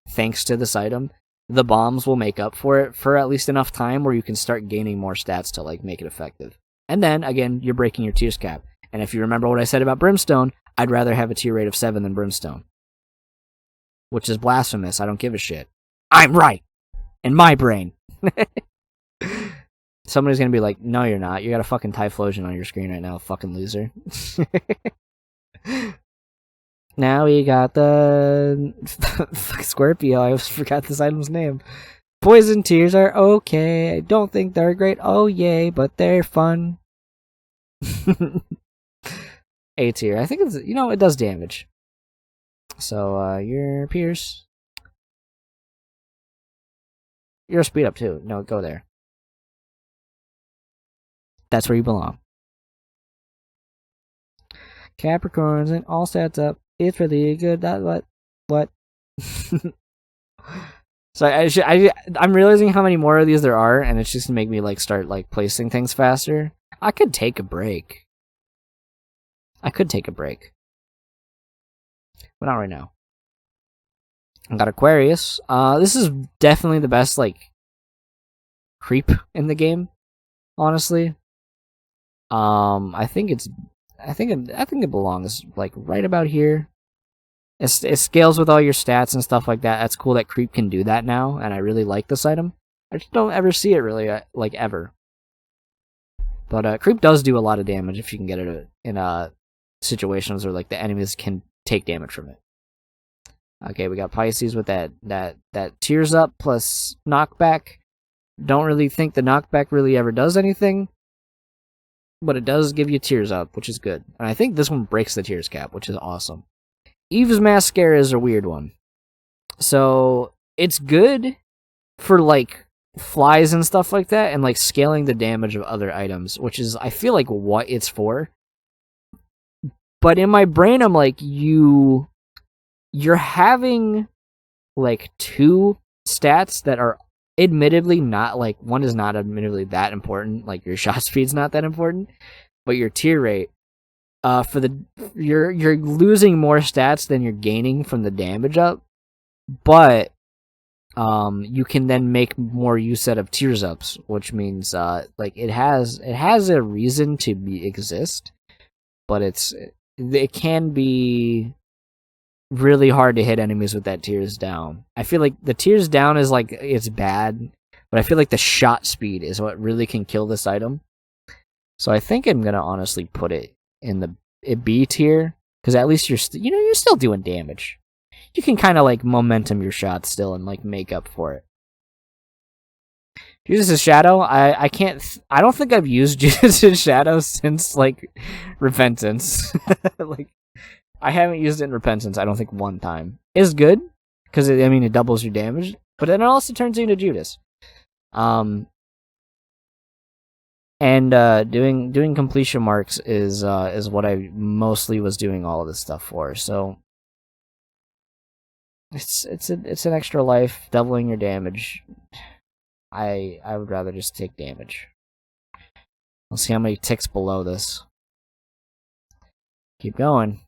thanks to this item, the bombs will make up for it for at least enough time where you can start gaining more stats to like make it effective. And then again, you're breaking your tears cap. And if you remember what I said about Brimstone, I'd rather have a tier rate of 7 than Brimstone, which is blasphemous. I don't give a shit. I'm right in my brain. Somebody's gonna be like, no, you're not. You got a fucking Typhlosion on your screen right now, fucking loser. Now we got the Scorpio. I always forgot this item's name. Poison tears are okay. I don't think they're great. Oh yay, but they're fun. A tier. I think it's, you know, it does damage. So you're Pierce. You're a speed up too. No, go there. That's where you belong. Capricorns and all stats up. It's really good. That what? So I'm realizing how many more of these there are, and it's just gonna make me like start like placing things faster. I could take a break. But not right now. I got Aquarius. This is definitely the best like creep in the game, honestly. I think it belongs like right about here. It scales with all your stats and stuff like that. That's cool that creep can do that now, and I really like this item. I just don't ever see it really like ever. But creep does do a lot of damage if you can get it in situations where like the enemies can take damage from it. Okay, we got Pisces with that tears up plus knockback. Don't really think the knockback really ever does anything, but it does give you tears up, which is good. And I think this one breaks the tears cap, which is awesome. Eve's Mascara is a weird one. So it's good for like flies and stuff like that, and like scaling the damage of other items, which is, I feel like, what it's for. But in my brain, I'm like, you're having like 2 stats that are admittedly not like, one is not admittedly that important, like your shot speed's not that important, but your tier rate, you're losing more stats than you're gaining from the damage up, but you can then make more use out of tears ups, which means like it has a reason to exist, but it can be really hard to hit enemies with that Tears Down. I feel like the Tears Down is like, it's bad, but I feel like the shot speed is what really can kill this item. So I think I'm gonna honestly put it in the B tier, because at least you're you're still doing damage. You can kind of like momentum your shot still and like make up for it. Judas' Shadow, I can't. I don't think I've used Judas' Shadow since like Repentance. Like, I haven't used it in Repentance. I don't think one time. It's good because it doubles your damage, but then it also turns you into Judas. And doing completion marks is what I mostly was doing all of this stuff for. So it's an extra life, doubling your damage. I would rather just take damage. Let's see how many ticks below this. Keep going.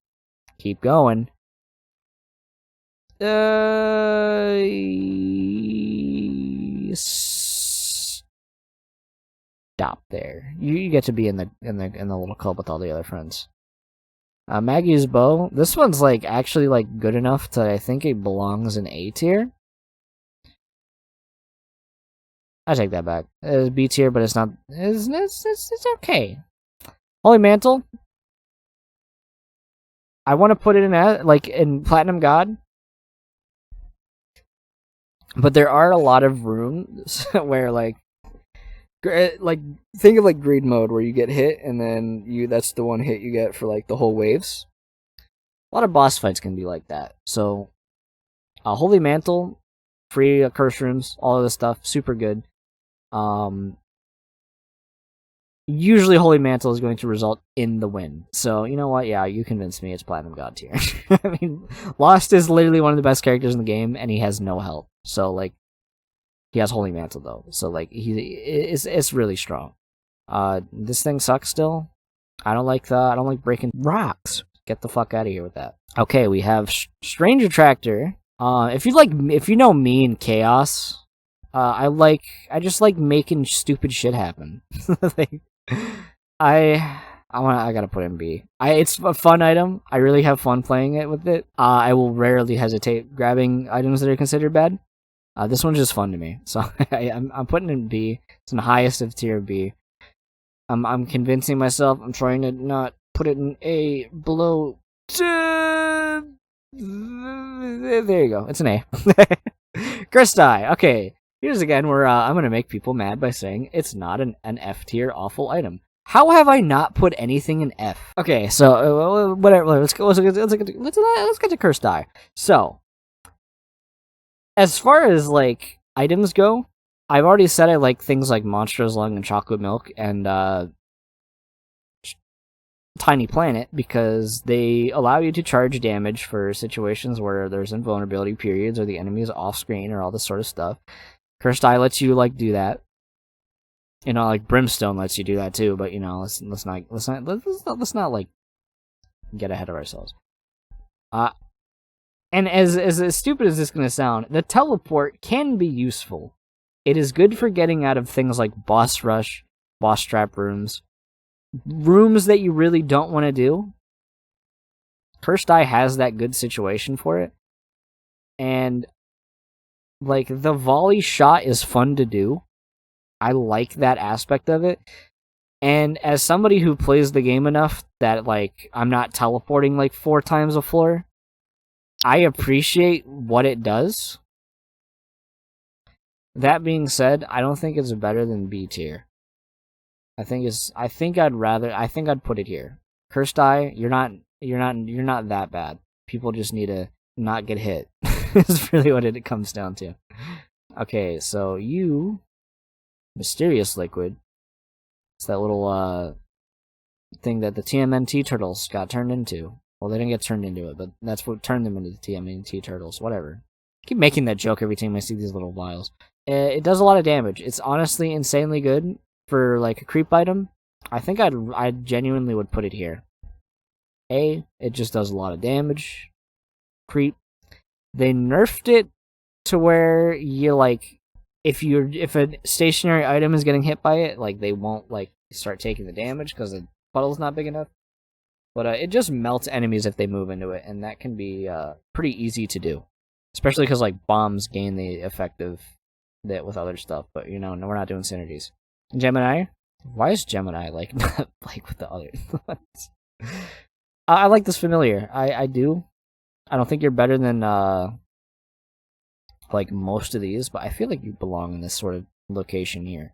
Keep going. Stop there. You get to be in the little club with all the other friends. Maggie's Bow. This one's like actually like good enough to I think it belongs in A tier. I take that back. It's B tier, but it's not. It's okay. Holy Mantle. I want to put it in like in Platinum God, but there are a lot of rooms where like think of like Greed Mode where you get hit and then that's the one hit you get for like the whole waves. A lot of boss fights can be like that. So, Holy Mantle, free curse rooms, all of this stuff, super good. Usually Holy Mantle is going to result in the win. So, you know what? Yeah, you convinced me it's Platinum God tier. I mean, Lost is literally one of the best characters in the game, and he has no health. So, like, he has Holy Mantle, though. So, like, it's really strong. This thing sucks still. I don't like breaking rocks. Get the fuck out of here with that. Okay, we have Strange Attractor. If you know me and Chaos, I just like making stupid shit happen. Like, I gotta put in B. It's a fun item. I really have fun playing it with it. I will rarely hesitate grabbing items that are considered bad. This one's just fun to me, so I'm putting it in B. It's in the highest of tier B. I'm convincing myself. I'm trying to not put it in A below. There you go. It's an A. Cursed Eye. Okay. Here's again where I'm gonna make people mad by saying it's not an F tier awful item. How have I not put anything in F? Okay, so whatever. Let's get to Cursed Eye. So, as far as like items go, I've already said I like things like Monster's Lung and Chocolate Milk and Tiny Planet because they allow you to charge damage for situations where there's invulnerability periods or the enemy is off screen or all this sort of stuff. Cursed Eye lets you like do that. You know, like Brimstone lets you do that too, but you know, let's not like get ahead of ourselves. And as stupid as this is gonna sound, the teleport can be useful. It is good for getting out of things like boss rush, boss trap rooms that you really don't want to do. Cursed Eye has that good situation for it, and like, the volley shot is fun to do. I like that aspect of it. And as somebody who plays the game enough that, like, I'm not teleporting, like, 4 times a floor, I appreciate what it does. That being said, I don't think it's better than B tier. I think I'd put it here. Cursed Eye, you're not that bad. People just need to not get hit. Is really what it comes down to. Okay, so you Mysterious Liquid. It's that little thing that the TMNT turtles got turned into. Well, they didn't get turned into it, but that's what turned them into the TMNT turtles. Whatever. I keep making that joke every time I see these little vials. It does a lot of damage. It's honestly insanely good for like a creep item. I think I genuinely would put it here. A, it just does a lot of damage. Creep. They nerfed it to where you like if a stationary item is getting hit by it, like they won't like start taking the damage because the puddle's not big enough. But it just melts enemies if they move into it, and that can be pretty easy to do. Especially because, like, bombs gain the effect of that with other stuff. But, you know, no, we're not doing synergies. Gemini? Why is Gemini, like, not like with the other ones? I like this familiar. I do. I don't think you're better than, like, most of these, but I feel like you belong in this sort of location here.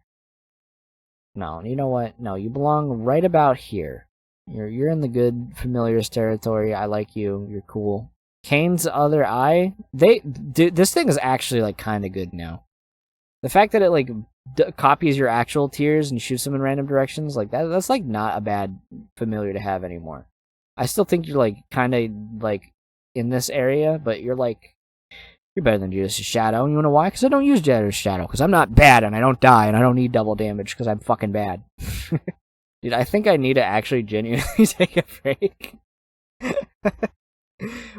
No, you know what? No, you belong right about here. You're in the good familiars territory. I like you. You're cool. Kane's other eye. This thing is actually like kind of good now. The fact that it like copies your actual tiers and shoots them in random directions, like that's like not a bad familiar to have anymore. I still think you're like kind of like in this area, but you're better than Judas' Shadow. And you wanna know why? Because I don't use Judas' Shadow. Because I'm not bad and I don't die and I don't need double damage because I'm fucking bad. Dude, I think I need to actually genuinely take a break.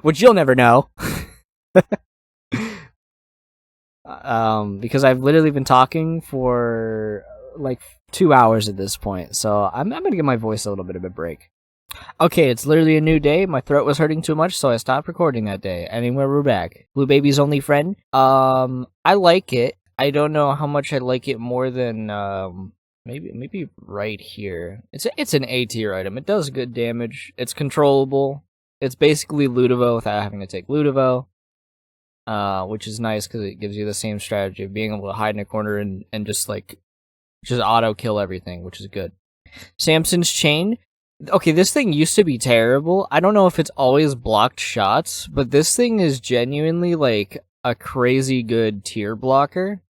Which you'll never know. Because I've literally been talking for like 2 hours at this point. So I'm gonna give my voice a little bit of a break. Okay, it's literally a new day. My throat was hurting too much, so I stopped recording that day. Anyway, we're back. Blue Baby's Only Friend. I like it. I don't know how much I like it more than maybe right here. It's an A tier item. It does good damage. It's controllable. It's basically Ludovo without having to take Ludovo, which is nice because it gives you the same strategy of being able to hide in a corner and just auto kill everything, which is good. Samson's Chain. Okay, this thing used to be terrible. I don't know if it's always blocked shots, but this thing is genuinely like a crazy good tier blocker.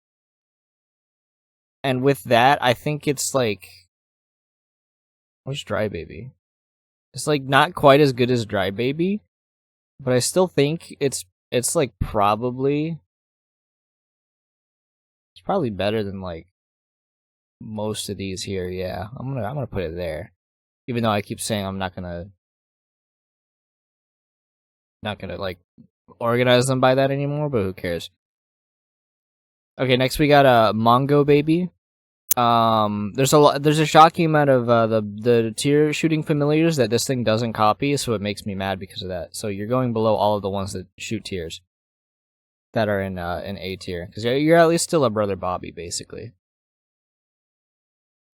And with that, I think it's like... Where's Dry Baby? It's like not quite as good as Dry Baby, but I still think it's like probably... It's probably better than like most of these here, yeah. I'm gonna put it there. Even though I keep saying I'm not gonna like organize them by that anymore, but who cares? Okay, next we got Mongo Baby. There's a shocking amount of the tier shooting familiars that this thing doesn't copy, so it makes me mad because of that. So you're going below all of the ones that shoot tiers that are in A tier, because you're at least still a Brother Bobby basically.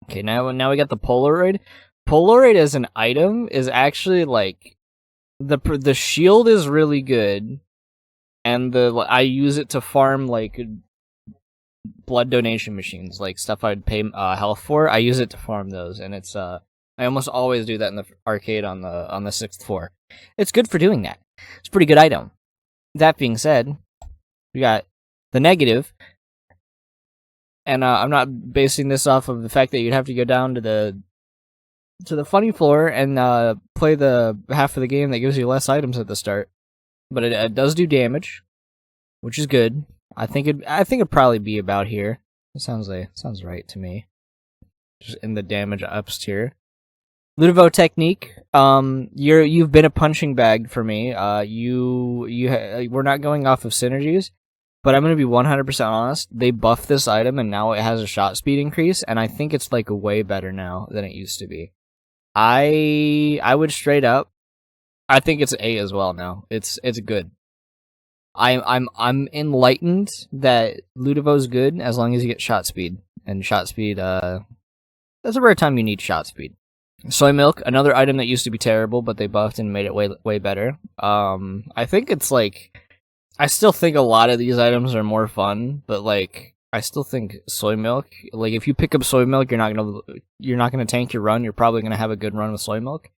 Okay, now we got the Polaroid. Polaroid as an item is actually like the shield is really good, and I use it to farm like blood donation machines, like stuff I'd pay health for. I use it to farm those, and it's I almost always do that in the arcade on the 6th floor. It's good for doing that. It's a pretty good item. That being said, we got the negative, and I'm not basing this off of the fact that you'd have to go down to the funny floor and play the half of the game that gives you less items at the start, but it does do damage, which is good. I think it'd probably be about here. It sounds right to me. Just in the damage ups tier. Ludovo technique. You've been a punching bag for me. We're not going off of synergies, but I'm gonna be 100% honest. They buffed this item and now it has a shot speed increase, and I think it's like way better now than it used to be. I would straight up. I think it's A as well now. It's good. I'm enlightened that Ludovo's good as long as you get shot speed. And shot speed, that's a rare time you need shot speed. Soy Milk, another item that used to be terrible, but they buffed and made it way better. I think it's like, I still think a lot of these items are more fun, but like, I still think Soy Milk, like if you pick up Soy Milk, you're not gonna tank your run. You're probably gonna have a good run with Soy Milk.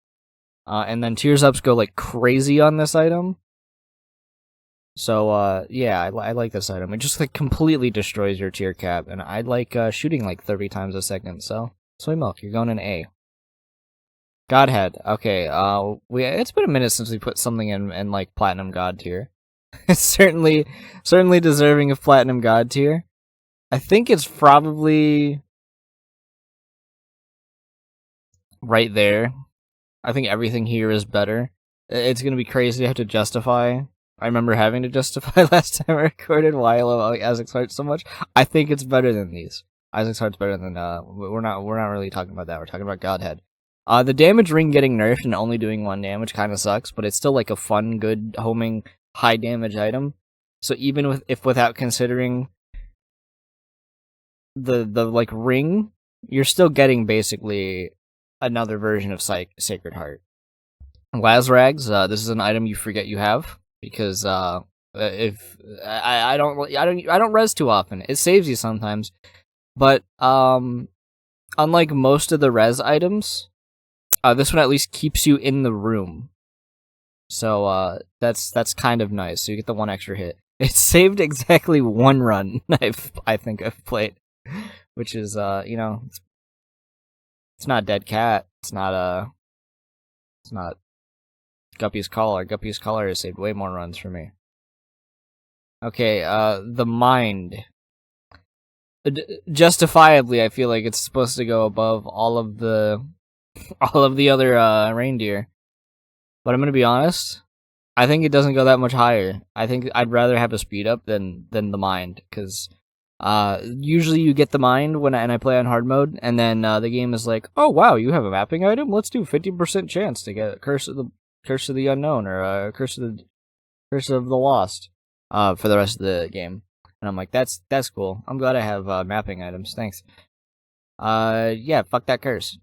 And then Tears Ups go like crazy on this item. So, yeah, I like this item. It just, like, completely destroys your tier cap, and I like, shooting, like, 30 times a second, so... Soy Milk, you're going in A. Godhead, okay, it's been a minute since we put something in like, Platinum God tier. It's certainly deserving of Platinum God tier. I think it's probably... right there. I think everything here is better. It's gonna be crazy to have to justify... I remember having to justify last time I recorded why I love Isaac's Heart so much. I think it's better than these. Isaac's Heart's better than we're not really talking about that. We're talking about Godhead. The damage ring getting nerfed and only doing 1 damage kind of sucks, but it's still like a fun, good homing high damage item. So even without considering the like ring, you're still getting basically another version of Sacred Heart. Lazrags, this is an item you forget you have because if I don't res too often. It saves you sometimes, but unlike most of the res items, this one at least keeps you in the room. So that's kind of nice. So you get the 1 extra hit. It saved exactly 1 run. I think I've played, which is it's not Dead Cat. It's not Guppy's Collar. Guppy's Collar has saved way more runs for me. Okay, the Mind. Justifiably, I feel like it's supposed to go above all of the other reindeer. But I'm gonna be honest, I think it doesn't go that much higher. I think I'd rather have a speed up than the Mind, because usually you get the Mind when I play on hard mode, and then the game is like, oh wow, you have a mapping item? Let's do 50% chance to get Curse of the Unknown or Curse of the Lost for the rest of the game. And I'm like, that's cool. I'm glad I have mapping items. Thanks. Yeah, fuck that curse.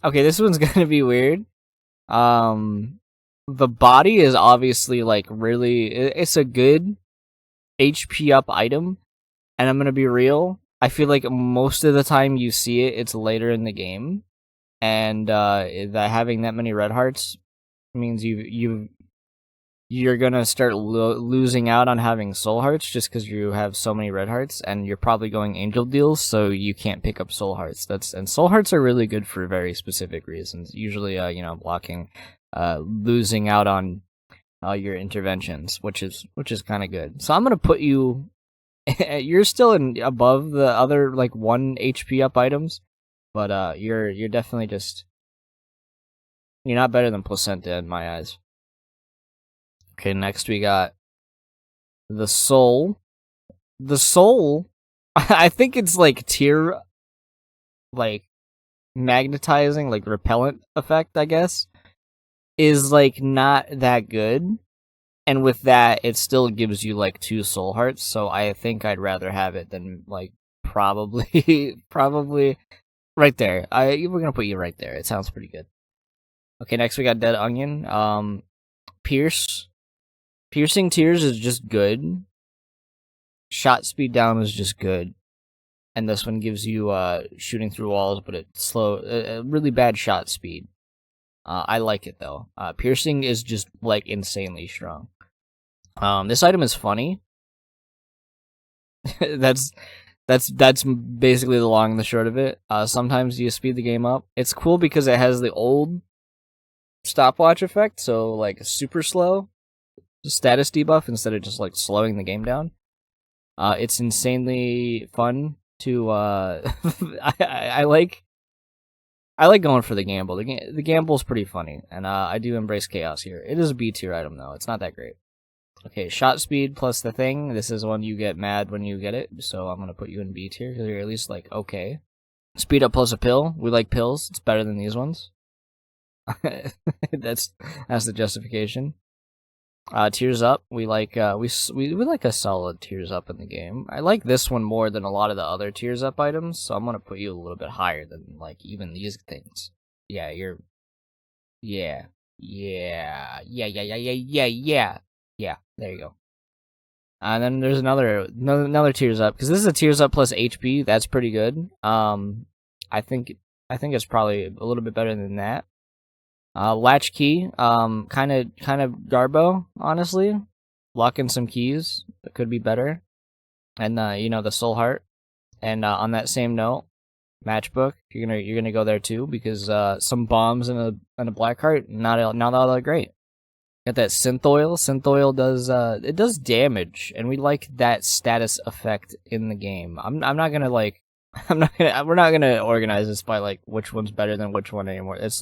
Okay, this one's gonna be weird. The body is obviously like it's a good HP up item, and I'm gonna be real. I feel like most of the time you see it, it's later in the game, and that having that many red hearts means you're gonna start losing out on having soul hearts just because you have so many red hearts, and you're probably going angel deals, so you can't pick up soul hearts. And soul hearts are really good for very specific reasons. Usually, blocking, losing out on your interventions, which is kind of good. So I'm gonna put you. You're still above the other like 1 HP up items, but you're definitely just. You're not better than Placenta in my eyes. Okay, next we got the Soul. The Soul, I think it's like tier, like magnetizing, like repellent effect, I guess, is like not that good. And with that, it still gives you like 2 soul hearts, so I think I'd rather have it than like probably right there. We're gonna put you right there. It sounds pretty good. Okay, next we got Dead Onion. Piercing Tears is just good. Shot speed down is just good. And this one gives you shooting through walls, but it's slow, really bad shot speed. I like it though. Piercing is just like insanely strong. This item is funny. that's basically the long and the short of it. Sometimes you speed the game up. It's cool because it has the old stopwatch effect, so like super slow status debuff instead of just like slowing the game down. It's insanely fun to I like going for the gamble. The gamble's pretty funny, and I do embrace chaos here. It is a B tier item though. It's not that great. Okay, shot speed plus the thing. This is one you get mad when you get it, so I'm gonna put you in B tier because you're at least like okay. Speed up plus a pill. We like pills. It's better than these ones. that's the justification. Tears up. We like we like a solid tears up in the game. I like this one more than a lot of the other tears up items, so I'm gonna put you a little bit higher than like even these things. Yeah, you're. Yeah. There you go. And then there's another tears up because this is a tears up plus HP. That's pretty good. I think it's probably a little bit better than that. Latchkey, kind of garbo, honestly. Lock in some keys. It could be better. And the soul heart. And on that same note, matchbook. You're gonna go there too because some bombs and a black heart not all that great. Got that synth oil. Synth oil does damage, and we like that status effect in the game. We're not gonna organize this by like which one's better than which one anymore. That's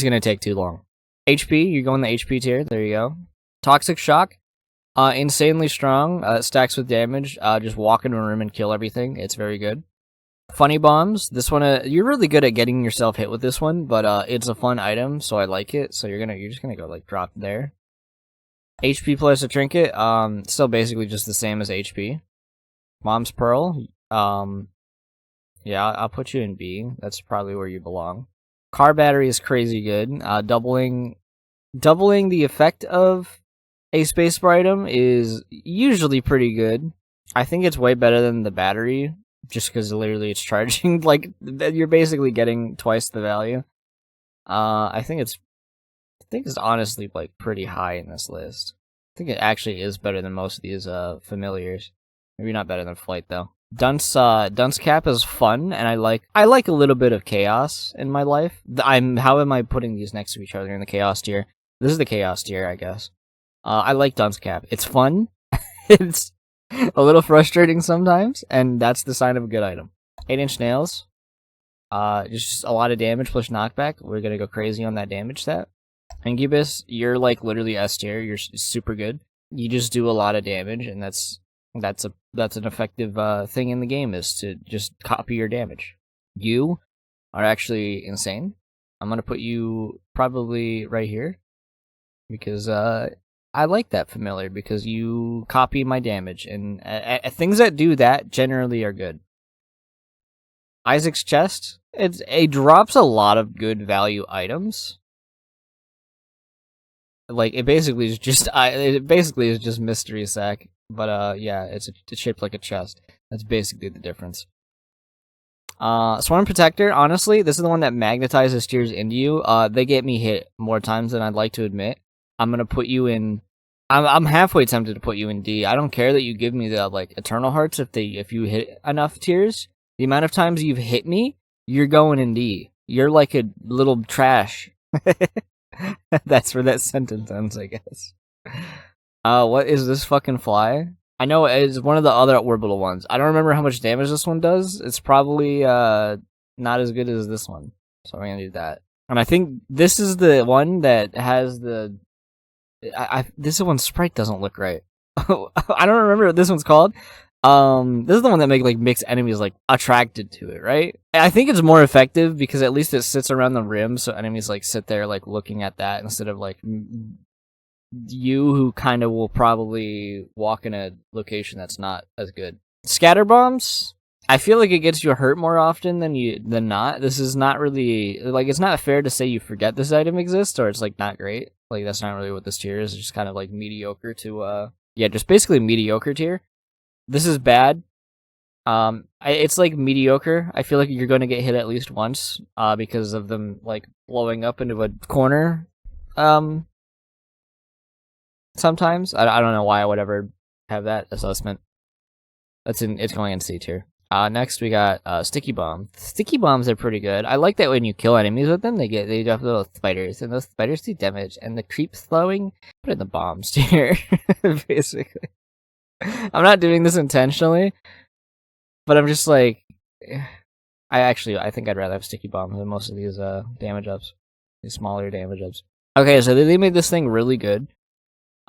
gonna take too long. HP, you're going the HP tier. There you go. Toxic Shock, insanely strong. Stacks with damage. Just walk into a room and kill everything. It's very good. Funny bombs. This one, you're really good at getting yourself hit with this one, but it's a fun item, so I like it. So you're just gonna go like drop there. HP plus a trinket. Still basically just the same as HP. Mom's Pearl. Yeah, I'll put you in B. That's probably where you belong. Car battery is crazy good. Doubling the effect of a spacebar item is usually pretty good. I think it's way better than the battery, just because literally it's charging. Like, you're basically getting twice the value. I think it's honestly like pretty high in this list. I think it actually is better than most of these familiars. Maybe not better than Flight though. Dunce Cap is fun, and I like a little bit of chaos in my life. How am I putting these next to each other in the chaos tier? This is the chaos tier, I guess. I like Dunce Cap. It's fun. It's a little frustrating sometimes, and that's the sign of a good item. 8-inch nails. Just a lot of damage plus knockback. We're gonna go crazy on that damage stat. Incubus, you're like literally S tier. You're super good. You just do a lot of damage, and that's an effective thing in the game, is to just copy your damage. You are actually insane. I'm gonna put you probably right here because I like that familiar because you copy my damage, and things that do that generally are good. Isaac's chest. It drops a lot of good value items. Like it basically is just mystery sack. But yeah, it's shaped like a chest. That's basically the difference. Swarm Protector, honestly, this is the one that magnetizes tiers into you. They get me hit more times than I'd like to admit. I'm gonna put you in. I'm halfway tempted to put you in D. I don't care that you give me the like Eternal Hearts if you hit enough tiers. The amount of times you've hit me, you're going in D. You're like a little trash. That's where that sentence ends, I guess. What is this fucking fly? I know it's one of the other orbital ones. I don't remember how much damage this one does. It's probably not as good as this one. So I'm gonna do that. And I think this is the one that has the... this one's sprite doesn't look right. I don't remember what this one's called. This is the one that makes enemies like attracted to it, right? I think it's more effective because at least it sits around the rim, so enemies like sit there like looking at that instead of like you, who kind of will probably walk in a location that's not as good. Scatter bombs. I feel like it gets you hurt more often than not. This is not really like, it's not fair to say you forget this item exists or it's like not great. Like that's not really what this tier is. It's just kind of like mediocre to yeah, just basically mediocre tier. This is bad. It's like mediocre. I feel like you're going to get hit at least once because of them like blowing up into a corner. Sometimes I don't know why I would ever have that assessment. It's going in C tier. Next we got sticky bomb. Sticky bombs are pretty good. I like that when you kill enemies with them, they drop little spiders, and those spiders do damage. And the creep slowing, put in the bombs tier, basically. I'm not doing this intentionally, but I'm just like, I think I'd rather have sticky bombs than most of these damage ups, these smaller damage ups. Okay, so they made this thing really good.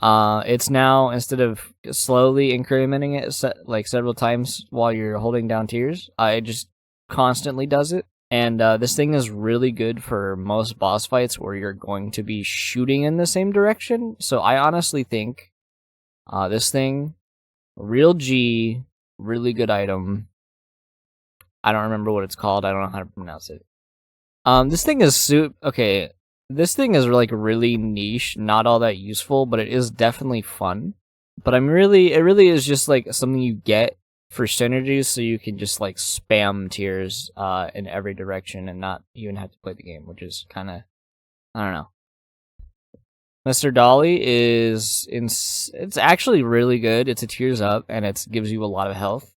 It's now, instead of slowly incrementing it like several times while you're holding down tiers, it just constantly does it. And this thing is really good for most boss fights where you're going to be shooting in the same direction. So I honestly think this thing, real G, really good item. I don't remember what it's called. I don't know how to pronounce it. This thing is okay. This thing is like really niche, not all that useful, but it is definitely fun. But it really is just like something you get for synergies, so you can just like spam tiers in every direction and not even have to play the game, which is kind of, I don't know. Mr. Dolly it's actually really good. It's a tiers up and it gives you a lot of health.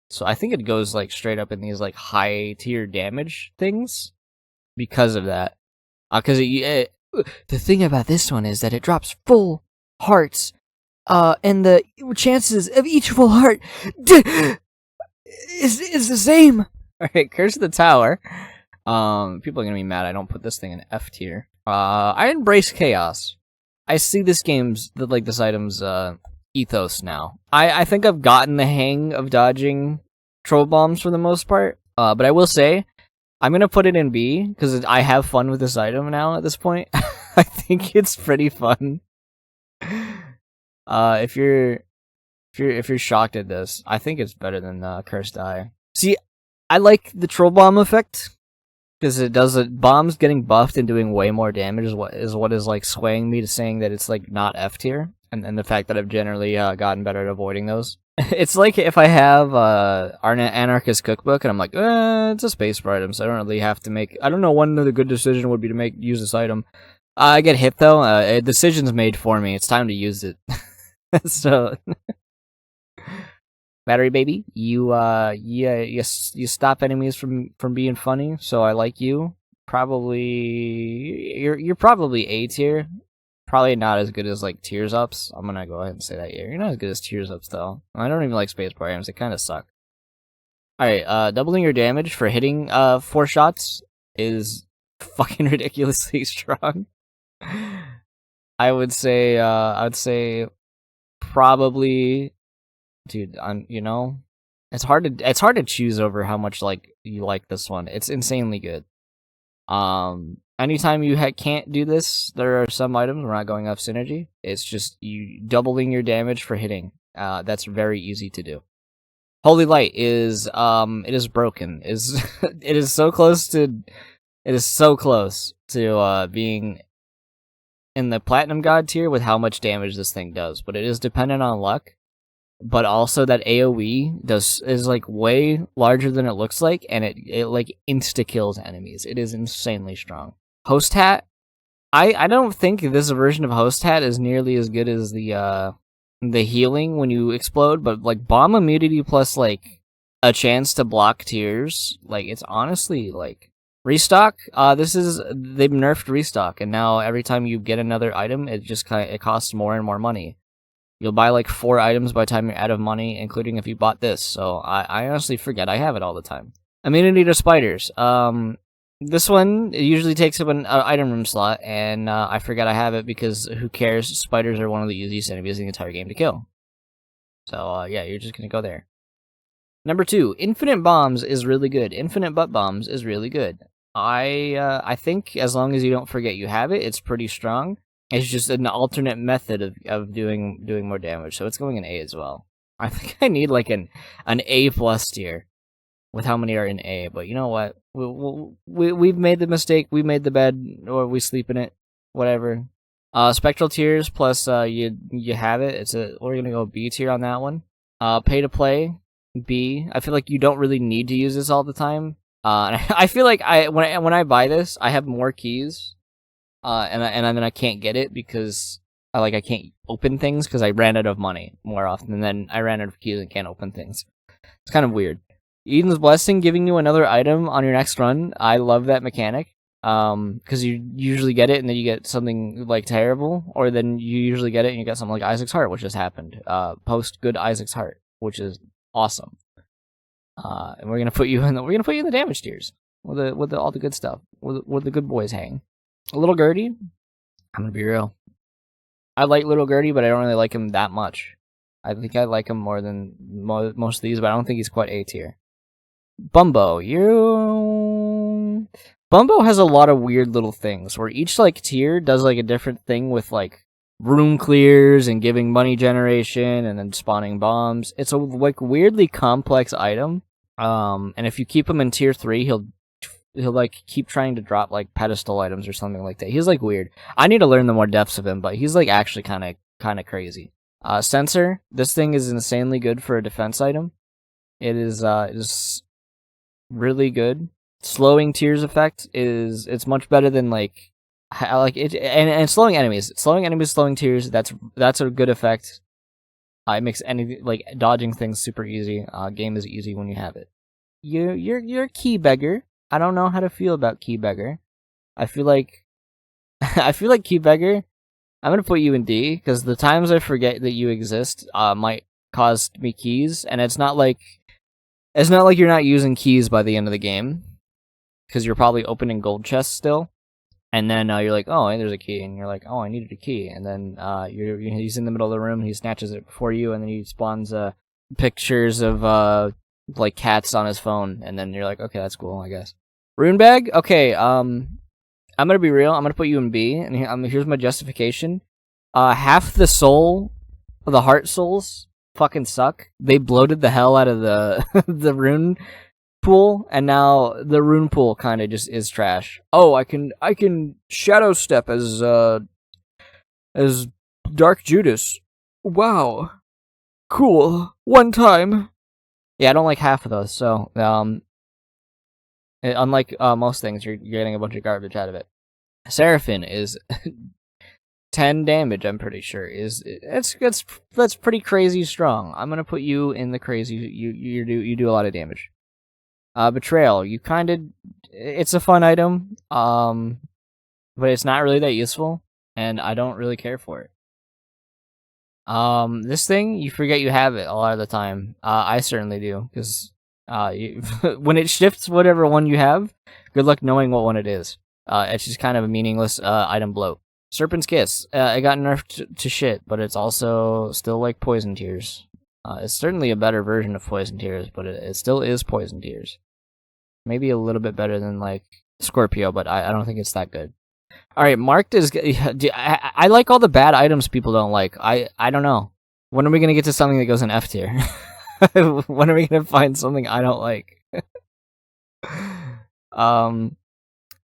So I think it goes like straight up in these like high tier damage things because of that. Because the thing about this one is that it drops full hearts, and the chances of each full heart is the same. All right, Curse of the Tower. People are gonna be mad I don't put this thing in F tier. I embrace chaos. I see this item's ethos now. I think I've gotten the hang of dodging troll bombs for the most part. But I will say, I'm gonna put it in B because I have fun with this item now. At this point, I think it's pretty fun. If you're shocked at this, I think it's better than Cursed Eye. See, I like the Troll Bomb effect because it does it. Bombs getting buffed and doing way more damage is what is like swaying me to saying that it's like not F tier, and the fact that I've generally gotten better at avoiding those. It's like if I have Anarchist Cookbook and I'm like, it's a space bar item, so I don't really have to make. I don't know when the good decision would be to use this item. I get hit though. A decision's made for me. It's time to use it. So, battery baby, you stop enemies from being funny. So I like you. Probably you're probably A tier. Probably not as good as like Tears Ups. I'm gonna go ahead and say that. Yeah, you're not as good as Tears Ups though. I don't even like space bar items. They kind of suck. All right, doubling your damage for hitting 4 shots is fucking ridiculously strong. I would say probably, dude. It's hard to choose over how much like you like this one. It's insanely good. Anytime you can't do this, there are some items. We're not going off synergy. It's just you doubling your damage for hitting. That's very easy to do. Holy Light is it is broken. It is so close to being in the Platinum God tier with how much damage this thing does, but it is dependent on luck. But also that AoE is like way larger than it looks like, and it like insta kills enemies. It is insanely strong. Host Hat, I don't think this version of Host Hat is nearly as good as the healing when you explode, but like bomb immunity plus like a chance to block tears, like it's honestly like restock. They've nerfed restock, and now every time you get another item, it costs more and more money. You'll buy like 4 items by the time you're out of money, including if you bought this. So I honestly forget I have it all the time. Immunity to spiders. This one it usually takes up an item room slot, and I forget I have it because who cares? Spiders are one of the easiest enemies in the entire game to kill. So yeah, you're just gonna go there. Number 2, Infinite Bombs is really good. Infinite Butt Bombs is really good. I think as long as you don't forget you have it, it's pretty strong. It's just an alternate method of doing more damage, so it's going in A as well. I think I need like an A+ tier with how many are in A, but you know what? We've made the mistake. We made the bed, or we sleep in it, whatever. Spectral Tears plus you have it. We're gonna go B tier on that one. Pay to play B. I feel like you don't really need to use this all the time. I feel like when I buy this, I have more keys. And then I can't get it because I can't open things because I ran out of money more often, and then I ran out of keys and can't open things. It's kind of weird. Eden's Blessing giving you another item on your next run. I love that mechanic. Because you usually get it and then you get something like terrible, or then you usually get it and you get something like Isaac's Heart, which just happened. Post good Isaac's Heart, which is awesome. And we're gonna put you in the damage tiers with all the good stuff, where the good boys hang. Little Gertie, I'm gonna be real. I like Little Gertie, but I don't really like him that much. I think I like him more than most of these, but I don't think he's quite A tier. Bumbo, Bumbo has a lot of weird little things where each like tier does like a different thing with like room clears and giving money generation and then spawning bombs. It's a like weirdly complex item. And if you keep him in tier 3, he'll like keep trying to drop like pedestal items or something like that. He's like weird. I need to learn the more depths of him, but he's like actually kind of crazy. Sensor, this thing is insanely good for a defense item. It is really good. Slowing tears effect it's much better than like I like it, and slowing enemies, slowing tears. That's a good effect. It makes like dodging things super easy. Game is easy when you have it. You're a key beggar. I don't know how to feel about Key Beggar. I feel like Key Beggar. I'm gonna put you in D because the times I forget that you exist might cost me keys, and it's not like you're not using keys by the end of the game because you're probably opening gold chests still, and then you're like, oh, there's a key, and you're like, oh, I needed a key, and then he's in the middle of the room, and he snatches it before you, and then he spawns pictures of like cats on his phone, and then you're like, okay, that's cool, I guess. Rune bag, okay. I'm gonna be real. I'm gonna put you in B, and here's my justification. Half the soul, the heart souls, fucking suck. They bloated the hell out of the the rune pool, and now the rune pool kind of just is trash. Oh, I can shadow step as Dark Judas. Wow, cool. One time. Yeah, I don't like half of those. So unlike most things, you're getting a bunch of garbage out of it. Seraphim is 10 damage. I'm pretty sure that's pretty crazy strong. I'm gonna put you in the crazy. You do a lot of damage. Betrayal. It's a fun item, but it's not really that useful, and I don't really care for it. This thing, you forget you have it a lot of the time. I certainly do, because when it shifts whatever one you have, good luck knowing what one it is. It's just kind of a meaningless item bloat. Serpent's Kiss. It got nerfed to shit, but it's also still like Poison Tears. It's certainly a better version of Poison Tears, but it still is Poison Tears. Maybe a little bit better than like Scorpio, but I don't think it's that good. Alright, Marked is... I like all the bad items people don't like. I don't know. When are we going to get to something that goes in F tier? When are we going to find something I don't like?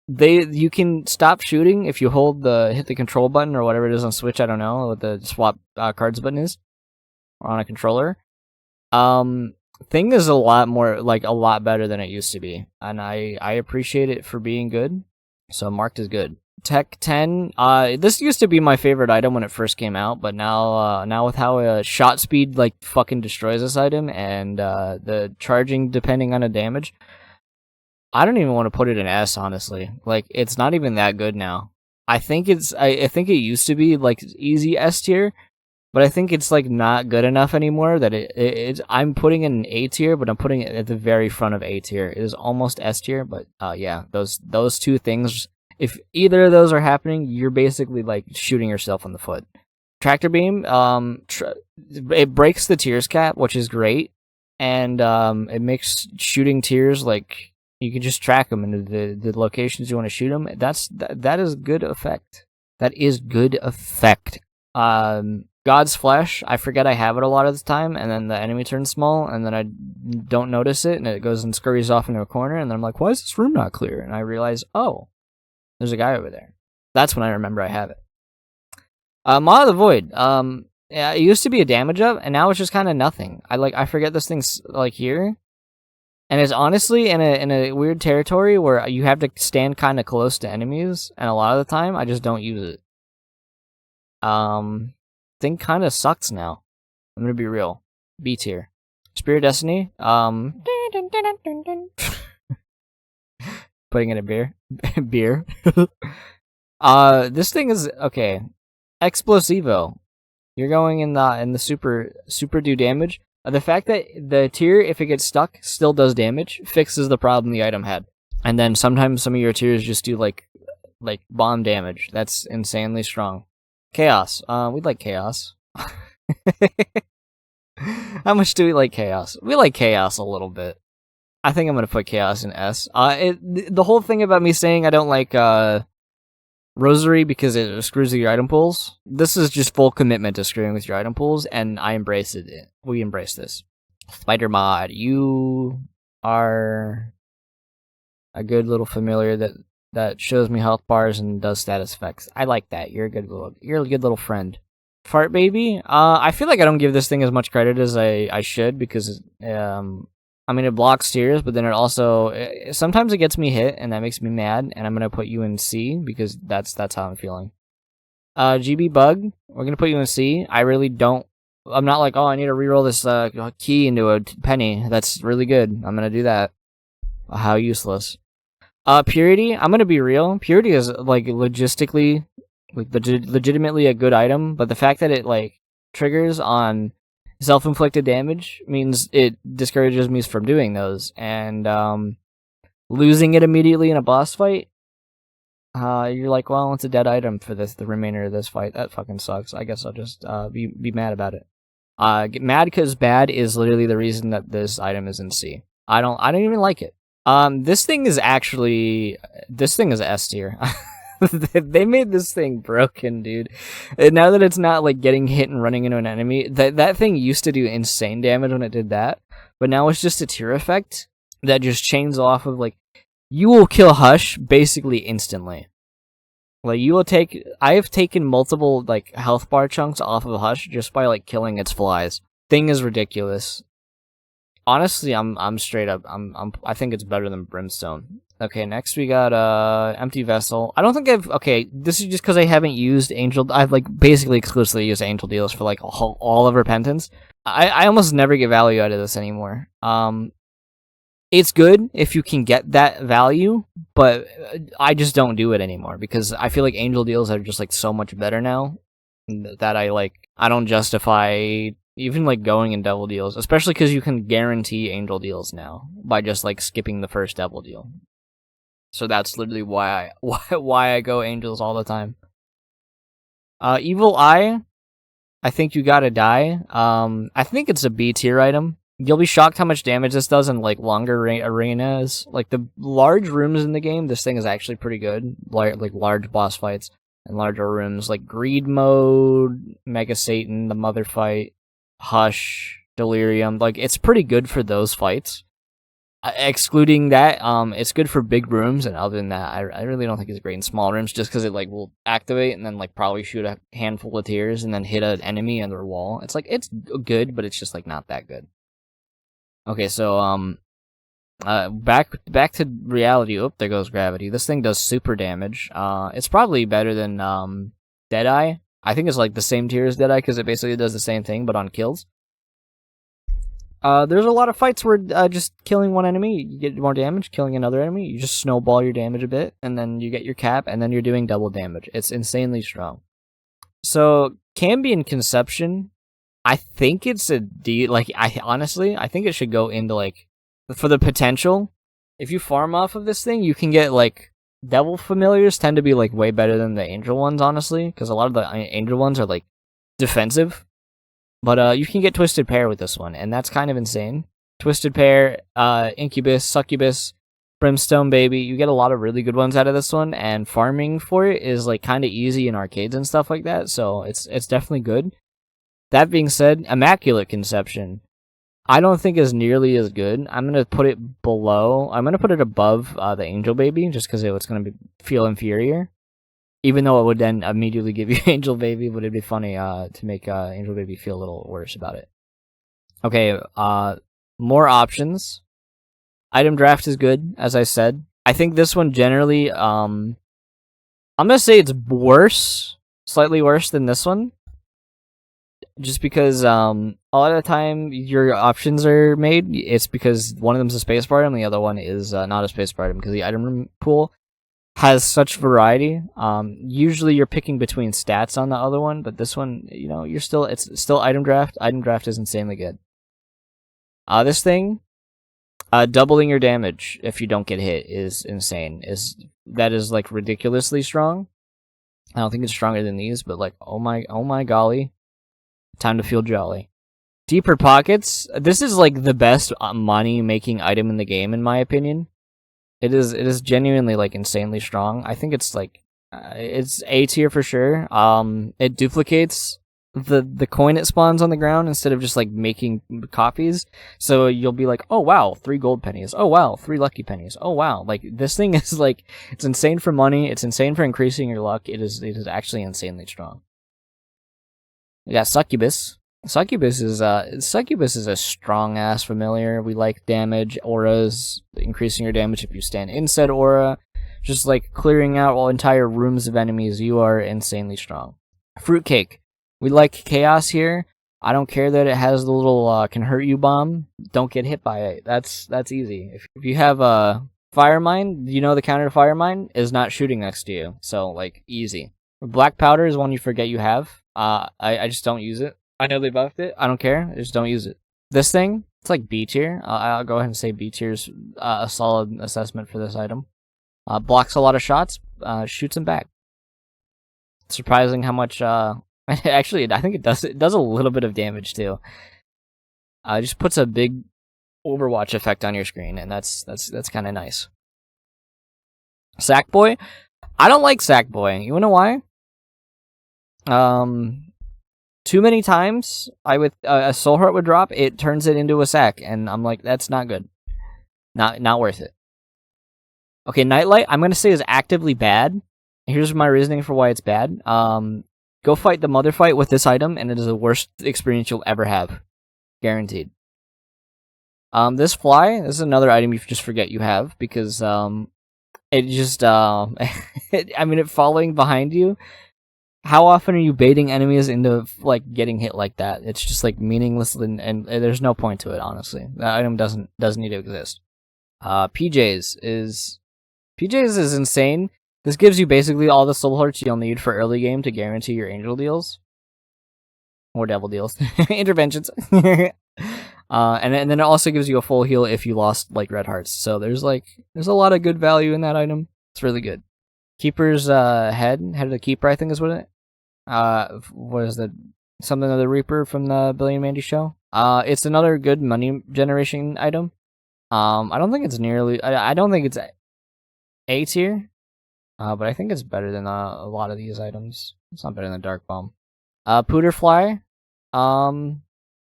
You can stop shooting if you hit the control button or whatever it is on Switch. I don't know what the swap cards button is, or on a controller. Thing is a lot better than it used to be, and I appreciate it for being good. So Marked is good. Tech 10. This used to be my favorite item when it first came out, but now with how shot speed like fucking destroys this item, and the charging depending on the damage, I don't even want to put it in S, honestly. Like, it's not even that good now. I think I think it used to be like easy S tier, but I think it's like not good enough anymore. That I'm putting it in A tier, but I'm putting it at the very front of A tier. It is almost S tier, but yeah, those two things. If either of those are happening, you're basically like shooting yourself in the foot. Tractor Beam, it breaks the tears cap, which is great, and it makes shooting tears like you can just track them into the locations you want to shoot them. That is good effect. That is good effect. God's Flesh, I forget I have it a lot of the time, and then the enemy turns small, and then I don't notice it, and it goes and scurries off into a corner, and then I'm like, why is this room not clear? And I realize, oh, there's a guy over there. That's when I remember I have it. Maw of the Void. Yeah, it used to be a damage up, and now it's just kind of nothing. I forget this thing's like here, and it's honestly in a weird territory where you have to stand kind of close to enemies, and a lot of the time I just don't use it. Thing kind of sucks now. I'm gonna be real. B tier. Spirit Destiny. Putting in a beer. Beer. This thing is okay. Explosivo. You're going in the super do damage. The fact that the tier, if it gets stuck, still does damage, fixes the problem the item had. And then sometimes some of your tiers just do like bomb damage. That's insanely strong. Chaos. We'd like Chaos. How much do we like Chaos? We like Chaos a little bit. I think I'm gonna put Chaos in S. The whole thing about me saying I don't like Rosary because it screws with your item pools. This is just full commitment to screwing with your item pools, and I embrace it. We embrace this. Spider Mod, you are a good little familiar that shows me health bars and does status effects. I like that. You're a good little friend. Fart Baby. I feel like I don't give this thing as much credit as I should because I mean, it blocks tears, but then it also sometimes it gets me hit, and that makes me mad. And I'm gonna put you in C because that's how I'm feeling. GB Bug, we're gonna put you in C. I really don't. I'm not like, oh, I need to reroll this key into a penny. That's really good. I'm gonna do that. How useless. Purity. I'm gonna be real. Purity is like legitimately a good item, but the fact that it like triggers on self-inflicted damage means it discourages me from doing those, and losing it immediately in a boss fight, you're like, well, it's a dead item for the remainder of this fight. That fucking sucks. I guess I'll just be mad about it. Mad 'cause bad is literally the reason that this item is in C. I don't even like it. This thing is S tier. They made this thing broken, dude. And now that it's not like getting hit and running into an enemy, that thing used to do insane damage when it did that, but now it's just a tier effect that just chains off of like you will kill Hush basically instantly. Like you will take, I have taken multiple like health bar chunks off of Hush just by like killing its flies. Thing is ridiculous. Honestly, I'm straight up. I think it's better than Brimstone. Okay, next we got Empty Vessel. I don't think okay, this is just because I haven't used Angel. I've like basically exclusively used Angel Deals for like all of Repentance. I almost never get value out of this anymore. It's good if you can get that value, but I just don't do it anymore because I feel like Angel Deals are just like so much better now that I don't justify even like going in Devil Deals, especially because you can guarantee Angel Deals now by just like skipping the first Devil Deal. So that's literally why I go Angels all the time. Evil Eye, I think you gotta die. I think it's a B tier item. You'll be shocked how much damage this does in like longer arenas. Like the large rooms in the game, this thing is actually pretty good. Like large boss fights and larger rooms, like Greed Mode, Mega Satan, the Mother Fight, Hush, Delirium. Like it's pretty good for those fights. Excluding that, it's good for big rooms, and other than that, I really don't think it's great in small rooms, just because it like will activate and then like probably shoot a handful of tears and then hit an enemy on their wall. It's like it's good, but it's just like not that good. Okay, so back to reality. Oh, there goes gravity. This thing does super damage. It's probably better than Deadeye. I think it's like the same tier as Deadeye because it basically does the same thing but on kills. There's a lot of fights where just killing one enemy, you get more damage. Killing another enemy, you just snowball your damage a bit, and then you get your cap, and then you're doing double damage. It's insanely strong. So, Cambion Conception, I think it's a D. Like, I think it should go into, like, for the potential. If you farm off of this thing, you can get, like, Devil Familiars tend to be, like, way better than the Angel ones, honestly, because a lot of the Angel ones are, like, defensive. But you can get Twisted Pair with this one, and that's kind of insane. Twisted Pair, Incubus, Succubus, Brimstone Baby, you get a lot of really good ones out of this one, and farming for it is like kind of easy in arcades and stuff like that, so it's definitely good. That being said, Immaculate Conception, I don't think is nearly as good. I'm going to put it below, I'm going to put it above the Angel Baby, just because it's going to feel inferior. Even though it would then immediately give you Angel Baby, would it be funny to make Angel Baby feel a little worse about it? Okay, more options. Item draft is good, as I said. I think this one generally, I'm gonna say it's worse, slightly worse than this one. Just because a lot of the time your options are made, it's because one of them's a spacebar and the other one is not a spacebar item, because the item pool has such variety. Usually you're picking between stats on the other one, but this one, it's still item draft. Item draft is insanely good. This thing, doubling your damage if you don't get hit is insane. That is like ridiculously strong. I don't think it's stronger than these, but like, oh my golly, time to feel jolly. Deeper Pockets. This is like the best money making item in the game, in my opinion. It is genuinely like insanely strong. I think it's like it's A tier for sure. It duplicates the coin it spawns on the ground instead of just like making copies. So you'll be like, oh wow, 3 gold pennies. Oh wow, 3 lucky pennies. Oh wow, like this thing is like, it's insane for money. It's insane for increasing your luck. It is actually insanely strong. We got Succubus. Succubus is a strong ass familiar. We like damage, auras, increasing your damage if you stand inside aura, just like clearing out all entire rooms of enemies. You are insanely strong. Fruitcake. We like chaos here. I don't care that it has the little can hurt you bomb. Don't get hit by it. That's easy. If you have a fire mine, the counter to fire mine is not shooting next to you. So like easy. Black powder is one you forget you have. I just don't use it. I know they buffed it. I don't care. I just don't use it. This thing, it's like B tier. I'll go ahead and say B tier's a solid assessment for this item. Blocks a lot of shots, shoots them back. Surprising how much Actually, I think it does a little bit of damage too. It just puts a big Overwatch effect on your screen, and that's kind of nice. Sackboy? I don't like Sackboy. You wanna know why? Too many times a Soul Heart would drop, it turns it into a sack, and I'm like, that's not good. Not worth it. Okay, Nightlight, I'm gonna say is actively bad. Here's my reasoning for why it's bad. Go fight the mother fight with this item, and it is the worst experience you'll ever have. Guaranteed. This fly, this is another item you just forget you have, because, it just, I mean, it following behind you. How often are you baiting enemies into, like, getting hit like that? It's just, like, meaningless, and there's no point to it, honestly. That item doesn't need to exist. PJs is insane. This gives you basically all the soul hearts you'll need for early game to guarantee your angel deals. Or devil deals. Interventions. And then it also gives you a full heal if you lost, like, red hearts. So there's a lot of good value in that item. It's really good. Keeper's head of the Keeper, I think is what it. What is that? Something of the Reaper from the Billy and Mandy show. It's another good money generation item. I don't think it's nearly. I don't think it's A tier. But I think it's better than a lot of these items. It's not better than Dark Bomb. Pooterfly.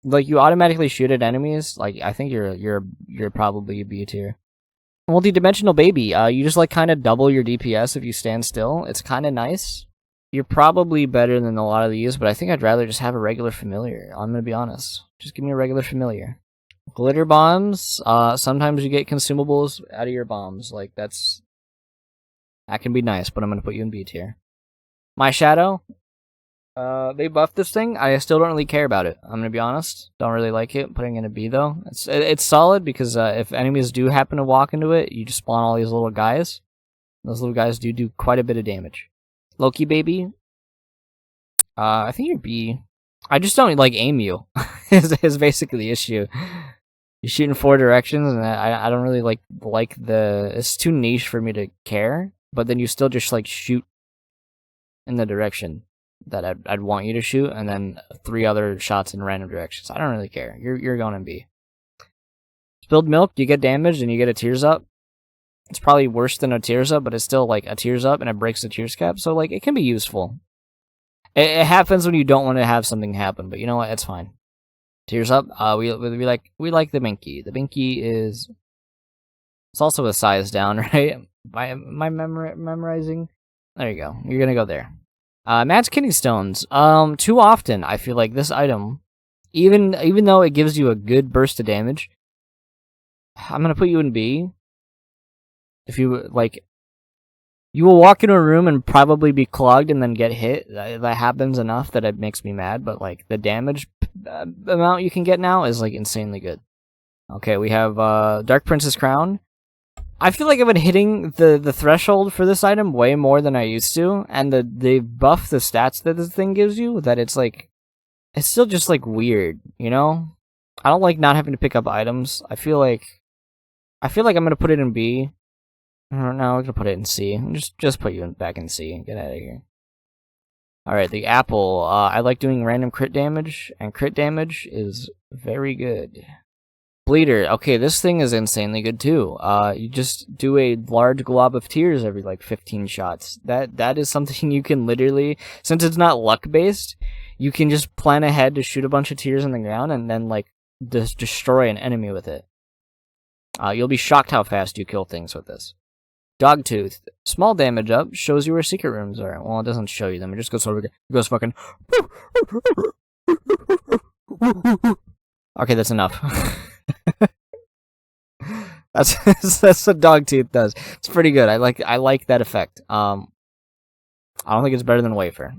Like, you automatically shoot at enemies. Like, I think you're probably a B tier. Multi-dimensional baby. You just, like, kind of double your DPS if you stand still. It's kind of nice. You're probably better than a lot of these, but I think I'd rather just have a regular familiar. I'm gonna be honest. Just give me a regular familiar. Glitter bombs. Sometimes you get consumables out of your bombs. Like, that can be nice, but I'm gonna put you in B tier. My Shadow. They buffed this thing. I still don't really care about it. I'm gonna be honest. Don't really like it. Putting in a B though. It's solid because if enemies do happen to walk into it, you just spawn all these little guys. Those little guys do quite a bit of damage. Loki baby. I think you're B. I just don't like aim you. is basically the issue. You shoot in 4 directions, and I don't really like the. It's too niche for me to care. But then you still just like shoot in the direction that I'd want you to shoot, and then 3 other shots in random directions. I don't really care. You're going to B. Spilled milk, you get damaged and you get a tears up. It's probably worse than a tears up, but it's still like a tears up and it breaks the tears cap, so like it can be useful. It happens when you don't want to have something happen, but you know what? It's fine. Tears up. We like the Binky. The Binky is. It's also a size down, right? Am I memorizing? There you go. You're gonna go there. Matt's Kidney Stones. Too often I feel like this item, even though it gives you a good burst of damage, I'm gonna put you in B. If you like, you will walk into a room and probably be clogged and then get hit. That happens enough that it makes me mad. But like the damage amount you can get now is like insanely good. Okay, we have Dark Princess Crown. I feel like I've been hitting the threshold for this item way more than I used to, and they buff the stats that this thing gives you, that it's like, it's still just like weird, you know? I don't like not having to pick up items. I feel like I'm gonna put it in B. No, I'm gonna put it in C. Just put you back in C and get out of here. Alright, the apple. I like doing random crit damage, and crit damage is very good. Bleeder. Okay, this thing is insanely good too. You just do a large glob of tears every like 15 shots. That is something you can literally, since it's not luck based, you can just plan ahead to shoot a bunch of tears on the ground and then like just destroy an enemy with it. You'll be shocked how fast you kill things with this. Dogtooth. Small damage up shows you where secret rooms are. Well, it doesn't show you them. It just goes over. It goes fucking. Okay, that's enough. that's what Dogtooth does. It's pretty good. I like that effect. I don't think it's better than Wafer.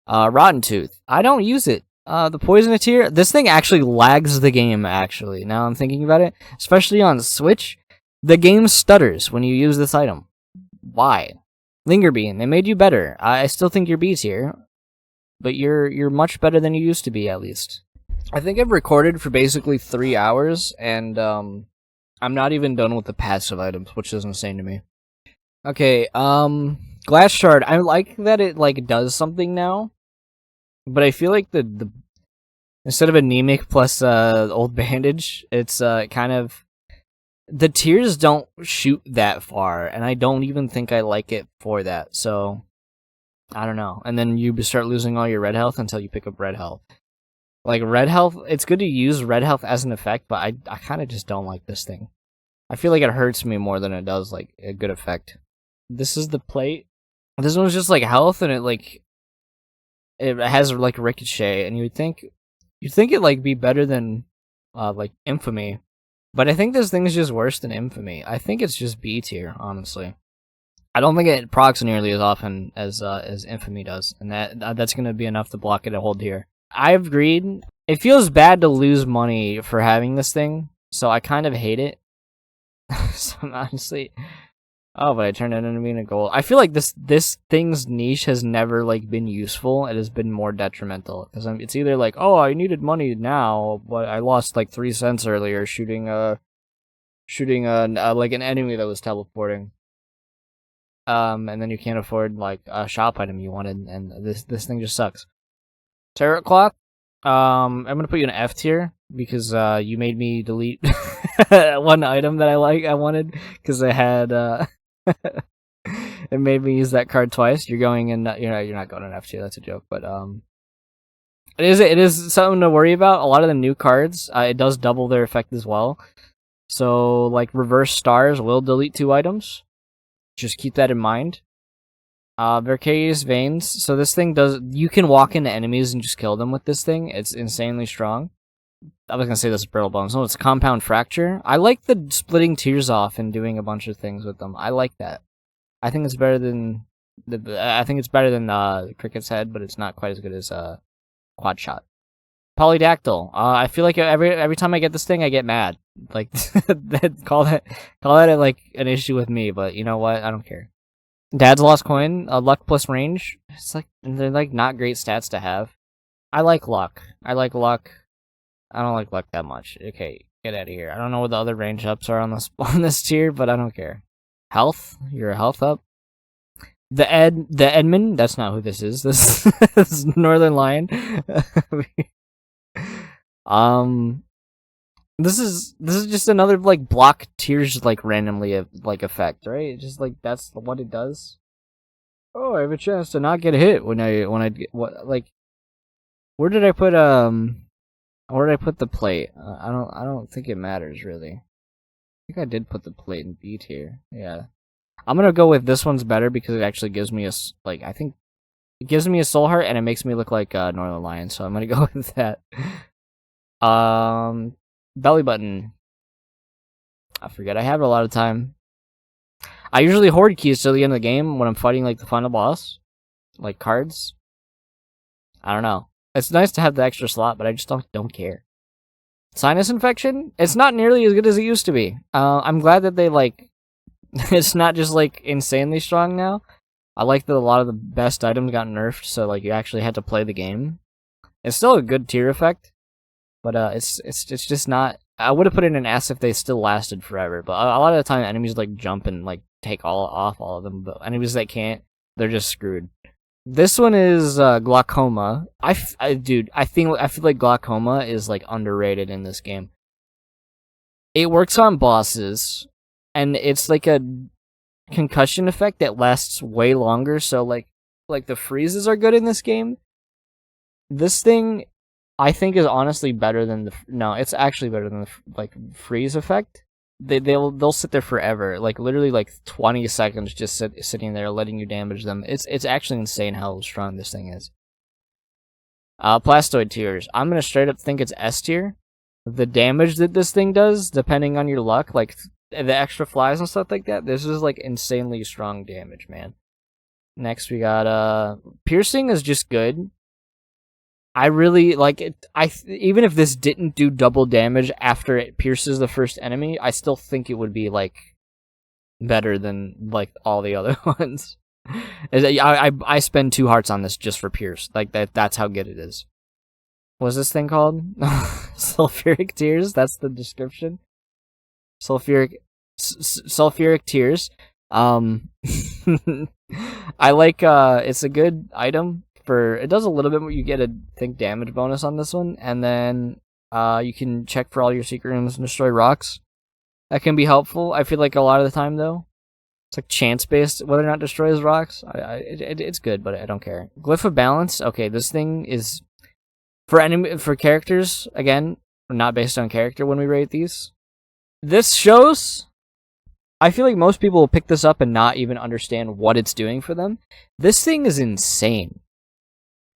Rotten Tooth. I don't use it. The Poison Tier. This thing actually lags the game. Actually, now I'm thinking about it, especially on Switch, the game stutters when you use this item. Why? Linger Bean. They made you better. I still think you're B tier, but you're much better than you used to be, at least. I think I've recorded for basically 3 hours, and I'm not even done with the passive items, which is insane to me. Okay, Glass Shard. I like that it like does something now. But I feel like the instead of anemic plus old bandage, it's kind of the tears don't shoot that far, and I don't even think I like it for that. So I don't know. And then you start losing all your red health until you pick up red health. Like red health, it's good to use red health as an effect, but I kind of just don't like this thing. I feel like it hurts me more than it does like a good effect. This is the plate. This one's just like health, and it has like ricochet, and you'd think it like be better than like infamy, but I think this thing is just worse than infamy. I think it's just B tier, honestly. I don't think it procs nearly as often as infamy does, and that's gonna be enough to block it a whole tier. I've agreed. It feels bad to lose money for having this thing, so I kind of hate it. So honestly, oh, but I turned it into being a gold. I feel like this thing's niche has never like been useful. It has been more detrimental because it's either like, oh, I needed money now, but I lost like 3 cents earlier shooting like an enemy that was teleporting. And then you can't afford like a shop item you wanted, and this thing just sucks. Tarot cloth. I'm gonna put you in F tier because you made me delete one item that I wanted because I had it made me use that card twice. You're going in, you're not going in F tier. That's a joke, but it is something to worry about. A lot of the new cards, it does double their effect as well. So like reverse stars will delete 2 items. Just keep that in mind. Vercaeus Veins. So this thing you can walk into enemies and just kill them with this thing. It's insanely strong. I was gonna say this is Brittle Bones. No, it's Compound Fracture. I like the splitting tears off and doing a bunch of things with them. I like that. I think it's better than Cricket's Head, but it's not quite as good as Quad Shot. Polydactyl. I feel like every time I get this thing, I get mad. Like call that like an issue with me, but you know what? I don't care. Dad's Lost Coin, luck plus range. It's like they're like not great stats to have. I like luck. I don't like luck that much. Okay, get out of here. I don't know what the other range ups are on this tier, but I don't care. Health, you're a health up. The Edmund, that's not who this is. This is Northern Lion. This is just another like block tiers like randomly like effect, right? It's just like that's what it does. Oh, I have a chance to not get hit when I get what like. Where did I put the plate? I don't think it matters really. I think I did put the plate in B tier. Yeah, I'm gonna go with this one's better because it actually gives me I think it gives me a soul heart and it makes me look like Northern Lion. So I'm gonna go with that. Belly button. I forget. I have it a lot of time. I usually hoard keys till the end of the game when I'm fighting like the final boss, like cards. I don't know. It's nice to have the extra slot, but I just don't care. Sinus infection. It's not nearly as good as it used to be. I'm glad that they like. It's not just like insanely strong now. I like that a lot of the best items got nerfed, so like you actually had to play the game. It's still a good tier effect. But it's just not. I would have put it in an S if they still lasted forever. But a lot of the time, enemies like jump and like take all of them. But enemies that can't, they're just screwed. This one is glaucoma. I feel like glaucoma is like underrated in this game. It works on bosses, and it's like a concussion effect that lasts way longer. So like the freezes are good in this game. This thing, I think, is honestly better than it's actually better than the like freeze effect. They'll sit there forever, like literally like 20 seconds, just sitting there letting you damage them. It's actually insane how strong this thing is. Plastoid tears. I'm gonna straight up think it's S tier. The damage that this thing does, depending on your luck, like the extra flies and stuff like that, this is like insanely strong damage, man. Next we got piercing is just good. I really like it. Even if this didn't do double damage after it pierces the first enemy, I still think it would be like better than like all the other ones. I spend 2 hearts on this just for pierce. Like that's how good it is. What's this thing called? Sulfuric tears. That's the description. Sulfuric tears. I like it's a good item it does a little bit more. You get a think damage bonus on this one, and then you can check for all your secret rooms and destroy rocks. That can be helpful. I feel like a lot of the time though, it's like chance based whether or not it destroys rocks. It's good, but I don't care. Glyph of Balance. Okay, this thing is for characters again, not based on character when we rate these. This shows. I feel like most people will pick this up and not even understand what it's doing for them. This thing is insane.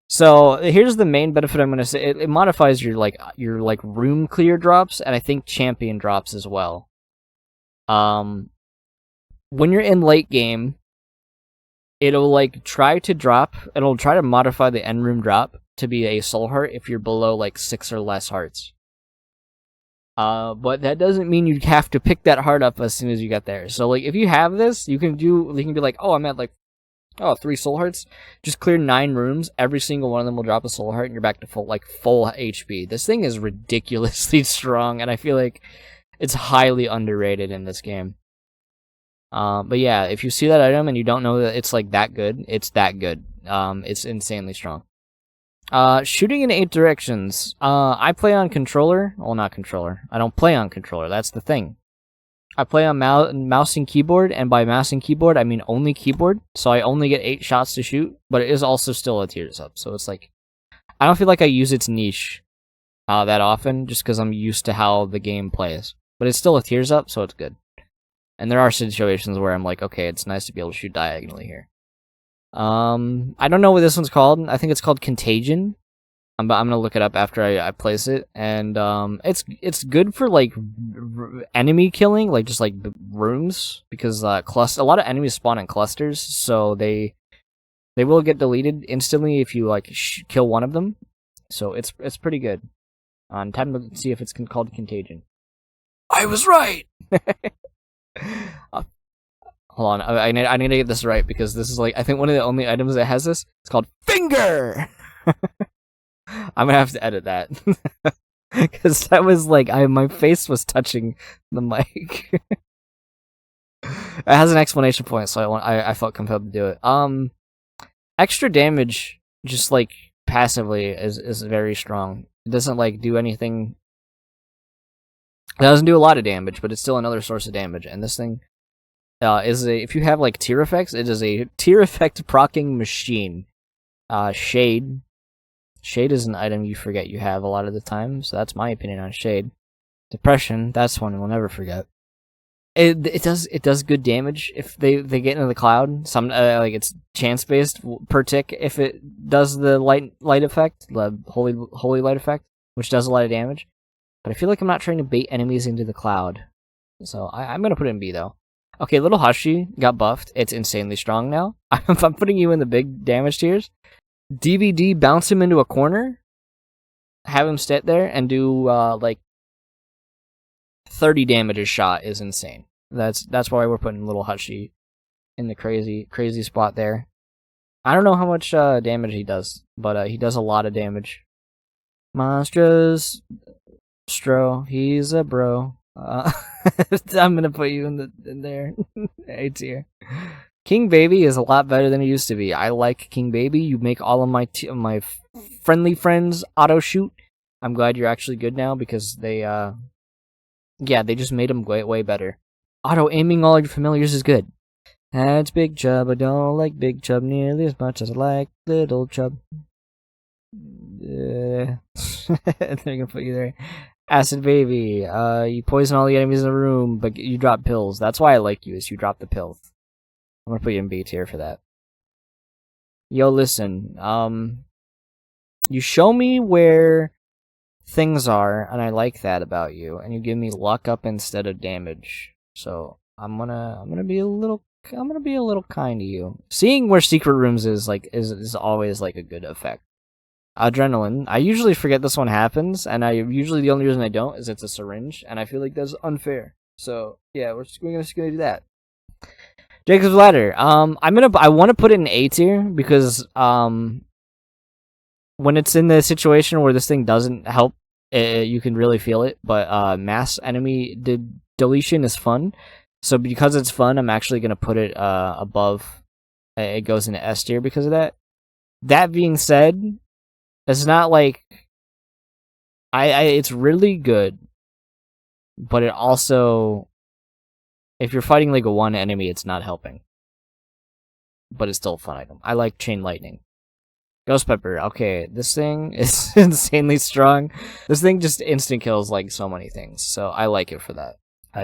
So here's the main benefit I'm going to say. It modifies your room clear drops, and I think champion drops as well. When you're in late game, it'll try to modify the end room drop to be a soul heart if you're below 6 or less hearts. But that doesn't mean you have to pick that heart up as soon as you get there. So if you have this, you can be like, oh, I'm at 3 soul hearts. Just clear 9 rooms. Every single one of them will drop a soul heart, and you're back to full HP. This thing is ridiculously strong, and I feel like it's highly underrated in this game. But yeah, if you see that item and you don't know that it's that good, it's that good. It's insanely strong. Shooting in 8 directions. I play on controller. Well, not controller. I don't play on controller. That's the thing. I play on mouse and keyboard, and by mouse and keyboard, I mean only keyboard. So I only get 8 shots to shoot, but it is also still a tears up. So it's I don't feel like I use its niche that often, just because I'm used to how the game plays. But it's still a tears up, so it's good. And there are situations where I'm okay, it's nice to be able to shoot diagonally here. I don't know what this one's called. I think it's called Contagion. I'm gonna look it up after I place it, and it's good for enemy killing, just rooms, because a lot of enemies spawn in clusters, so they will get deleted instantly if you kill one of them. So it's pretty good. Time to see if it's called Contagion. I was right. Hold on, I need to get this right, because this is I think one of the only items that has this. It's called Finger. I'm gonna have to edit that because that was my face was touching the mic. It has an explanation point, so I felt compelled to do it. Extra damage, just passively, is very strong. It doesn't do anything. It doesn't do a lot of damage, but it's still another source of damage. And this thing if you have tier effects, it is a tier effect procking machine. Shade. Shade is an item you forget you have a lot of the time, so that's my opinion on Shade. Depression, that's one we'll never forget. It does good damage if they get into the cloud. Some it's chance based per tick if it does the light effect, the holy light effect, which does a lot of damage. But I feel like I'm not trying to bait enemies into the cloud, so I'm gonna put it in B though. Okay, Little Hushy got buffed. It's insanely strong now. I'm putting you in the big damage tiers. DVD, bounce him into a corner, have him sit there, and do 30 damage a shot is insane. That's why we're putting Little Hushy in the crazy spot there. I don't know how much damage he does, but he does a lot of damage. Monstros, Stro, he's a bro. I'm gonna put you in there. A tier. King Baby is a lot better than it used to be. I like King Baby. You make all of my friendly friends auto shoot. I'm glad you're actually good now, because they just made them way better. Auto aiming all your familiars is good. That's Big Chub. I don't like Big Chub nearly as much as I like Little Chub. They're gonna put you there. Acid Baby. You poison all the enemies in the room, but you drop pills. That's why I like you, is you drop the pills. I'm gonna put you in B tier for that. Yo, listen. You show me where things are, and I like that about you, and you give me luck up instead of damage. So I'm gonna be a little kind to you. Seeing where secret rooms is always a good effect. Adrenaline. I usually forget this one happens, and usually the only reason I don't is it's a syringe, and I feel like that's unfair. So yeah, we're just gonna do that. Jacob's Ladder. I want to put it in A tier because when it's in the situation where this thing doesn't help, you can really feel it. But mass enemy deletion is fun, so because it's fun, I'm actually gonna put it above. It goes into S tier because of that. That being said, it's not like it's really good, but it also, if you're fighting like a one enemy, it's not helping. But it's still a fun item. I like Chain Lightning. Ghost Pepper. Okay, this thing is insanely strong. This thing just instant kills like so many things, so I like it for that.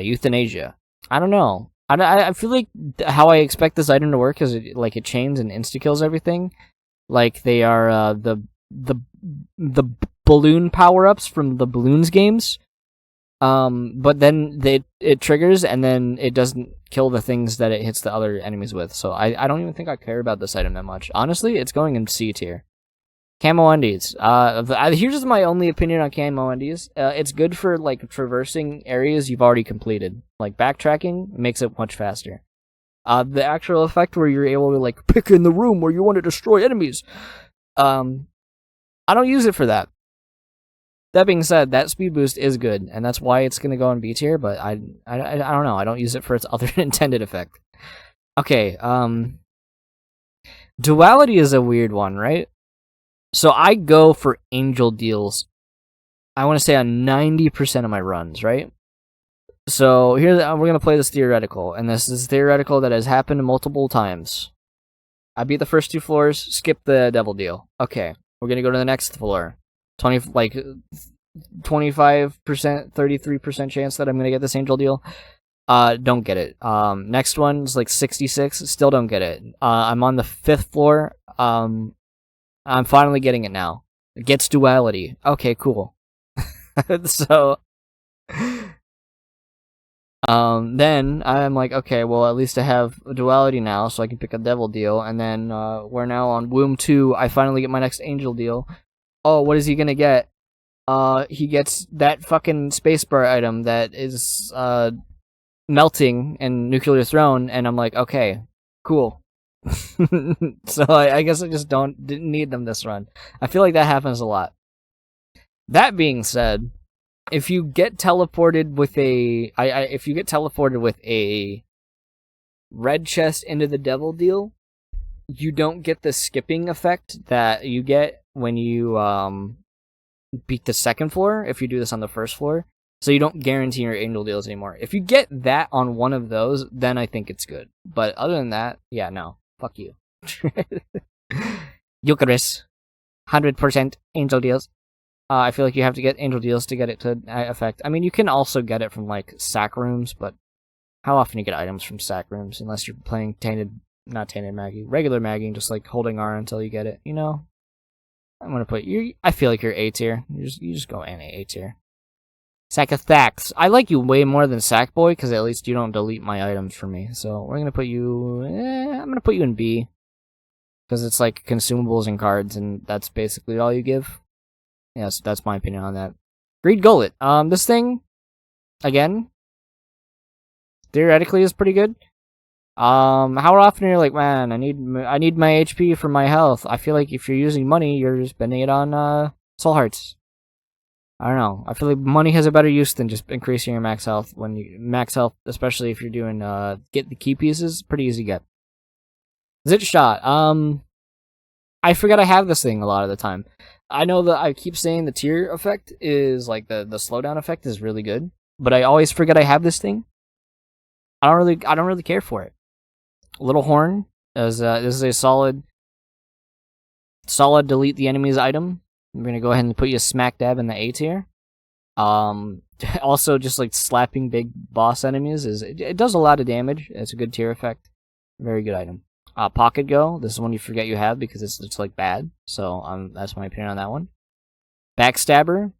Euthanasia. I don't know. I feel like how I expect this item to work is it chains and insta kills everything. Like they are the balloon power ups from the balloons games. But then it triggers and then it doesn't kill the things that it hits the other enemies with. So I don't even think I care about this item that much. Honestly, it's going in C tier. Camo Undies. Here's just my only opinion on Camo Undies. It's good for like traversing areas you've already completed. Like backtracking makes it much faster. The actual effect where you're able to like pick in the room where you want to destroy enemies. I don't use it for that. That being said, that speed boost is good, and that's why it's gonna go in B tier. But I don't know. I don't use it for its other intended effect. Okay. Duality is a weird one, right? So I go for angel deals. I want to say on 90% of my runs, right? So here we're gonna play this theoretical, and this is theoretical that has happened multiple times. I beat the first 2 floors, skip the devil deal. Okay, we're gonna go to the next floor. 25%, 33% chance that I'm gonna get this angel deal. Don't get it. Next one's like 66, still don't get it. I'm on the 5th floor. I'm finally getting it now. It gets duality. Okay, cool. So, then I'm like, okay, well, at least I have duality now, so I can pick a devil deal. And then, we're now on Womb 2. I finally get my next angel deal. Oh, what is he gonna get? He gets that fucking spacebar item that is, melting and nuclear throne, and I'm like, okay, cool. So I guess I just didn't need them this run. I feel like that happens a lot. That being said, if you get teleported with a red chest into the devil deal, you don't get the skipping effect that you get when you beat the 2nd floor if you do this on the 1st floor. So you don't guarantee your angel deals anymore. If you get that on one of those, then I think it's good. But other than that, yeah, no. Fuck you. Eucharist. 100% angel deals. I feel like you have to get angel deals to get it to affect. I mean, you can also get it from, like, sack rooms, but how often you get items from sack rooms? Unless you're playing not tainted Maggie, regular Maggie, and just, like, holding R until you get it, you know? I'm gonna put you. I feel like you're A tier. You just go in A tier. Sack of Thax. I like you way more than Sackboy because at least you don't delete my items for me. So we're gonna put you. I'm gonna put you in B because it's like consumables and cards, and that's basically all you give. Yes, that's my opinion on that. Greed Gullet. This thing, again, theoretically is pretty good. How often are you like, man, I need my HP for my health? I feel like if you're using money, you're spending it on soul hearts. I don't know. I feel like money has a better use than just increasing your max health. When you max health, especially if you're doing get the key pieces, pretty easy to get. Zit shot. I forget I have this thing a lot of the time. I know that I keep saying the tier effect is like the slowdown effect is really good, but I always forget I have this thing. I don't really care for it. Little Horn is this is a solid delete the enemy's item. I'm gonna go ahead and put you smack dab in the A tier. Also just like slapping big boss enemies it does a lot of damage. It's a good tier effect. Very good item. Pocket Go. This is one you forget you have because it's like bad. So that's my opinion on that one. Backstabber.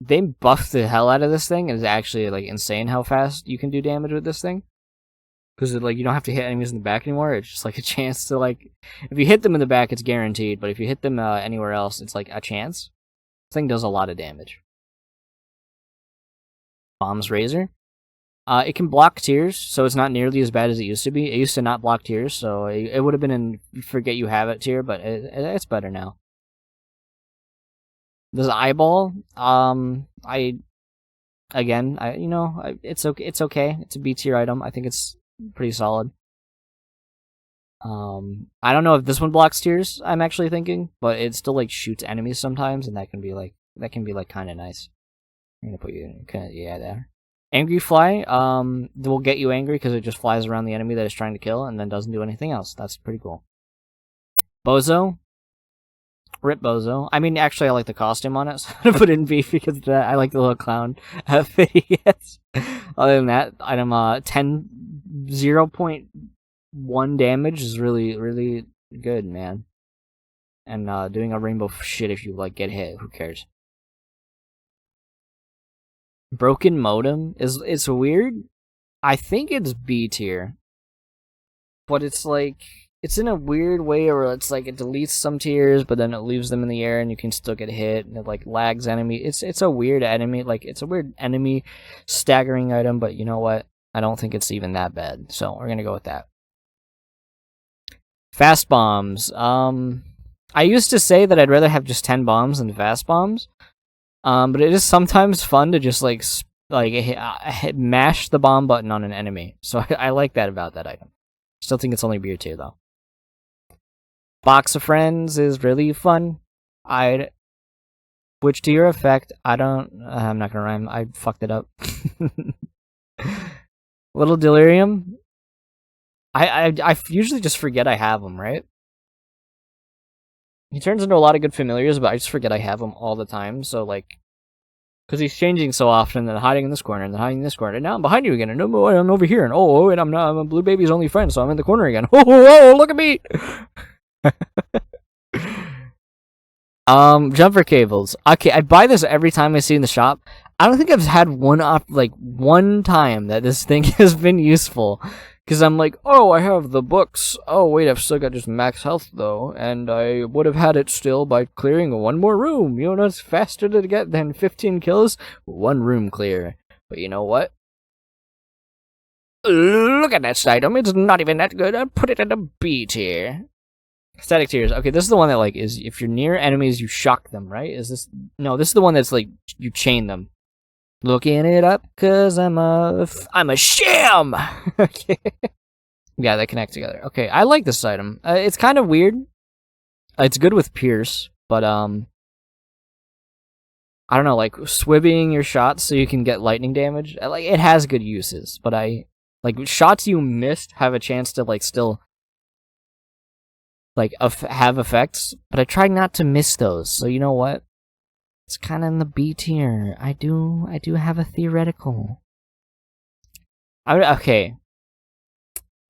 They buffed the hell out of this thing. It's actually like insane how fast you can do damage with this thing. Because like you don't have to hit enemies in the back anymore. It's just like a chance to like, if you hit them in the back, it's guaranteed. But if you hit them anywhere else, it's like a chance. This thing does a lot of damage. Bomb's Razor. It can block tiers, so it's not nearly as bad as it used to be. It used to not block tiers, so it would have been in forget you have it tier, but it's better now. This eyeball, it's okay. It's okay. It's a B tier item. I think it's pretty solid. I don't know if this one blocks tears, I'm actually thinking, but it still like shoots enemies sometimes, and that can be like kind of nice. I'm gonna put you in kind of, yeah, there. Angry Fly, will get you angry because it just flies around the enemy that it's trying to kill and then doesn't do anything else. That's pretty cool. Bozo. Rip Bozo. I mean, actually, I like the costume on it, so I'm gonna put it in beef because of that. I like the little clown outfit he gets. Other than that, item 0.1 damage is really, really good, man. And doing a rainbow shit if you like get hit, who cares? Broken Modem it's weird. I think it's B tier, but it's like it's in a weird way where it's like it deletes some tiers, but then it leaves them in the air, and you can still get hit, and it like lags enemy. It's a weird enemy, like it's a weird enemy staggering item, but you know what? I don't think it's even that bad, so we're gonna go with that. Fast bombs. I used to say that I'd rather have just 10 bombs than fast bombs. But it is sometimes fun to just like mash the bomb button on an enemy. So I like that about that item. Still think it's only beer tier though. Box of Friends is really fun. Which to your effect, I'm not gonna rhyme. I fucked it up. Little Delirium. I usually just forget I have them, right? He turns into a lot of good familiars, but I just forget I have him all the time, so like... Because he's changing so often, then hiding in this corner, and then hiding in this corner, and now I'm behind you again, and no, I'm over here, and and I'm a Blue Baby's only friend, so I'm in the corner again. Oh, look at me! Jumper cables. Okay, I buy this every time I see it in the shop. I don't think I've had one time that this thing has been useful. Because I'm like, oh, I have the books. Oh, wait, I've still got just max health, though. And I would have had it still by clearing one more room. You know, it's faster to get than 15 kills. One room clear. But you know what? Look at that item. It's not even that good. I'll put it in a B tier. Static tiers. Okay, this is the one that, like, is if you're near enemies, you shock them, right? Is this... No, this is the one that's, like, you chain them. Looking it up, cause I'm a sham! Okay. Yeah, they connect together. Okay, I like this item. It's kind of weird. It's good with Pierce, but, I don't know, like, swibbing your shots so you can get lightning damage. Like, it has good uses, but like, shots you missed have a chance to, like, still, like, have effects, but I try not to miss those, so you know what? It's kind of in the B tier. I do have a theoretical. Okay.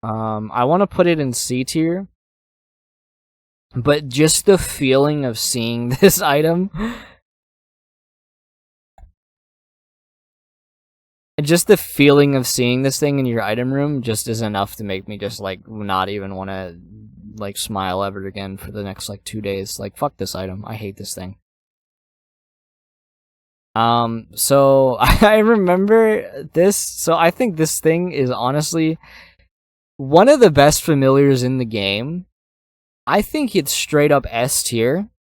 I want to put it in C tier, but just the feeling of seeing this item, just the feeling of seeing this thing in your item room, just is enough to make me just like not even want to like smile ever again for the next like 2 days. Like fuck this item. I hate this thing. So I remember this, so I think this thing is honestly one of the best familiars in the game. I think it's straight up S tier.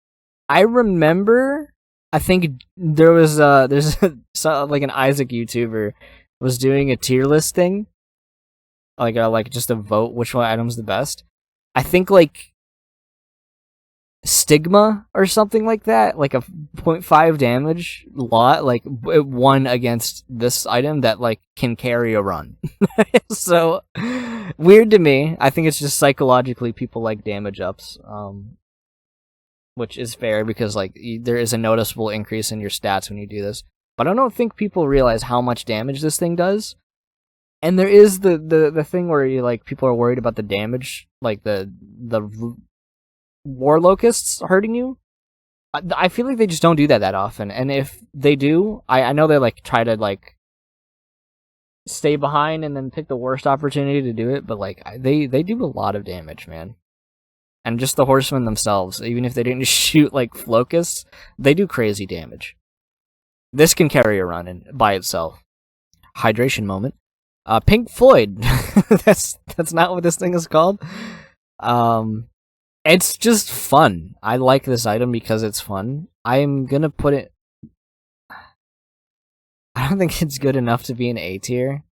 I remember, I think there was, there's like an Isaac YouTuber was doing a tier list thing. Like just a vote which one item's the best. I think like Stigma or something like that, like a 0.5 damage lot, like it won against this item that like can carry a run. So weird to me. I think it's just psychologically people like damage ups, which is fair because like there is a noticeable increase in your stats when you do this. But I don't think people realize how much damage this thing does. And there is the thing where you like people are worried about the damage, like the war locusts hurting you. I feel like they just don't do that often, and if they do, I know they like try to like stay behind and then pick the worst opportunity to do it, but like they do a lot of damage, man. And just the horsemen themselves, even if they didn't shoot like locusts, they do crazy damage. This can carry a run by itself. Hydration moment. Pink Floyd. that's not what this thing is called. It's just fun. I like this item because it's fun. I'm gonna put it... I don't think it's good enough to be an A tier.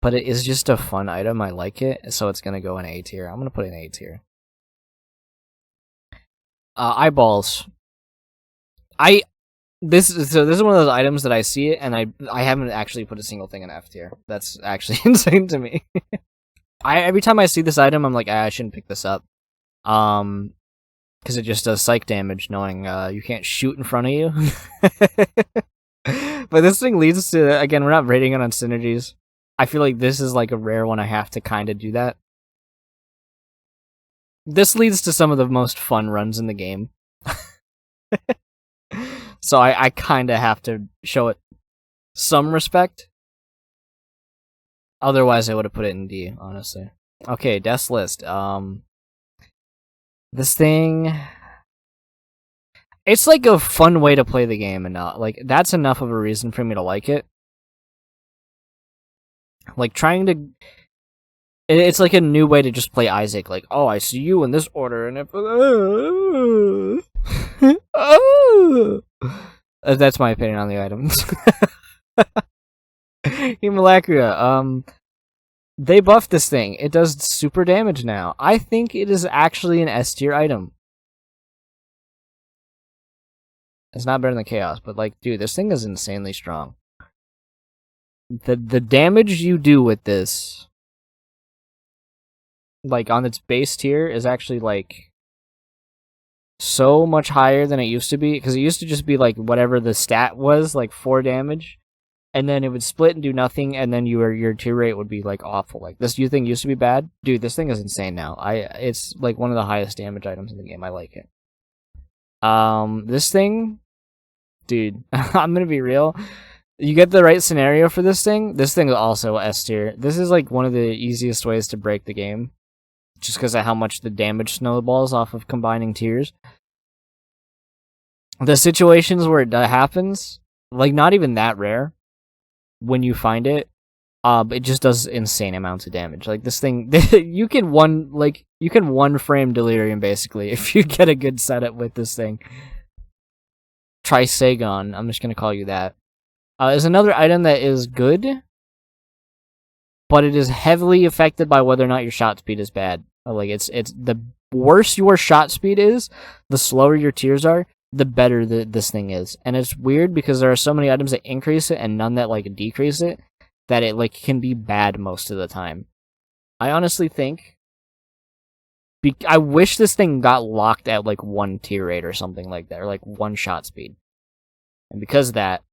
but it is just a fun item. I like it, so it's gonna go in A tier. I'm gonna put it in A tier. Eyeballs. This is one of those items that I see it, and I haven't actually put a single thing in F tier. That's actually insane to me. Every time I see this item, I'm like, I shouldn't pick this up. Because it just does psych damage, knowing you can't shoot in front of you. But this thing leads to, again, we're not rating it on synergies. I feel like this is like a rare one I have to kind of do that. This leads to some of the most fun runs in the game. So I kind of have to show it some respect. Otherwise, I would have put it in D, honestly. Okay, Death's List. This thing... It's like a fun way to play the game, and not like that's enough of a reason for me to like it. Like trying to, it's like a new way to just play Isaac. Like, oh, I see you in this order, and that's my opinion on the items. Hemolacria. They buffed this thing. It does super damage now. I think it is actually an S tier item. It's not better than Chaos, but like, dude, this thing is insanely strong. The damage you do with this, like on its base tier, is actually like so much higher than it used to be. Because it used to just be like whatever the stat was, like 4 damage, and then it would split and do nothing, and then your tier rate would be like awful. Like this, you think used to be bad, dude. This thing is insane now. It's like one of the highest damage items in the game. I like it. This thing, dude, I'm gonna be real. You get the right scenario for this thing is also S tier. This is like one of the easiest ways to break the game, just because of how much the damage snowballs off of combining tiers. The situations where it happens, like not even that rare, when you find it, it just does insane amounts of damage. Like this thing, you can one frame Delirium basically if you get a good setup with this thing. Trisagon, I'm just gonna call you that. Is another item that is good, but it is heavily affected by whether or not your shot speed is bad. Like it's the worse your shot speed is, the slower your tiers are, the better this thing is. And it's weird because there are so many items that increase it and none that like decrease it, that it like can be bad most of the time. I honestly think I wish this thing got locked at like 1 tier rate or something like that, or like 1 shot speed. And because of that,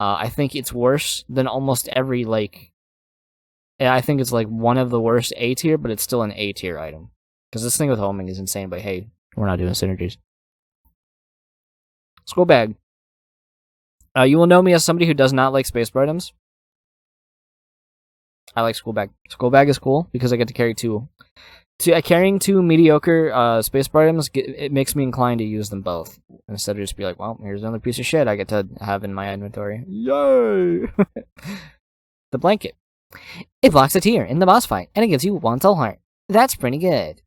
I think it's worse than almost every like. I think it's like one of the worst A tier, but it's still an A tier item. Because this thing with homing is insane, but hey, we're not doing synergies. School bag. You will know me as somebody who does not like spacebar items. I like school bag. School bag is cool because I get to carry 2. Carrying 2 mediocre spacebar items, it makes me inclined to use them both instead of just be like, well, here's another piece of shit I get to have in my inventory. Yay! The blanket. It blocks a tier in the boss fight, and it gives you 1 soul heart. That's pretty good.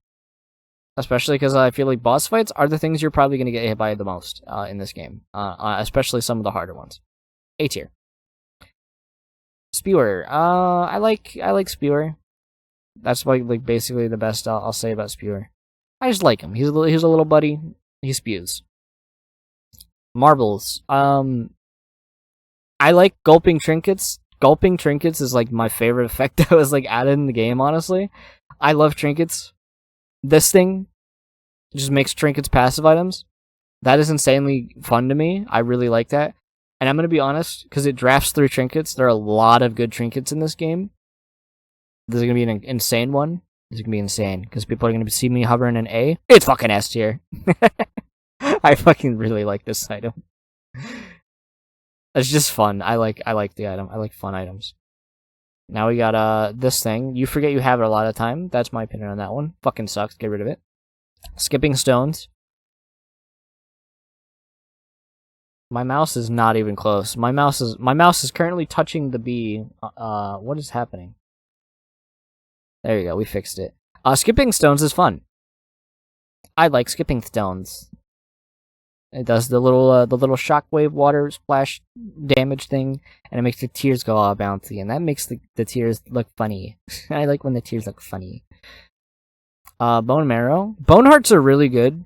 Especially because I feel like boss fights are the things you're probably going to get hit by the most in this game. Especially some of the harder ones. A tier. Spewer. I like Spewer. That's like basically the best I'll say about Spewer. I just like him. He's a little buddy. He spews. Marbles. I like gulping trinkets. Gulping trinkets is like my favorite effect that was like added in the game, honestly. I love trinkets. This thing just makes trinkets passive items. That is insanely fun to me. I really like that. And I'm going to be honest, because it drafts through trinkets. There are a lot of good trinkets in this game. This is going to be an insane one. This is going to be insane, because people are going to see me hovering in A. It's fucking S tier. I fucking really like this item. It's just fun. I like the item. I like fun items. Now we got this thing. You forget you have it a lot of time. That's my opinion on that one. Fucking sucks. Get rid of it. Skipping stones. My mouse is not even close. My mouse is currently touching the B. What is happening? There you go. We fixed it. Skipping stones is fun. I like skipping stones. It does the little shockwave water splash damage thing, and it makes the tears go all bouncy, and that makes the tears look funny. I like when the tears look funny. Bone marrow. Bone hearts are really good.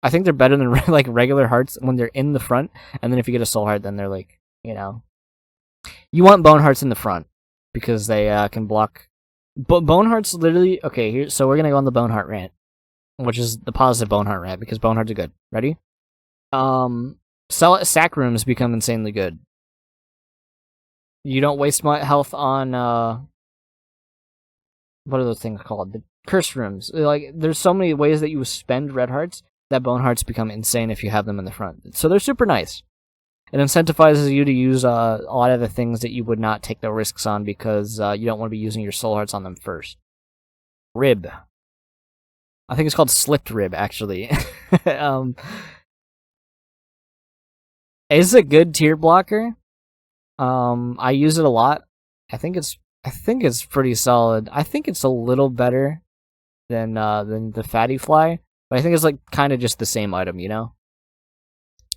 I think they're better than like regular hearts when they're in the front, and then if you get a soul heart, then they're like, you know, you want bone hearts in the front because they can block. But bone hearts literally. Okay, here. So we're gonna go on the bone heart rant, which is the positive bone heart rant because bone hearts are good. Ready? Sack rooms become insanely good. You don't waste my health on what are those things called? The curse rooms. Like, there's so many ways that you spend red hearts that bone hearts become insane if you have them in the front. So they're super nice. It incentivizes you to use a lot of the things that you would not take the risks on because you don't want to be using your soul hearts on them first. Rib. I think it's called slipped rib, actually. It's a good tier blocker. I use it a lot. I think it's pretty solid. I think it's a little better than the fatty fly, but I think it's like kind of just the same item, you know.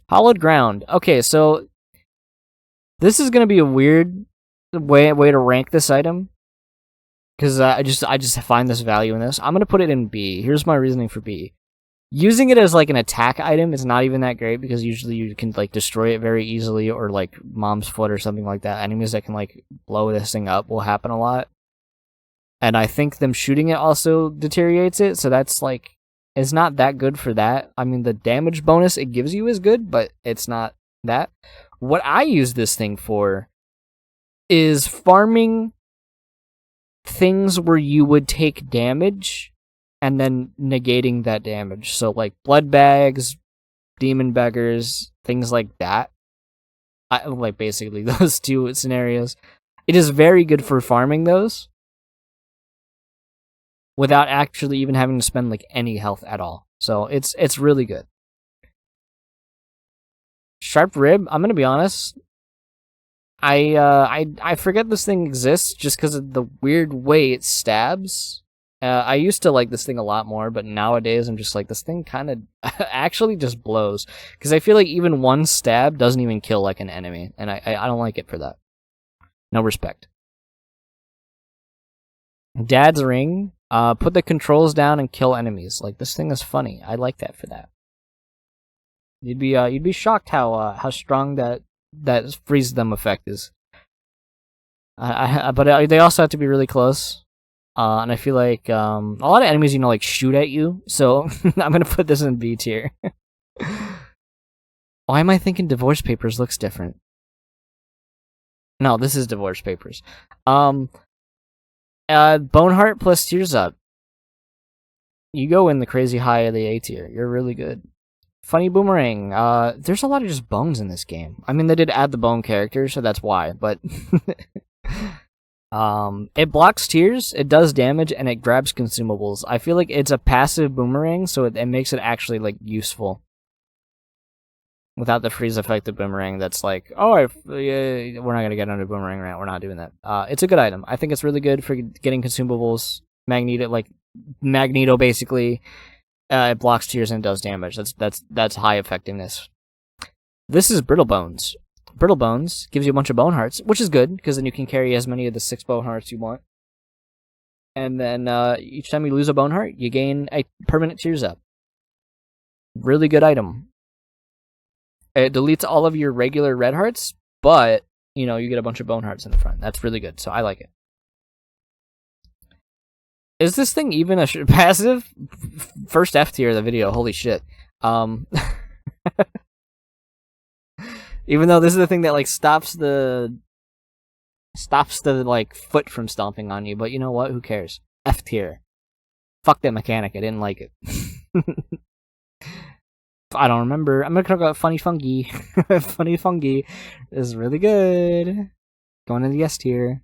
Hollowed ground. Okay, so this is gonna be a weird way to rank this item because I just find this value in this. I'm gonna put it in B. Here's my reasoning for B. Using it as like an attack item is not even that great because usually you can like destroy it very easily or like mom's foot or something like that. Enemies that can like blow this thing up will happen a lot. And I think them shooting it also deteriorates it, so that's like it's not that good for that. I mean the damage bonus it gives you is good, but it's not that. What I use this thing for is farming things where you would take damage and then negating that damage. So like blood bags, demon beggars, things like that. Like basically those two scenarios. It is very good for farming those without actually even having to spend like any health at all. So it's really good. Sharp rib, I'm gonna be honest. I forget this thing exists just because of the weird way it stabs. I used to like this thing a lot more, but nowadays I'm just like, this thing kind of actually just blows. Because I feel like even one stab doesn't even kill like an enemy, and I don't like it for that. No respect. Dad's ring. Put the controls down and kill enemies. Like, this thing is funny. I like that for that. You'd be shocked how strong that freeze them effect is. But they also have to be really close. And I feel like a lot of enemies, like shoot at you. So I'm gonna put this in B tier. Why am I thinking divorce papers looks different? No, this is divorce papers. Boneheart plus Tears Up. You go in the crazy high of the A tier. You're really good. Funny boomerang. There's a lot of just bones in this game. I mean, they did add the bone character, so that's why. But it blocks tears, it does damage, and it grabs consumables. I feel like it's a passive boomerang, so it makes it actually like useful. Without the freeze effect of boomerang, that's like, we're not gonna get under boomerang rant. We're not doing that. It's a good item. I think it's really good for getting consumables. Magneto basically. It blocks tears and does damage. That's high effectiveness. This is Brittle Bones. Brittle Bones gives you a bunch of bone hearts, which is good because then you can carry as many of the 6 bone hearts you want. And then each time you lose a bone heart, you gain a permanent Tears Up. Really good item. It deletes all of your regular red hearts, but you get a bunch of bone hearts in the front. That's really good, so I like it. Is this thing even a passive? First F tier of the video, holy shit. Even though this is the thing that like stops the like foot from stomping on you, but you know what? Who cares? F tier. Fuck that mechanic. I didn't like it. I don't remember. I'm gonna talk about Funny Fungi. Funny Fungi is really good. Going in the S tier.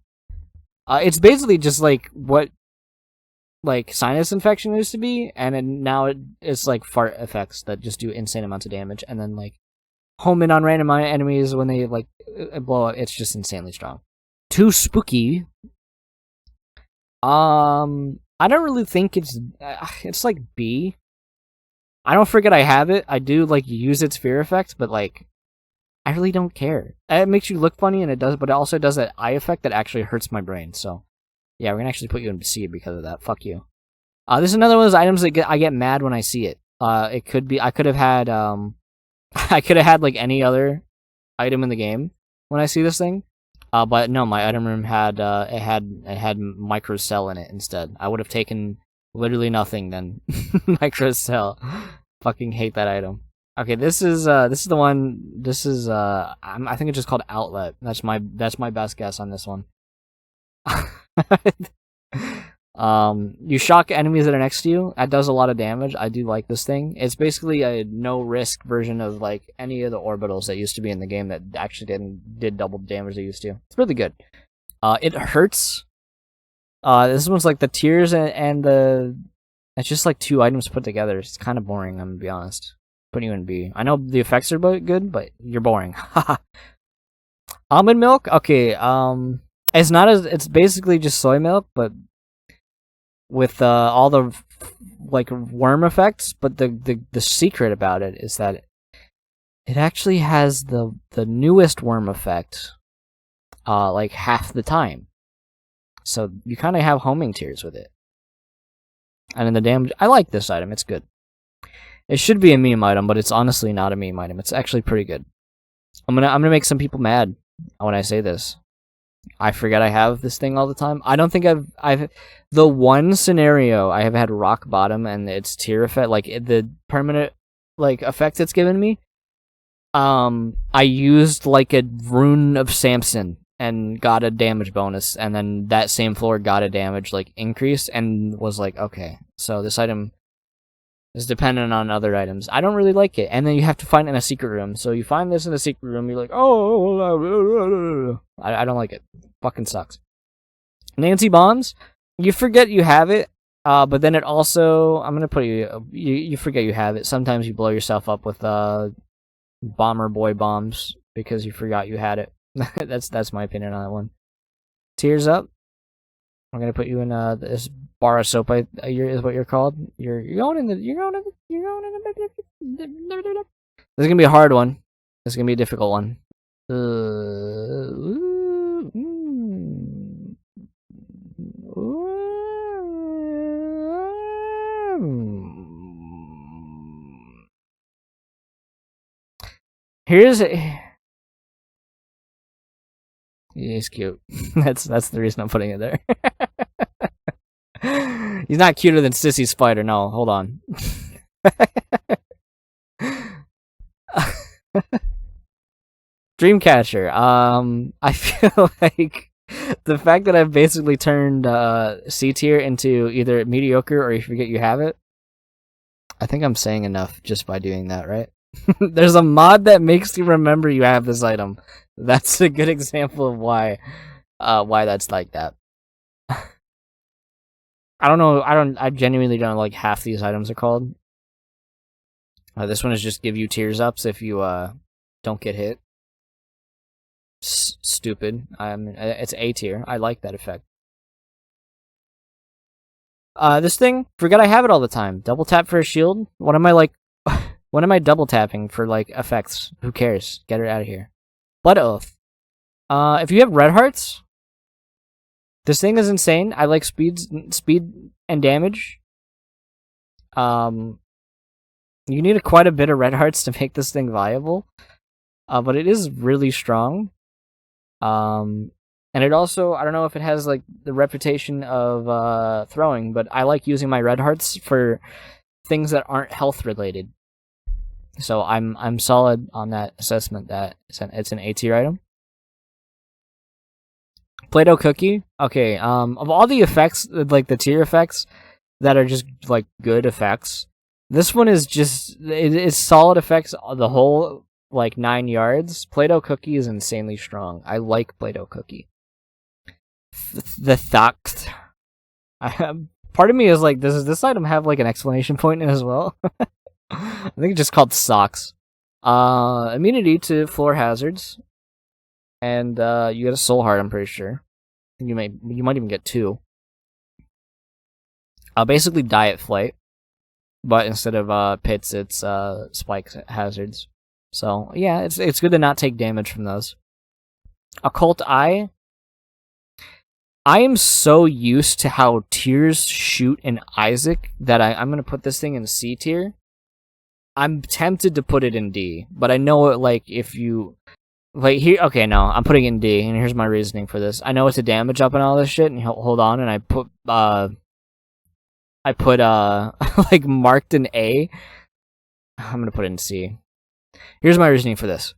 It's basically just like what like sinus infection used to be, and now it's like fart effects that just do insane amounts of damage, and then like home in on random enemies when they like blow up. It's just insanely strong. Too spooky. I don't really think it's like B. I don't forget I have it. I do like use its fear effect, but like I really don't care. It makes you look funny, and it does, but it also does that eye effect that actually hurts my brain. So yeah, we're gonna actually put you in C because of that. Fuck you. This is another one of those items that I get mad when I see it. It could be I could have had I could have had like any other item in the game when I see this thing. But no, my item room had it had microcell in it instead. I would have taken literally nothing then. Microcell. Fucking hate that item. Okay, this is the one. This is I think it's just called outlet. That's my best guess on this one. You shock enemies that are next to you. That does a lot of damage. I do like this thing. It's basically a no risk version of like any of the orbitals that used to be in the game that actually did double the damage they used to. It's really good. It hurts. This one's like the tears and the. It's just like two items put together. It's kind of boring. I'm gonna be honest. Putting you in B. I know the effects are good, but you're boring. Almond milk. Okay. It's not as. It's basically just soy milk, but with all the like worm effects. But the secret about it is that it actually has the newest worm effect. Like half the time. So you kind of have homing tears with it. And in the damage, I like this item. It's good. It should be a meme item, but it's honestly not a meme item. It's actually pretty good. I'm gonna make some people mad when I say this. I forget I have this thing all the time. I don't think I've the one scenario I have had rock bottom and it's tear effect, like the permanent like effect it's given me. I used like a rune of Samson and got a damage bonus, and then that same floor got a damage like increase and was like, okay, so this item is dependent on other items. I don't really like it. And then you have to find it in a secret room. So you find this in a secret room, you're like, oh, I don't like it. Fucking sucks. Nancy Bombs, you forget you have it, but then it also, I'm going to put you forget you have it. Sometimes you blow yourself up with bomber boy bombs because you forgot you had it. That's my opinion on that one. Tears Up. I'm gonna put you in this bar of soap. Is what you're called. You're going in the. This is gonna be a hard one. This is gonna be a difficult one. Here's. He's cute. That's the reason I'm putting it there. He's not cuter than Sissy Spider. No, hold on. Dreamcatcher. I feel like the fact that I've basically turned C tier into either mediocre or you forget you have it. I think I'm saying enough just by doing that, right? There's a mod that makes you remember you have this item. That's a good example of why that's like that. I don't know. I genuinely don't know like half these items are called. This one is just give you tears ups if you don't get hit. Stupid. It's A tier. I like that effect. This thing, forget I have it all the time. Double tap for a shield. What am I like? What am I double tapping for like effects? Who cares? Get it out of here. Blood Oath. If you have red hearts, this thing is insane. I like speed and damage. You need quite a bit of red hearts to make this thing viable. But it is really strong. And it also, I don't know if it has like the reputation of throwing, but I like using my red hearts for things that aren't health related. So I'm solid on that assessment that it's an A tier item. Play-Doh cookie. Okay. Of all the effects, like the tier effects that are just like good effects, this one is just it's solid effects. The whole like 9 yards. Play-Doh cookie is insanely strong. I like Play-Doh cookie. The Thacht. Part of me is like, does this item have like an exclamation point in it as well? I think it's just called socks. Immunity to floor hazards, and you get a soul heart. I'm pretty sure. You might even get 2. Basically diet flight. but instead of pits, it's spike hazards. So yeah, it's good to not take damage from those. Occult Eye. I am so used to how tiers shoot in Isaac that I'm gonna put this thing in C tier. I'm tempted to put it in D, but I know it, like, if you like here. Okay, no, I'm putting it in D, and here's my reasoning for this. I know it's a damage up and all this shit, and hold on, and I put like marked an A. I'm gonna put it in C. Here's my reasoning for this.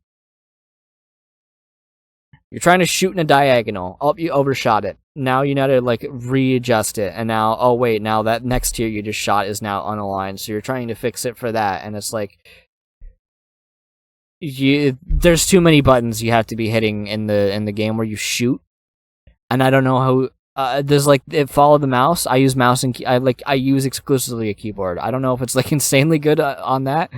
You're trying to shoot in a diagonal. Oh, you overshot it. Now you know to like readjust it, and now, oh wait, now that next tier you just shot is now unaligned. So you're trying to fix it for that, and it's like there's too many buttons you have to be hitting in the game where you shoot, and I don't know how. There's like follow the mouse. I use mouse and I use exclusively a keyboard. I don't know if it's like insanely good on that.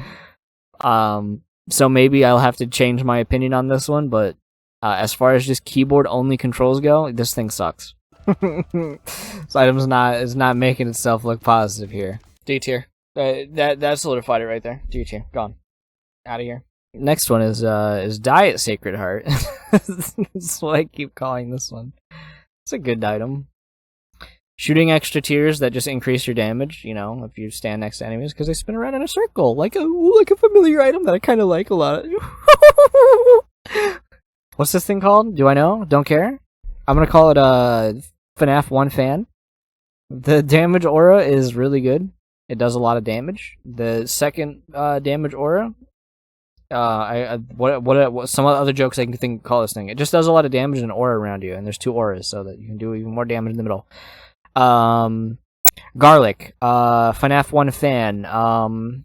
So maybe I'll have to change my opinion on this one, but. As far as just keyboard-only controls go, this thing sucks. This item is not making itself look positive here. D tier. That solidified it right there. D tier. Gone. Out of here. Next one is Diet Sacred Heart. That's what I keep calling this one. It's a good item. Shooting extra tiers that just increase your damage, you know, if you stand next to enemies, because they spin around in a circle, like a familiar item that I kind of like a lot. What's this thing called? Do I know? Don't care? I'm gonna call it FNAF 1 fan. The damage aura is really good. It does a lot of damage. The second damage aura, what some other jokes I can call this thing. It just does a lot of damage and aura around you, and there's 2 auras, so that you can do even more damage in the middle. Garlic, FNAF 1 fan.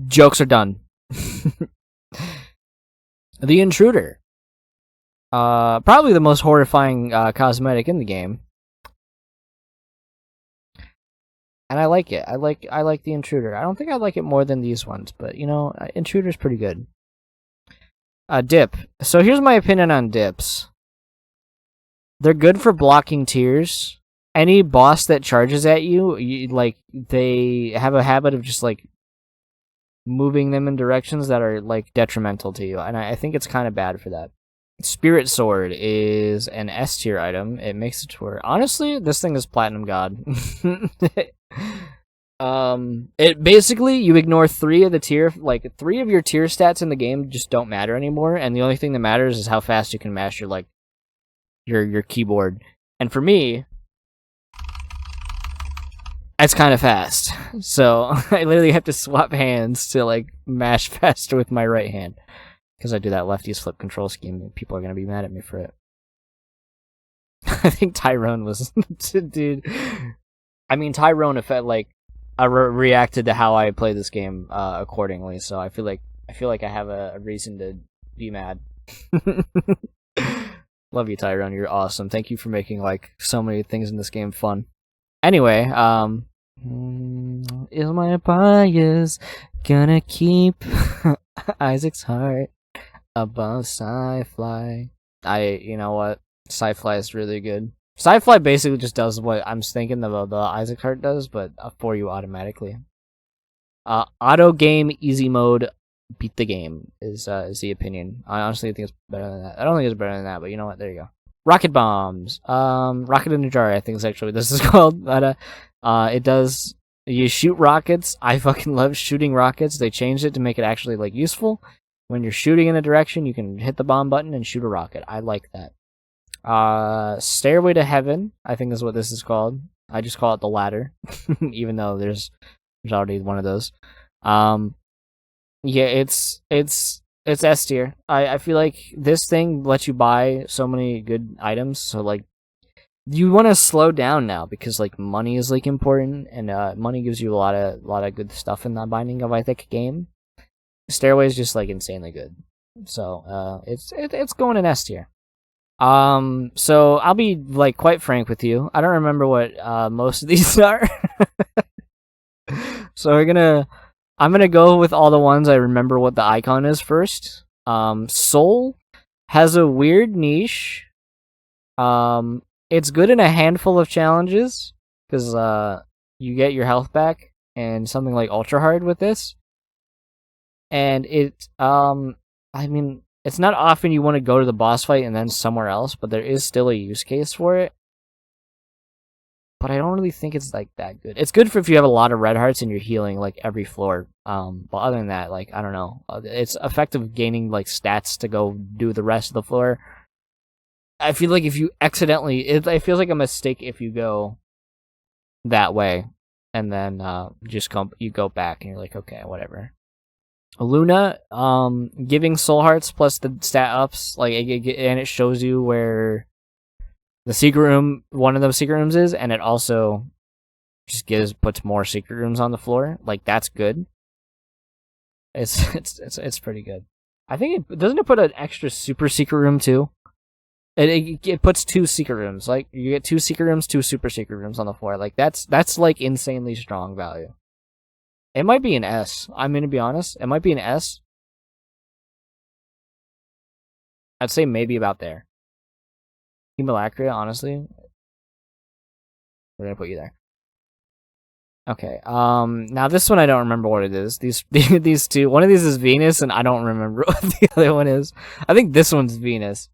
Jokes are done. The Intruder. Probably the most horrifying cosmetic in the game. And I like it. I like the Intruder. I don't think I like it more than these ones, but you know, Intruder's pretty good. Dip. So here's my opinion on dips. They're good for blocking tiers. Any boss that charges at you, like, they have a habit of just like moving them in directions that are like detrimental to you, and I think it's kind of bad for that. Spirit Sword is an S tier item. It makes it to where, honestly, this thing is Platinum God. It basically, you ignore 3 of the tier, like 3 of your tier stats in the game just don't matter anymore, and the only thing that matters is how fast you can mash your keyboard. And for me, it's kind of fast, so I literally have to swap hands to like mash faster with my right hand, because I do that lefty's flip control scheme, and people are gonna be mad at me for it. I think Tyrone was, dude. I mean, Tyrone reacted to how I play this game accordingly, so I feel like I have a reason to be mad. Love you, Tyrone. You're awesome. Thank you for making like so many things in this game fun. Anyway, is my bias gonna keep Isaac's heart above Sci-Fly? You know what? Sci-Fly is really good. Sci-Fly basically just does what I'm thinking the Isaac heart does, but for you automatically. Auto game easy mode, beat the game is the opinion. I honestly think it's better than that. I don't think it's better than that, but you know what? There you go. Rocket bombs. Rocket in a jar, I think is actually what this is called. But it does, you shoot rockets. I fucking love shooting rockets. They changed it to make it actually like useful. When you're shooting in a direction, you can hit the bomb button and shoot a rocket. I like that. Stairway to Heaven, I think is what this is called. I just call it the ladder, even though there's already one of those. Yeah, it's S tier. I feel like this thing lets you buy so many good items, so like you want to slow down now because like money is like important, and money gives you a lot of good stuff in the Binding of Isaac game. Stairway is just like insanely good, so it's going in S tier. So I'll be like quite frank with you. I don't remember what most of these are, so I'm gonna go with all the ones I remember what the icon is first. Soul has a weird niche. It's good in a handful of challenges because you get your health back and something like ultra hard with this. And I mean, it's not often you want to go to the boss fight and then somewhere else, but there is still a use case for it. But I don't really think it's like that good. It's good for if you have a lot of red hearts and you're healing like every floor. But other than that, like I don't know, it's effective gaining like stats to go do the rest of the floor. I feel like if you accidentally, it feels like a mistake if you go that way and then you go back and you're like, okay, whatever. Luna, giving soul hearts plus the stat ups, like and it shows you where the secret room, one of those secret rooms is, and it also just puts more secret rooms on the floor. Like that's good. It's pretty good. I think it doesn't put an extra super secret room too. It puts 2 secret rooms. Like you get 2 secret rooms, 2 super secret rooms on the floor. Like that's like insanely strong value. It might be an S. I'm gonna be honest. It might be an S. I'd say maybe about there. Hemolacria, honestly. We're gonna put you there. Okay. Now this one I don't remember what it is. These two. One of these is Venus, and I don't remember what the other one is. I think this one's Venus.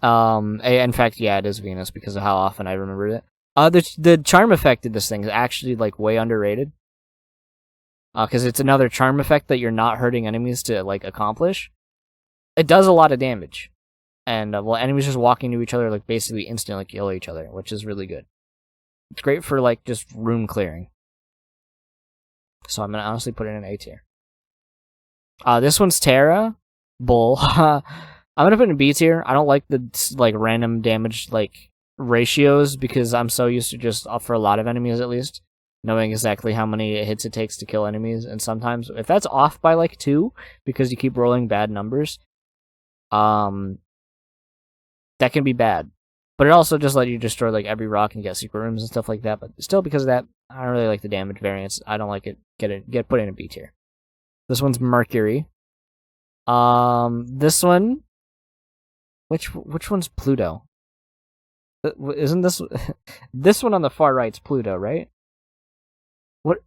In fact, yeah, it is Venus because of how often I remembered it. The charm effect of this thing is actually like way underrated. Because it's another charm effect that you're not hurting enemies to like accomplish. It does a lot of damage, and well, enemies just walking to each other like basically instantly kill each other, which is really good. It's great for like just room clearing. So I'm gonna honestly put it in A tier. This one's Terra Bull. I'm gonna put it in B tier. I don't like the like random damage like ratios because I'm so used to just for a lot of enemies at least knowing exactly how many hits it takes to kill enemies, and sometimes if that's off by like 2 because you keep rolling bad numbers, that can be bad. But it also just let you destroy like every rock and get secret rooms and stuff like that. But still, because of that, I don't really like the damage variance. I don't like it. Get put in a B tier. This one's Mercury. This one, which one's Pluto? Isn't this this one on the far right's Pluto, right? What?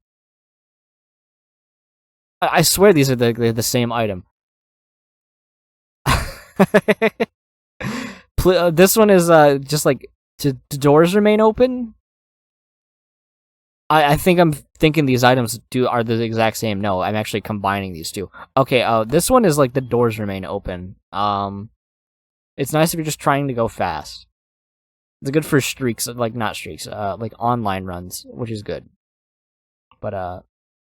I swear these are the same item. This one is just like the doors remain open. I think I'm thinking these items are the exact same. No, I'm actually combining these two. Okay, this one is like the doors remain open. It's nice if you're just trying to go fast. It's good for streaks, like not streaks, like online runs, which is good. But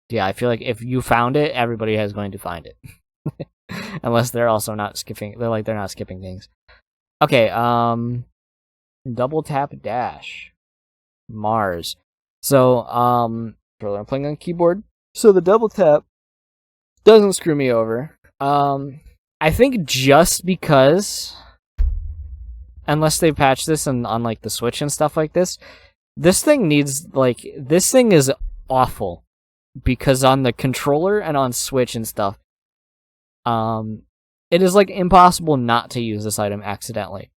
yeah, I feel like if you found it, everybody is going to find it, unless they're also not skipping. They're not skipping things. Okay, double tap dash, Mars. So I'm playing on keyboard, so the double tap doesn't screw me over. I think just because, unless they patch this on like the Switch and stuff like this thing is awful because on the controller and on Switch and stuff, it is like impossible not to use this item accidentally.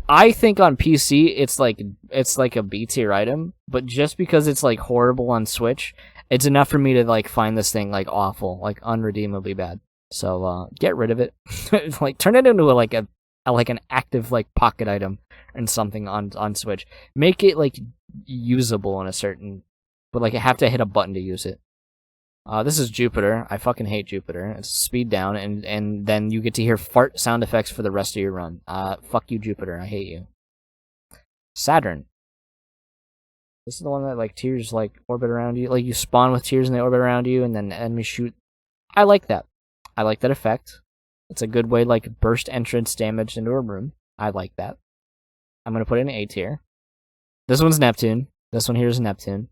I think on PC it's like a B tier item, but just because it's like horrible on Switch, it's enough for me to like find this thing like awful, like unredeemably bad. So get rid of it. Like turn it into like an active like pocket item and something on Switch. Make it like usable in a certain, but like you have to hit a button to use it. This is Jupiter. I fucking hate Jupiter. It's speed down, and then you get to hear fart sound effects for the rest of your run. Fuck you, Jupiter. I hate you. Saturn. This is the one that like tears like orbit around you. Like you spawn with tears and they orbit around you, and then enemies shoot. I like that. I like that effect. It's a good way to like burst entrance damage into a room. I like that. I'm gonna put it in A tier. This one's Neptune. This one here is Neptune,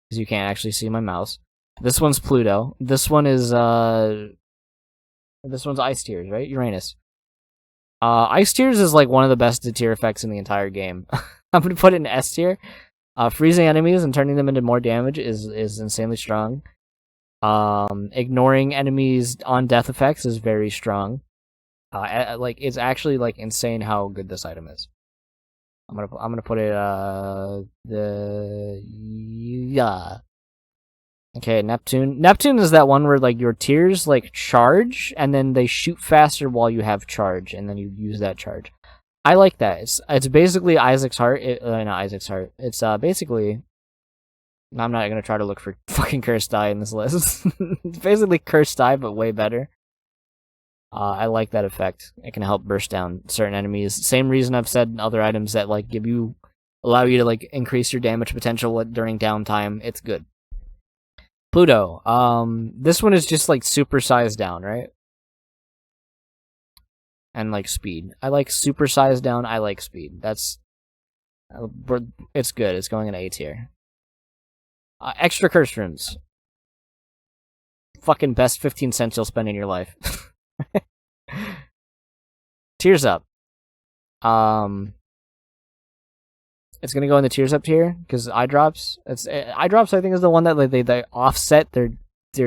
because you can't actually see my mouse. This one's Pluto. This one is this one's Ice Tears, right? Uranus. Ice Tears is like one of the best tier effects in the entire game. I'm gonna put it in S tier. Freezing enemies and turning them into more damage is insanely strong. Ignoring enemies on death effects is very strong. Like it's actually like insane how good this item is. I'm gonna put it yeah. Okay, Neptune. Neptune is that one where like your tears like charge and then they shoot faster while you have charge and then you use that charge. I like that. It's basically Isaac's heart. Not Isaac's heart. It's basically. I'm not gonna try to look for fucking cursed die in this list. It's basically cursed die, but way better. I like that effect. It can help burst down certain enemies. Same reason I've said other items that like allow you to like increase your damage potential during downtime. It's good. Pluto. This one is just like super sized down, right? And like speed. I like super sized down. I like speed. It's good. It's going in A tier. Extra curse runes. Fucking best 15 cents you'll spend in your life. Tears up. It's gonna go in the tears up tier because eye drops. Eye drops. I think is the one that like, they offset their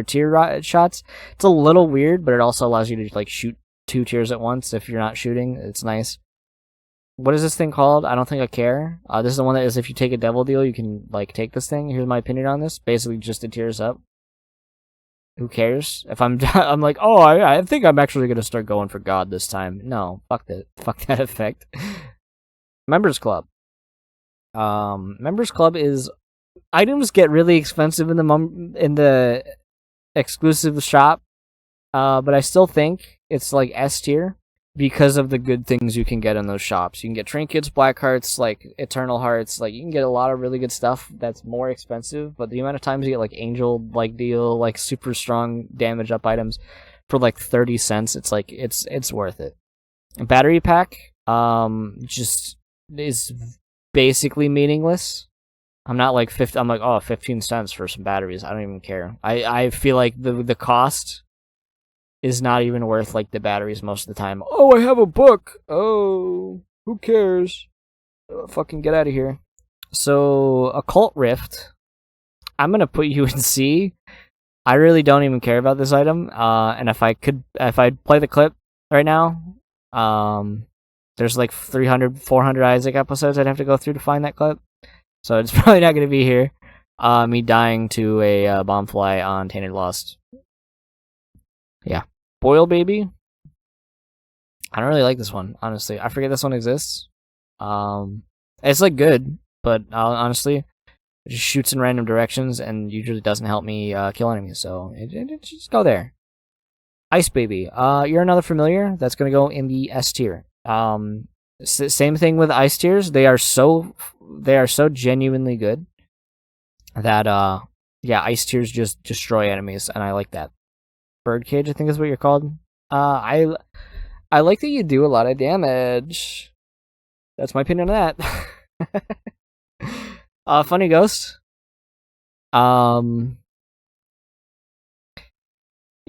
tear shots. It's a little weird, but it also allows you to like shoot 2 tears at once if you're not shooting. It's nice. What is this thing called? I don't think I care. This is the one that is if you take a devil deal, you can like take this thing. Here's my opinion on this. Basically, just the tears up. Who cares? If I'm like, oh, I think I'm actually gonna start going for God this time. No, fuck that effect. Members Club. Members Club is items get really expensive in the exclusive shop, but I still think it's like S tier because of the good things you can get in those shops. You can get trinkets, black hearts, like eternal hearts. Like you can get a lot of really good stuff that's more expensive, but the amount of times you get like angel like deal, like super strong damage up items for like 30 cents, it's like it's worth it. Battery pack just is basically meaningless. I'm not like 15 cents for some batteries. I don't even care. I feel like the cost is not even worth like the batteries most of the time. Oh, I have a book. Oh, who cares? Fucking get out of here. So, Occult Rift. I'm gonna put you in C. I really don't even care about this item. And if I'd play the clip right now, there's like 300, 400 Isaac episodes I'd have to go through to find that clip. So it's probably not gonna be here. Me dying to a bombfly on Tainted Lost. Yeah. Boil Baby. I don't really like this one, honestly. I forget this one exists. It's like good, but honestly, it just shoots in random directions and usually doesn't help me kill enemies, so it just go there. Ice Baby. You're another familiar. That's gonna go in the S tier. Same thing with Ice tiers. They are so genuinely good that yeah, Ice tiers just destroy enemies, and I like that. Birdcage, I think is what you're called. I like that you do a lot of damage. That's my opinion on that. Funny Ghost. You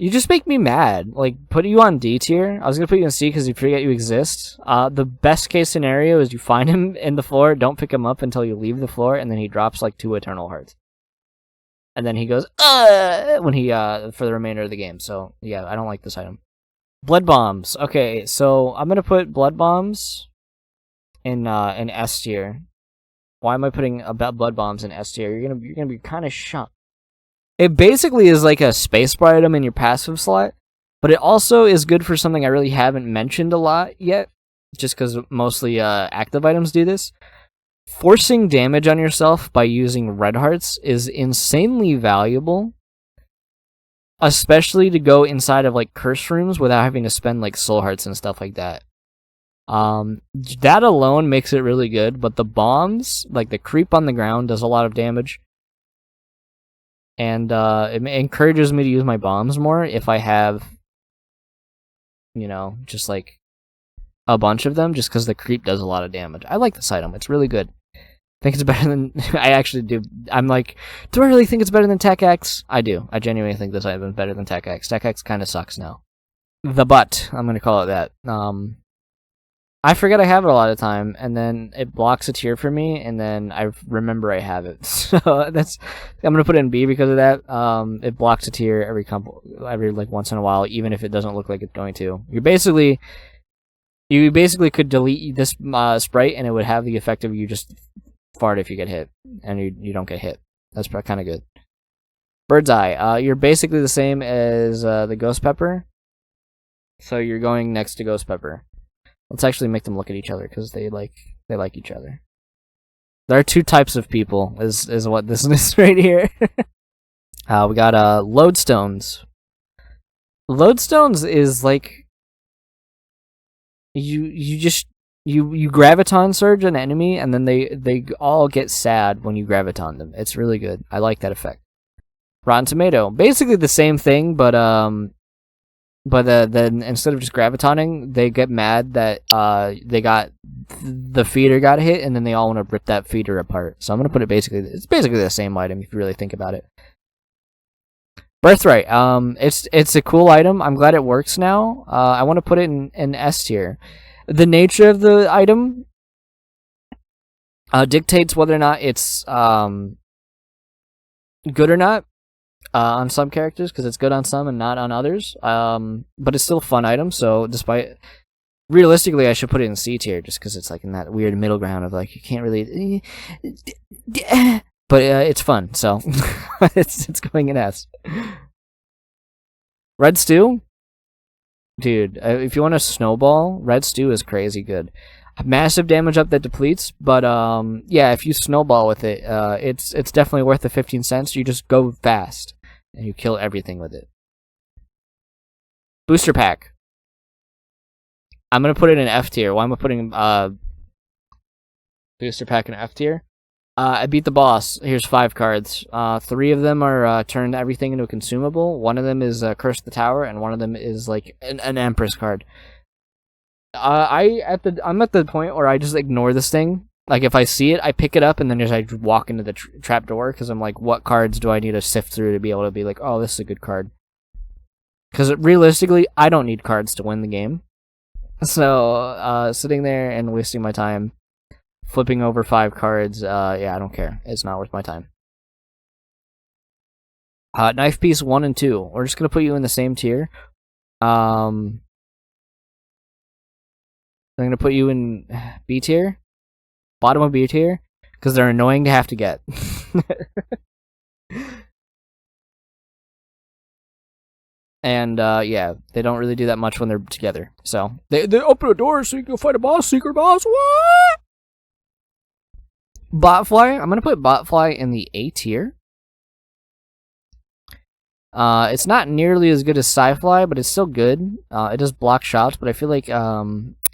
just make me mad. Like, put you on D tier. I was gonna put you in C because you forget you exist. The best case scenario is you find him in the floor, don't pick him up until you leave the floor, and then he drops like 2 Eternal Hearts. And then he goes, when he, for the remainder of the game. So, yeah, I don't like this item. Blood Bombs. Okay, so I'm gonna put Blood Bombs in S tier. Why am I putting Blood Bombs in S tier? You're gonna be kind of shocked. It basically is like a spacebar item in your passive slot, but it also is good for something I really haven't mentioned a lot yet, just because mostly active items do this. Forcing damage on yourself by using red hearts is insanely valuable, especially to go inside of like curse rooms without having to spend like soul hearts and stuff like that. That alone makes it really good, but the bombs, like the creep on the ground, does a lot of damage. And it encourages me to use my bombs more if I have, you know, just like a bunch of them, just because the creep does a lot of damage. I like this item. It's really good. I think it's better than... I actually do. I'm like, do I really think it's better than Tech X? I do. I genuinely think this item is better than Tech X. Tech X kind of sucks now. The Butt. I'm going to call it that. I forget I have it a lot of time, and then it blocks a tier for me, and then I remember I have it. So that's... I'm going to put it in B because of that. It blocks a tier every like once in a while, even if it doesn't look like it's going to. You're basically... You basically could delete this sprite, and it would have the effect of you just fart if you get hit, and you don't get hit. That's kind of good. Bird's Eye. You're basically the same as the Ghost Pepper. So you're going next to Ghost Pepper. Let's actually make them look at each other because they like each other. There are two types of people. Is what this is right here. We got Lodestones. Lodestones is like you graviton surge an enemy, and then they all get sad when you graviton them. It's really good. I like that effect. Rotten Tomato, basically the same thing, but then instead of just gravitoning, they get mad that the feeder got hit, and then they all want to rip that feeder apart. So I'm gonna put it it's basically the same item if you really think about it. Birthright, it's a cool item. I'm glad it works now. I want to put it in S tier. The nature of the item dictates whether or not it's good or not on some characters, because it's good on some and not on others. But it's still a fun item, so realistically, I should put it in C tier just because it's like in that weird middle ground of like you can't really. But it's fun, so it's going in S. Red Stew? Dude, if you want a snowball, Red Stew is crazy good. Massive damage up that depletes, but yeah, if you snowball with it, it's definitely worth the 15 cents. You just go fast, and you kill everything with it. Booster Pack. I'm going to put it in F tier. Why am I putting Booster Pack in F tier? I beat the boss. Here's 5 cards. 3 of them are turn everything into a consumable. One of them is Curse the Tower, and one of them is like an Empress card. I'm at the point where I just ignore this thing. Like if I see it, I pick it up, and then I walk into the trap door because I'm like, what cards do I need to sift through to be able to be like, oh, this is a good card? Because realistically, I don't need cards to win the game. So sitting there and wasting my time flipping over 5 cards, yeah, I don't care. It's not worth my time. Knife Piece 1 and 2. We're just gonna put you in the same tier. I'm gonna put you in B tier, bottom of B tier, because they're annoying to have to get. And yeah, they don't really do that much when they're together. So they open a door so you can fight a boss, secret boss. What? Botfly. I'm gonna put Botfly in the A tier. It's not nearly as good as Psyfly, but it's still good. It does block shots, but I feel like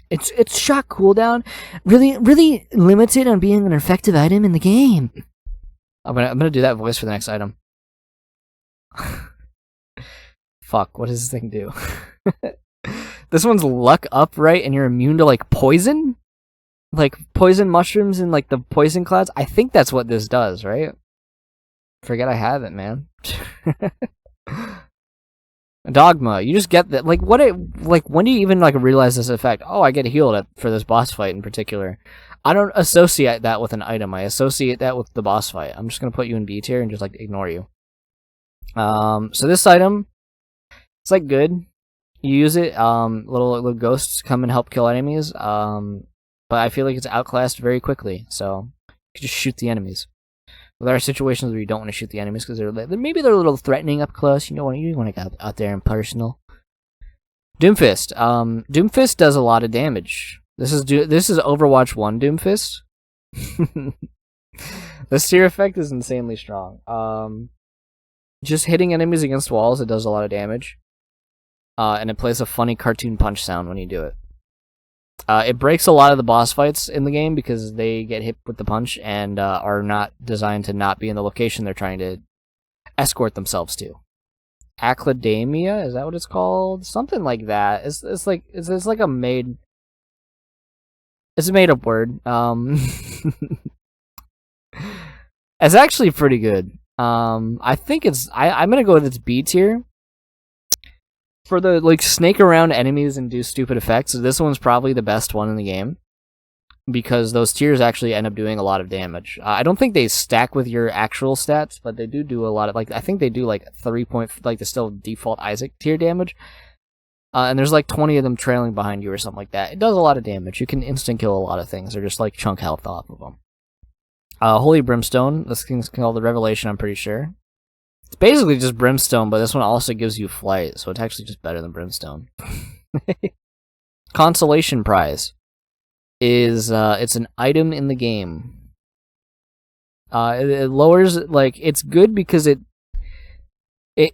its shot cooldown really limited on being an effective item in the game. I'm gonna do that voice for the next item. Fuck, what does this thing do? This one's luck up, right? And you're immune to like poison? Like poison mushrooms and like the poison clouds? I think that's what this does, right? Forget I have it, man. Dogma, you just get that. Like when do you even like realize this effect? Oh, I get healed for this boss fight in particular. I don't associate that with an item. I associate that with the boss fight. I'm just gonna put you in B tier and just like ignore you. So this item, it's like good. You use it, little ghosts come and help kill enemies. But I feel like it's outclassed very quickly, so you can just shoot the enemies. Well, there are situations where you don't want to shoot the enemies because maybe they're a little threatening up close. You want to get out there and personal. Doomfist. Doomfist does a lot of damage. This is Overwatch 1 Doomfist. The sear effect is insanely strong. Just hitting enemies against walls, it does a lot of damage. And it plays a funny cartoon punch sound when you do it. It breaks a lot of the boss fights in the game because they get hit with the punch and are not designed to not be in the location they're trying to escort themselves to. Aclademia, is that what it's called? Something like that. It's like a made. It's a made up word. It's actually pretty good. I think I'm gonna go with its B tier. For the like snake around enemies and do stupid effects, this one's probably the best one in the game because those tiers actually end up doing a lot of damage. I don't think they stack with your actual stats, but they do a lot of like I think they do like 3 point like the still default Isaac tier damage. And there's like 20 of them trailing behind you or something like that. It does a lot of damage. You can instant kill a lot of things, or just like chunk health off of them. Holy Brimstone. This thing's called the Revelation, I'm pretty sure. It's basically just Brimstone, but this one also gives you flight, so it's actually just better than Brimstone. Consolation Prize is it's an item in the game. It lowers, like, it's good because it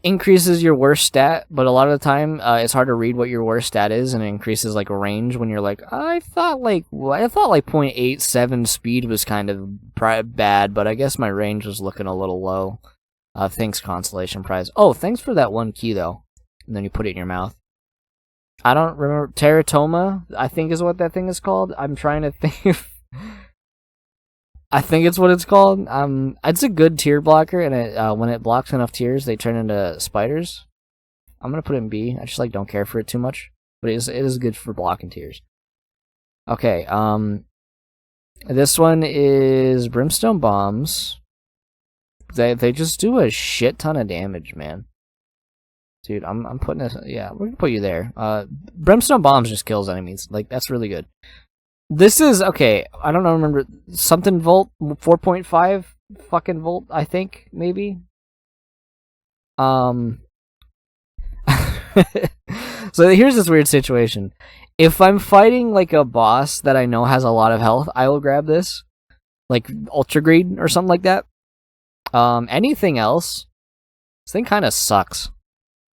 increases your worst stat, but a lot of the time it's hard to read what your worst stat is, and it increases like a range when you're like, I thought like 0.87 speed was kind of bad, but I guess my range was looking a little low. Thanks, Consolation Prize. Oh, thanks for that one key though. And then you put it in your mouth. I don't remember. Teratoma, I think is what that thing is called. I'm trying to think. I think it's what it's called. It's a good tear blocker, and it when it blocks enough tears, they turn into spiders. I'm gonna put it in B. I just like don't care for it too much, but it is good for blocking tears. Okay. This one is Brimstone Bombs. They just do a shit ton of damage, man. Dude, I'm putting this. Yeah, we're gonna put you there. Brimstone Bombs just kills enemies. Like, that's really good. This is okay. I don't know. Remember something volt 4.5 fucking volt. I think maybe. So here's this weird situation. If I'm fighting like a boss that I know has a lot of health, I will grab this, like Ultra Greed or something like that. Anything else, this thing kind of sucks.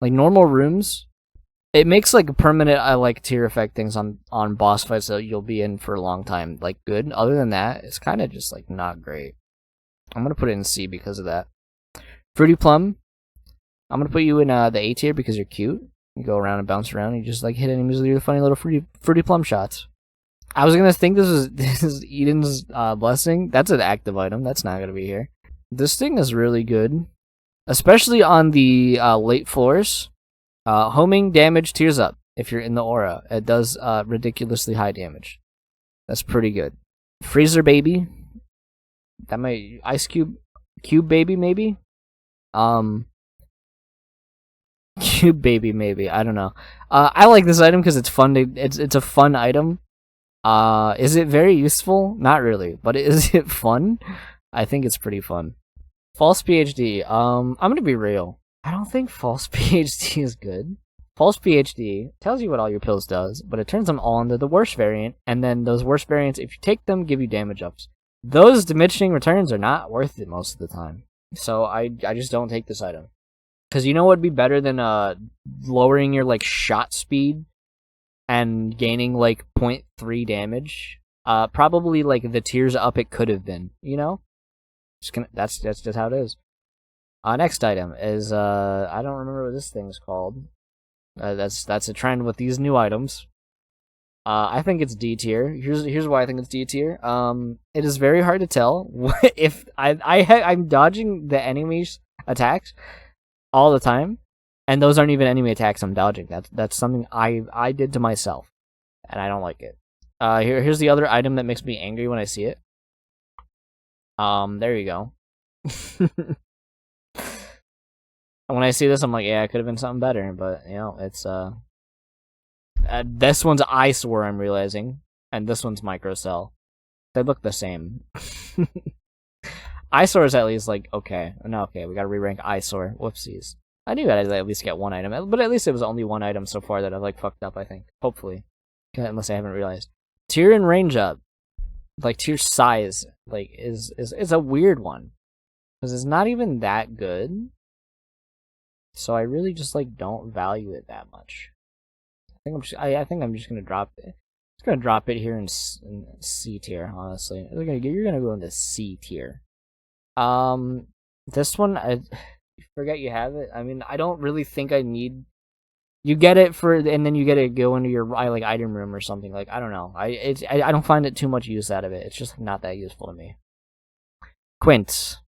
Like normal rooms, it makes like permanent like tier effect things on boss fights that you'll be in for a long time. Like good. Other than that, it's kind of just like not great. I'm gonna put it in C because of that. Fruity Plum, I'm gonna put you in the A tier because you're cute. You go around and bounce around. And you just like hit enemies with your funny little fruity plum shots. I was gonna think this is Eden's blessing. That's an active item. That's not gonna be here. This thing is really good. Especially on the late floors. Homing damage tears up if you're in the aura. It does ridiculously high damage. That's pretty good. Freezer Baby. That might... Ice Cube Baby, maybe? Cube Baby, maybe. I don't know. I like this item because it's fun. It's a fun item. Is it very useful? Not really. But is it fun? I think it's pretty fun. False PhD. I'm gonna be real. I don't think False PhD is good. False PhD tells you what all your pills does, but it turns them all into the worst variant, and then those worst variants, if you take them, give you damage ups. Those diminishing returns are not worth it most of the time. So I just don't take this item. Because you know what would be better than lowering your like shot speed and gaining like 0.3 damage? Probably like the tiers up it could have been, you know? That's just how it is. Next item is I don't remember what this thing's called. That's a trend with these new items. I think it's D tier. Here's why I think it's D tier. It is very hard to tell if I'm dodging the enemy's attacks all the time, and those aren't even enemy attacks I'm dodging. That's something I did to myself, and I don't like it. Here's the other item that makes me angry when I see it. There you go. When I see this, I'm like, yeah, it could have been something better, but, you know, it's, this one's Eyesore, I'm realizing, and this one's Microcell. They look the same. Eyesore is at least, like, okay. No, okay, we gotta re-rank Eyesore. Whoopsies. I knew I'd at least get one item, but at least it was only one item so far that I've, like, fucked up, I think. Hopefully. Unless I haven't realized. Tier and range up. Like, tier size, like, is a weird one. Because it's not even that good. So I really just, like, don't value it that much. I think I'm just gonna drop it. Just gonna drop it here in C tier, honestly. You're gonna go into C tier. This one, I forget you have it. I mean, I don't really think I need... You get it and then you get to go into your like item room or something. Like, I don't know. I don't find it too much use out of it. It's just not that useful to me. Quints.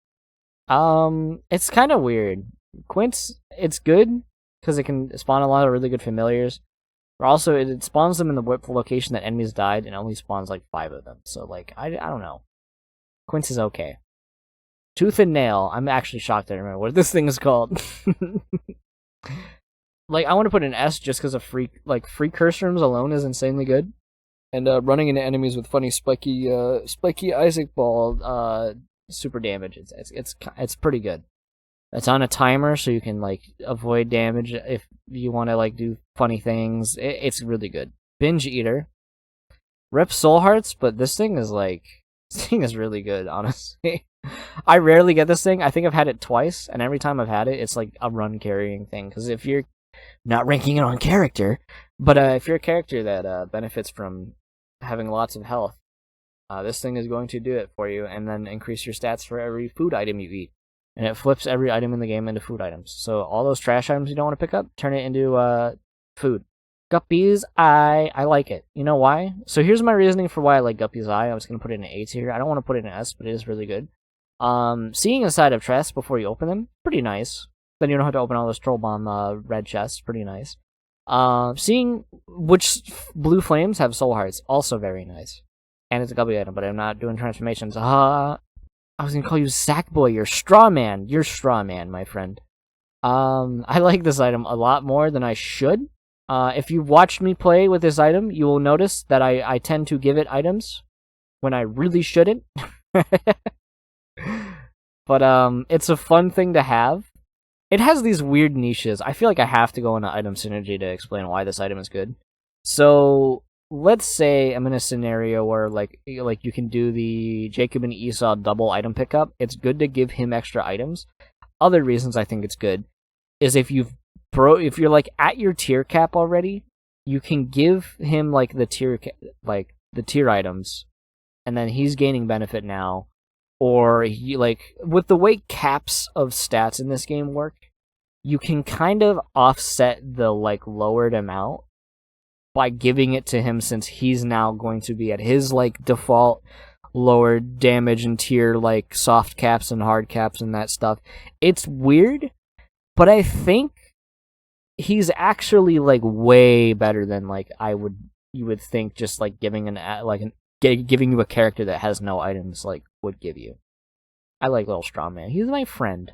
It's kind of weird. Quints, it's good because it can spawn a lot of really good familiars. But also, it spawns them in the location that enemies died, and only spawns like 5 of them. So, like, I don't know. Quints is okay. Tooth and Nail. I'm actually shocked I remember what this thing is called. like I want to put an S just because of free curse rooms alone is insanely good. And running into enemies with funny spiky Isaac ball super damage. It's pretty good. It's on a timer, so you can like avoid damage if you want to like do funny things. It's really good. Binge Eater. Rip Soul Hearts, but this thing is really good, honestly. I rarely get this thing. I think I've had it twice, and every time I've had it, it's like a run carrying thing. Because if you're not ranking it on character, but if you're a character that benefits from having lots of health, this thing is going to do it for you, and then increase your stats for every food item you eat. And it flips every item in the game into food items. So all those trash items you don't want to pick up, turn it into food. Guppies Eye, I like it. You know why? So here's my reasoning for why I like Guppies Eye. I was going to put it in an A tier. I don't want to put it in an S, but it is really good. Seeing inside of chests before you open them, pretty nice. Then you don't have to open all those Troll Bomb red chests, pretty nice. Seeing which blue flames have soul hearts, also very nice. And it's a Guppy item, but I'm not doing transformations. I was gonna call you Sackboy. You're Straw Man. You're Straw Man, my friend. I like this item a lot more than I should. If you've watched me play with this item, you will notice that I tend to give it items when I really shouldn't. But it's a fun thing to have. It has these weird niches. I feel like I have to go into item synergy to explain why this item is good. So let's say I'm in a scenario where like you can do the Jacob and Esau double item pickup. It's good to give him extra items. Other reasons I think it's good is if you're like at your tier cap already, you can give him like the tier items, and then he's gaining benefit now. Or he, like with the way caps of stats in this game work, you can kind of offset the like lowered amount by giving it to him, since he's now going to be at his like default lowered damage and tier like soft caps and hard caps and that stuff. It's weird, but I think he's actually like way better than like you would think, just like giving giving you a character that has no items like would give you. I like Little Straw Man. He's my friend.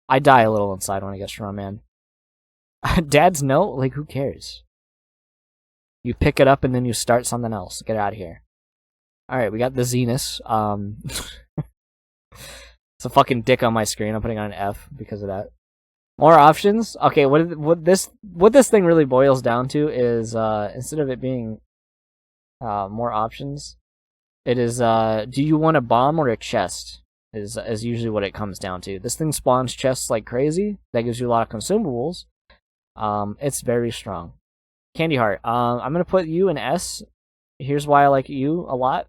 I die a little inside when I get Straw Man. Dad's note? Like, who cares? You pick it up and then you start something else. Get out of here. Alright, we got the Zenus. It's a fucking dick on my screen. I'm putting on an F because of that. More options? Okay, what this thing really boils down to is, instead of it being more options, it is, do you want a bomb or a chest? Is usually what it comes down to. This thing spawns chests like crazy. That gives you a lot of consumables. It's very strong. Candy Heart. I'm gonna put you in S. Here's why I like you a lot.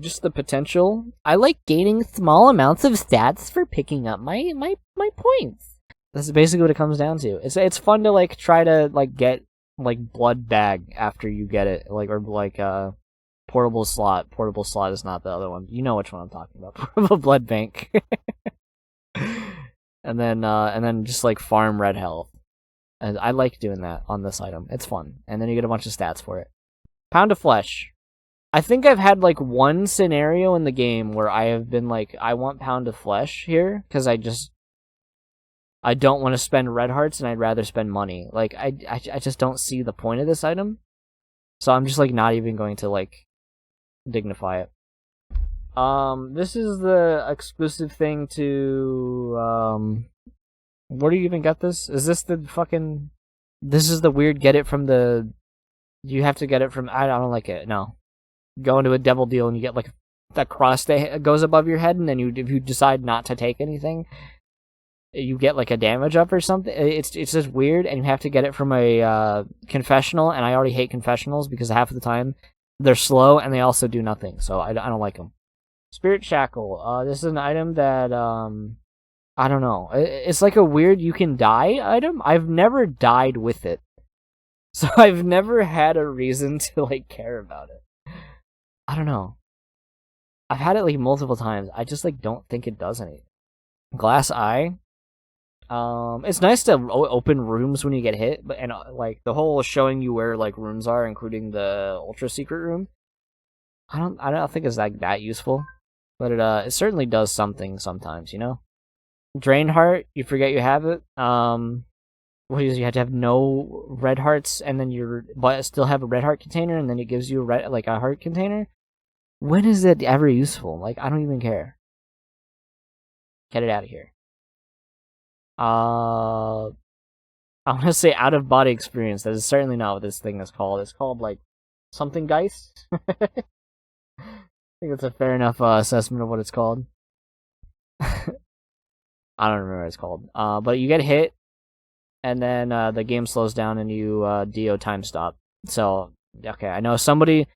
Just the potential. I like gaining small amounts of stats for picking up my points. That's basically what it comes down to. It's fun to like try to like get like blood bag after you get it, like, or like portable slot. Portable slot is not the other one. You know which one I'm talking about. Portable blood bank. and then just like farm red health. And I like doing that on this item. It's fun. And then you get a bunch of stats for it. Pound of Flesh. I think I've had like one scenario in the game where I have been like, I want Pound of Flesh here because I don't want to spend red hearts and I'd rather spend money. Like I just don't see the point of this item. So I'm just like not even going to like dignify it. This is the exclusive thing to where do you even get this? Is this the fucking... This is the weird get it from the... You have to get it from... I don't like it, no. Go into a devil deal and you get like that cross that goes above your head, and then if you decide not to take anything, you get like a damage up or something. It's just weird, and you have to get it from a confessional, and I already hate confessionals because half of the time they're slow and they also do nothing, so I don't like them. Spirit Shackle. This is an item that... I don't know. It's like a weird you can die item. I've never died with it. So I've never had a reason to like care about it. I don't know. I've had it like multiple times. I just like don't think it does anything. Glass Eye. It's nice to open rooms when you get hit, but like the whole showing you where like rooms are, including the ultra secret room. I don't think it's like that useful, but it certainly does something sometimes, you know. Drain Heart, you forget you have it. what is, you have to have no red hearts, and then but still have a red heart container, and then it gives you a heart container. When is that ever useful? Like, I don't even care. Get it out of here. I want to say out of body experience. That is certainly not what this thing is called. It's called like something Geist. I think that's a fair enough assessment of what it's called. I don't remember what it's called. But you get hit, and then the game slows down, and you DO time stop. So okay, I know somebody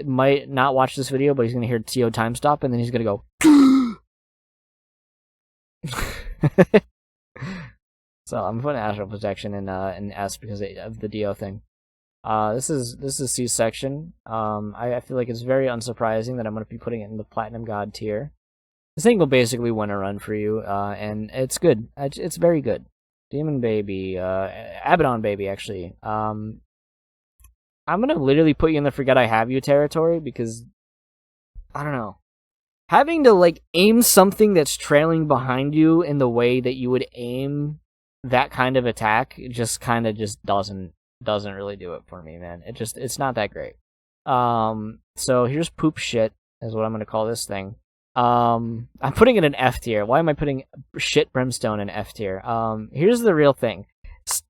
might not watch this video, but he's gonna hear TO time stop, and then he's gonna go. So I'm putting Astral Protection in S because of the DO thing. This is C-section. I feel like it's very unsurprising that I'm gonna be putting it in the Platinum God tier. This thing will basically win a run for you, and it's good. It's very good. Demon Baby, Abaddon Baby, actually. I'm gonna literally put you in the Forget I Have You territory because I don't know. Having to like aim something that's trailing behind you in the way that you would aim that kind of attack just kind of just doesn't really do it for me, man. It's not that great. So here's poop shit is what I'm gonna call this thing. I'm putting it in F tier. Why am I putting shit brimstone in F tier? Here's the real thing.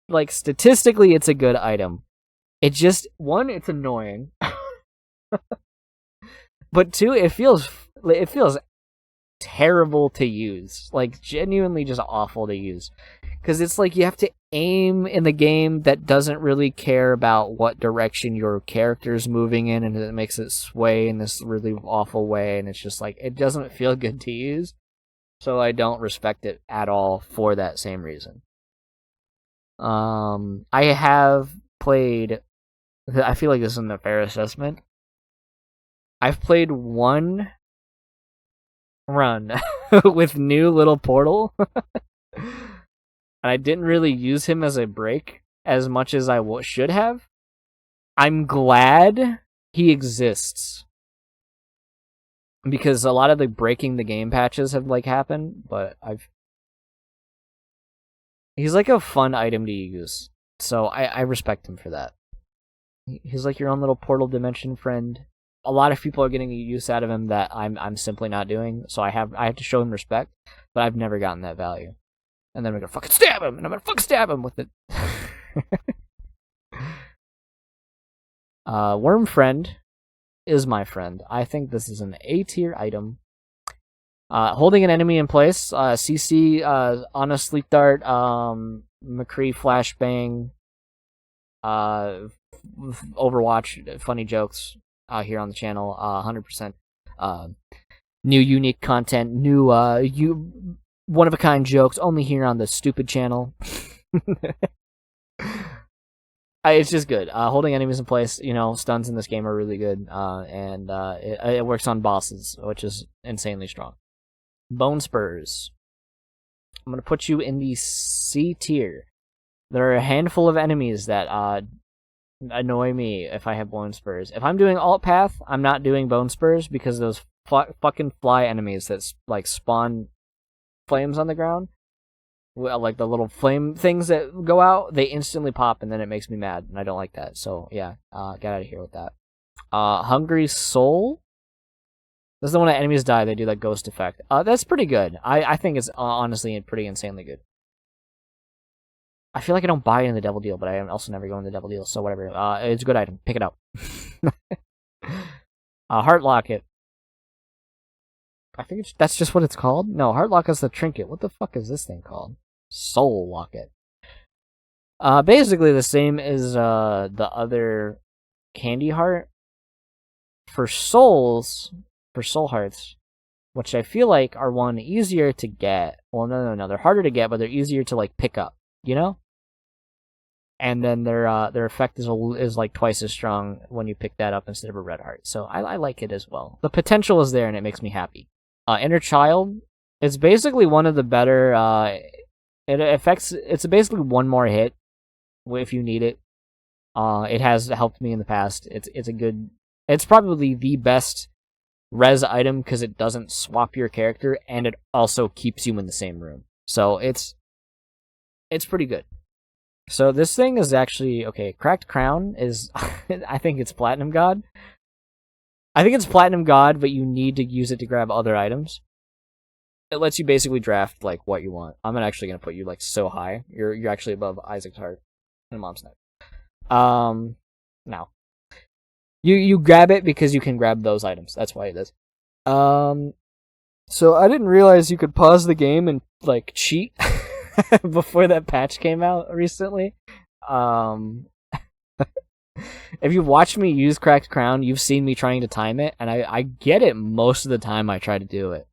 Like statistically, it's a good item. It just it's annoying. But two, it feels terrible to use. Like genuinely just awful to use. Because it's like you have to aim in the game that doesn't really care about what direction your character's moving in, and it makes it sway in this really awful way, and it's just like, it doesn't feel good to use. So I don't respect it at all for that same reason. I have played, I feel like this isn't a fair assessment. I've played one run with new little Portal. And I didn't really use him as a break as much as I should have. I'm glad he exists. Because a lot of the breaking the game patches have like happened, but he's like a fun item to use. So I respect him for that. He's like your own little Portal dimension friend. A lot of people are getting use out of him that I'm simply not doing, so I have to show him respect, but I've never gotten that value. And then we're gonna fucking stab him, and I'm gonna fucking stab him with it. Worm Friend is my friend. I think this is an A tier item. Holding an enemy in place, CC on a sleep dart, McCree flashbang, Overwatch funny jokes here on the channel, 100%. New unique content, new one-of-a-kind jokes, only here on the stupid channel. It's just good. Holding enemies in place, stuns in this game are really good, and it works on bosses, which is insanely strong. Bone Spurs. I'm going to put you in the C tier. There are a handful of enemies that annoy me if I have Bone Spurs. If I'm doing alt path, I'm not doing Bone Spurs because those fucking fly enemies that like spawn flames on the ground, like the little flame things that go out, they instantly pop, and then it makes me mad, and I don't like that. So yeah, get out of here with that. Hungry Soul. This is the one that enemies die, they do that ghost effect. That's pretty good. I think it's honestly pretty insanely good. I feel like I don't buy it in the Devil Deal, but I also never go in the Devil Deal, so whatever. It's a good item. Pick it up. Heart Locket. I think that's just what it's called. No, Heart Locket's the trinket. What the fuck is this thing called? Soul Locket. Basically the same as the other Candy Heart. For souls, for soul hearts, which I feel like are one easier to get. Well, no, they're harder to get, but they're easier to like pick up. And then their effect is like twice as strong when you pick that up instead of a red heart. So I like it as well. The potential is there, and it makes me happy. Inner Child, it's basically one of the better. It's basically one more hit if you need it. It has helped me in the past. It's probably the best res item because it doesn't swap your character, and it also keeps you in the same room. So it's pretty good. So this thing is actually okay. Cracked Crown is, I think it's Platinum God. I think it's Platinum God, but you need to use it to grab other items. It lets you basically draft like what you want. I'm actually gonna put you like so high. You're actually above Isaac's heart and Mom's neck. Now you grab it because you can grab those items. That's why it is. So I didn't realize you could pause the game and like cheat before that patch came out recently. If you've watched me use Cracked Crown, you've seen me trying to time it, and I get it most of the time I try to do it.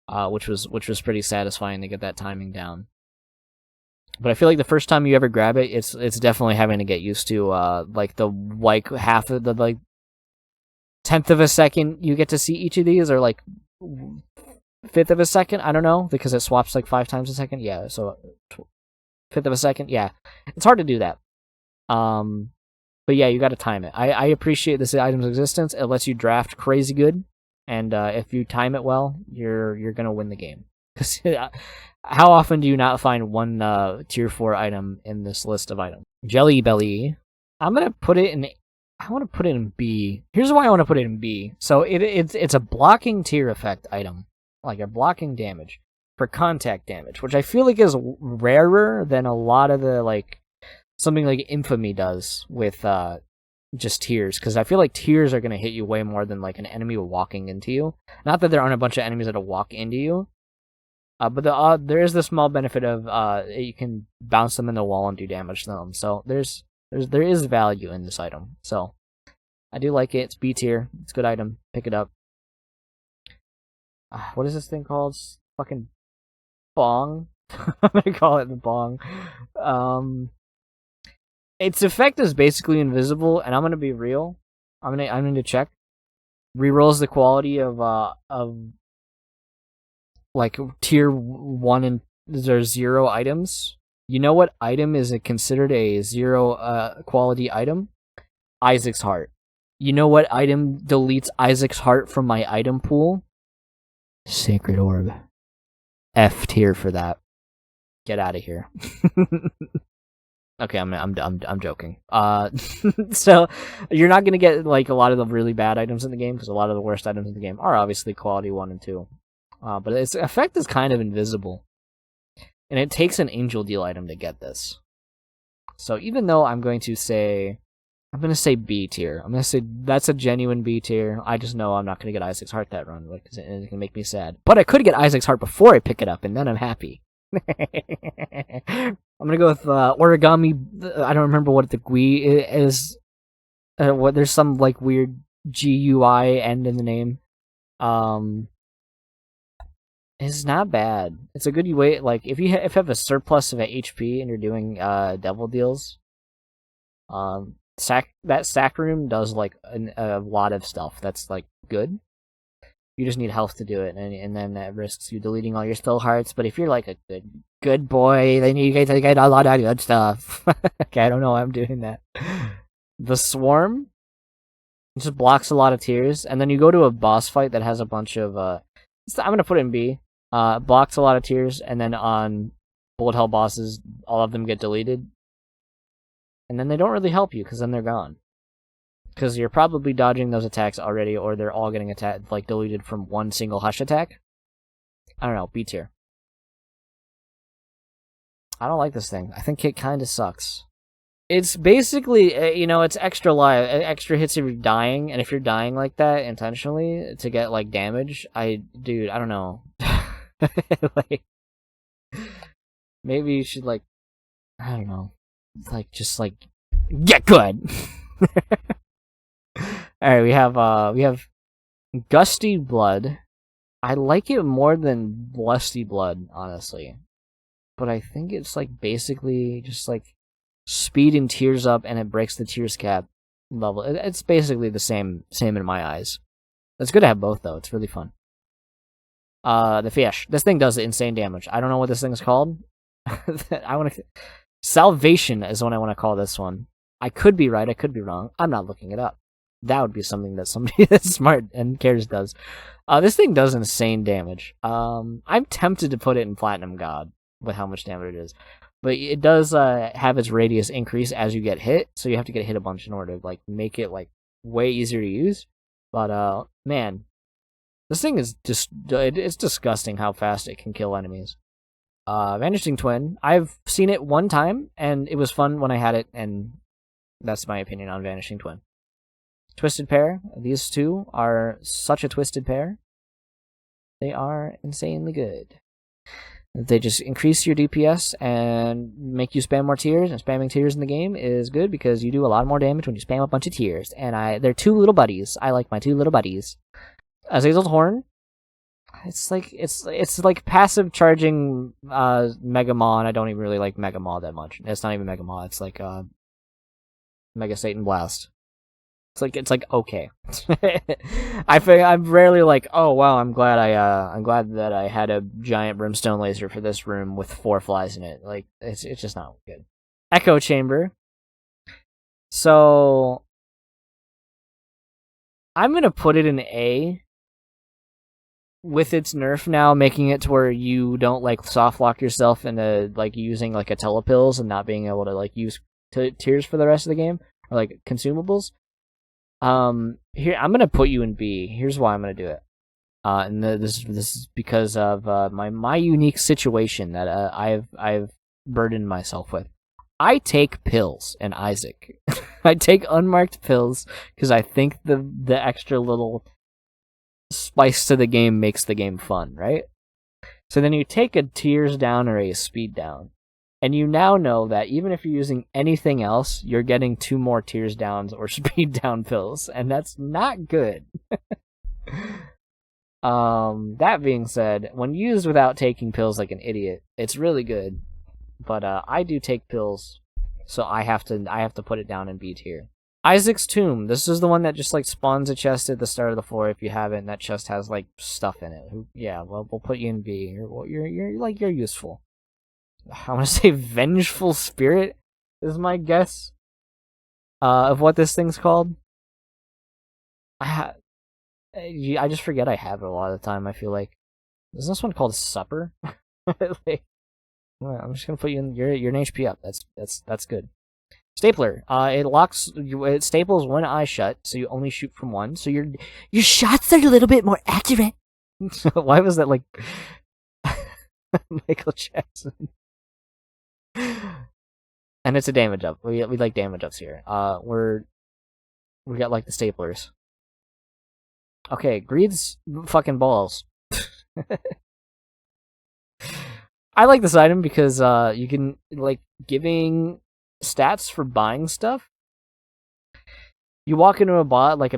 Which was pretty satisfying to get that timing down. But I feel like the first time you ever grab it, it's definitely having to get used to like the like half of the like 10th of a second you get to see each of these, or like 5th of a second, I don't know, because it swaps like 5 times a second. Yeah, so 5th of a second, yeah. It's hard to do that. But yeah, you got to time it. I appreciate this item's existence. It lets you draft crazy good, and if you time it well, you're gonna win the game. Because how often do you not find one tier 4 item in this list of items? Jelly Belly. I'm gonna put it in. I want to put it in B. Here's why I want to put it in B. So it's a blocking tier effect item, like a blocking damage for contact damage, which I feel like is rarer than a lot of the like something like Infamy does with just tears, because I feel like tears are gonna hit you way more than like an enemy walking into you. Not that there aren't a bunch of enemies that'll walk into you, but there is the small benefit of you can bounce them in the wall and do damage to them. So there is value in this item. So I do like it. It's B tier. It's a good item. Pick it up. What is this thing called? Fucking bong. I'm gonna call it the bong. Its effect is basically invisible, and I'm gonna be real. I'm gonna check. Rerolls the quality of like tier 1 and 0 items. You know what item is considered a 0 quality item? Isaac's heart. You know what item deletes Isaac's heart from my item pool? Sacred Orb. F tier for that. Get out of here. Okay, I'm joking. So you're not gonna get like a lot of the really bad items in the game, because a lot of the worst items in the game are obviously quality 1 and 2. But its effect is kind of invisible, and it takes an Angel Deal item to get this. So even though I'm going to say B tier, I'm gonna say that's a genuine B tier. I just know I'm not gonna get Isaac's heart that run, because it can make me sad. But I could get Isaac's heart before I pick it up, and then I'm happy. I'm gonna go with origami. I don't remember what the GUI is. What there's some like weird GUI end in the name. It's not bad. It's a good way. Like if you have a surplus of HP and you're doing devil deals, that sack room does like a lot of stuff that's like good. You just need health to do it, and then that risks you deleting all your still hearts. But if you're like a good boy, then you get to get a lot of good stuff. Okay, I don't know why I'm doing that. The Swarm just blocks a lot of tears, and then you go to a boss fight that has a bunch of I'm gonna put it in B. Blocks a lot of tears, and then on bullet hell bosses, all of them get deleted, and then they don't really help you because then they're gone. Because you're probably dodging those attacks already, or they're all getting attacked, like deleted from one single hush attack. I don't know, B tier. I don't like this thing. I think it kind of sucks. It's basically, it's extra extra hits if you're dying, and if you're dying like that intentionally to get like damage, I don't know. Like, maybe you should like, I don't know, like just like get good. All right, we have Gusty Blood. I like it more than Lusty Blood, honestly, but I think it's like basically just like speed and tears up, and it breaks the tears cap level. It's basically the same in my eyes. It's good to have both though. It's really fun. The fish. This thing does insane damage. I don't know what this thing is called. Salvation is what I want to call this one. I could be right. I could be wrong. I'm not looking it up. That would be something that somebody that's smart and cares does. This thing does insane damage. I'm tempted to put it in Platinum God with how much damage it is. But it does have its radius increase as you get hit, so you have to get hit a bunch in order to like make it like way easier to use. But man, this thing is just it's disgusting how fast it can kill enemies. Vanishing Twin, I've seen it one time and it was fun when I had it, and that's my opinion on Vanishing Twin. Twisted Pair, these two are such a twisted pair. They are insanely good. They just increase your DPS and make you spam more tears, and spamming tears in the game is good because you do a lot more damage when you spam a bunch of tears. And they're two little buddies. I like my two little buddies. Azazel's Horn, it's like passive charging Mega Maw, and I don't even really like Mega Maw that much. It's not even Mega Maw, it's like Mega Satan Blast. It's like okay. I'm rarely like, oh wow, I'm glad that I had a giant brimstone laser for this room with 4 flies in it. Like it's just not good. Echo Chamber. So I'm gonna put it in A. With its nerf now, making it to where you don't like soft lock yourself into like using like a telepills and not being able to like use tears for the rest of the game or like consumables. Here I'm gonna put you in B. Here's why I'm gonna do it. And this is because of my unique situation that I've burdened myself with. I take pills in Isaac. I take unmarked pills because I think the extra little spice to the game makes the game fun, right? So then you take a tears down or a speed down, and you now know that even if you're using anything else, you're getting 2 more tears downs or speed down pills, and that's not good. That being said, when used without taking pills like an idiot, it's really good. But I do take pills, so I have to put it down in B tier. Isaac's Tomb. This is the one that just like spawns a chest at the start of the floor if you have it, and that chest has like stuff in it. Yeah, well, we'll put you in B. You're useful. I want to say Vengeful Spirit is my guess of what this thing's called. I just forget I have it a lot of the time. I feel like is this one called Supper? Like, well, I'm just gonna put you in. You're an HP up. That's good. Stapler. It staples one eye shut, so you only shoot from one. So your shots are a little bit more accurate. Why was that like Michael Jackson? And it's a damage up. We like damage ups here. We got like the staplers. Okay, Greed's fucking balls. I like this item because you can like giving stats for buying stuff. You walk into a bot like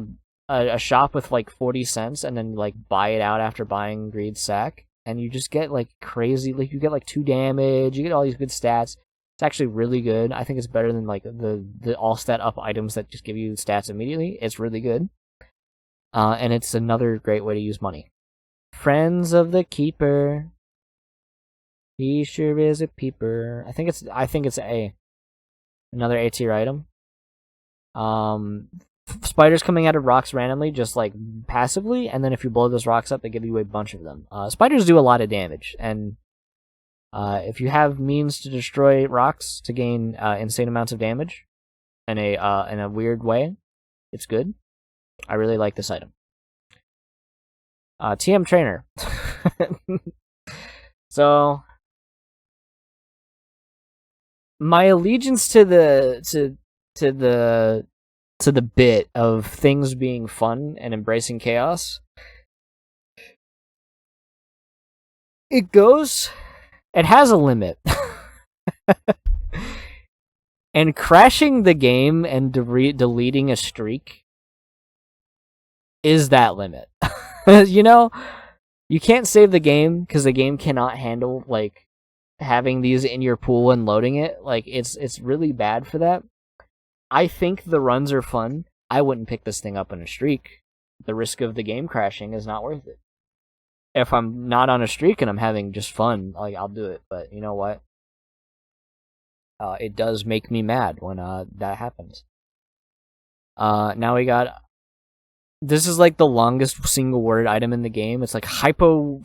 a shop with like 40 cents and then like buy it out after buying Greed's sack, and you just get like crazy, like you get like 2 damage, you get all these good stats. It's actually really good. I think it's better than like the all stat up items that just give you stats immediately. It's really good. And it's another great way to use money. Friends of the Keeper. He sure is a peeper. I think it's A. Another A tier item. Spiders coming out of rocks randomly, just like passively, and then if you blow those rocks up, they give you a bunch of them. Spiders do a lot of damage, and if you have means to destroy rocks to gain insane amounts of damage in a weird way, it's good. I really like this item. TM Trainer. So my allegiance to the bit of things being fun and embracing chaos, it has a limit. And crashing the game and deleting a streak is that limit. You know, you can't save the game because the game cannot handle like having these in your pool and loading it. Like it's really bad for that. I think the runs are fun. I wouldn't pick this thing up in a streak. The risk of the game crashing is not worth it. If I'm not on a streak and I'm having just fun, like I'll do it. But you know what? It does make me mad when that happens. Now we got. This is like the longest single word item in the game. It's like hyper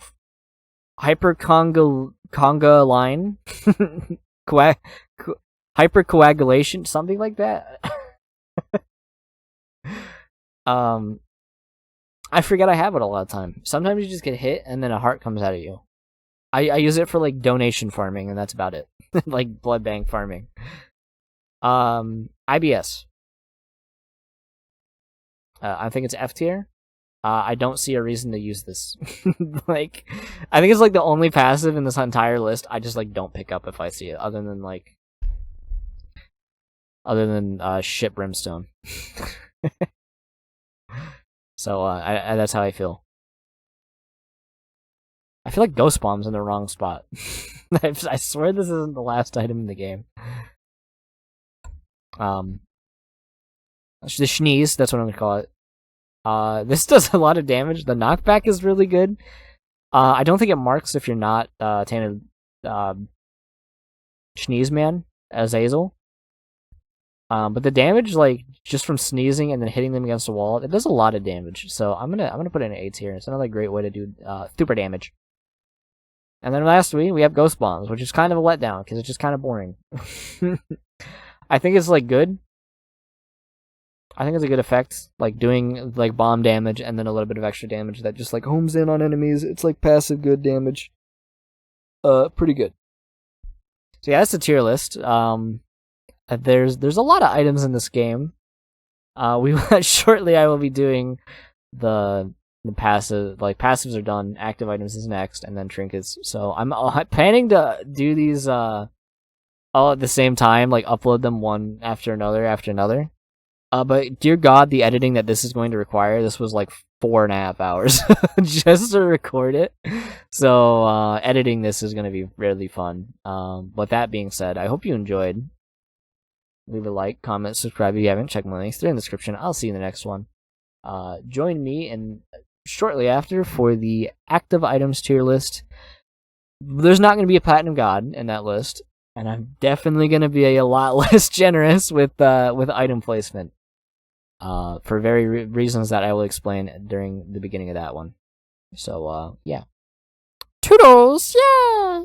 conga line. Coag- hypercoagulation, something like that. I forget I have it a lot of time. Sometimes you just get hit and then a heart comes out of you. I use it for like donation farming and that's about it. Like blood bank farming. IBS. I think it's F tier. I don't see a reason to use this. Like, I think it's like the only passive in this entire list I just like don't pick up if I see it, other than shit brimstone. So that's how I feel. I feel like Ghost Bomb's in the wrong spot. I swear this isn't the last item in the game. The Schneeze, that's what I'm gonna call it. This does a lot of damage. The knockback is really good. I don't think it marks if you're not Tainted Schneeze Man as Azazel. But the damage, like just from sneezing and then hitting them against the wall, it does a lot of damage. So I'm gonna put it in A tier. It's another great way to do super damage. And then lastly, we have Ghost Bombs, which is kind of a letdown because it's just kind of boring. I think it's like good. I think it's a good effect, like doing like bomb damage and then a little bit of extra damage that just like homes in on enemies. It's like passive good damage. Pretty good. So yeah, that's the tier list. There's a lot of items in this game. Shortly I will be doing the passive, like passives are done, active items is next, and then trinkets. So I'm planning to do these all at the same time, like upload them one after another. But dear God, the editing that this is going to require, this was like 4.5 hours just to record it. So editing this is going to be really fun. But that being said, I hope you enjoyed. Leave a like, comment, subscribe if you haven't. Check my links, they're in the description. I'll see you in the next one. Join me and shortly after for the active items tier list. There's not going to be a Platinum God in that list, and I'm definitely going to be a lot less generous with item placement. For reasons that I will explain during the beginning of that one. So, yeah. Toodles! Yeah!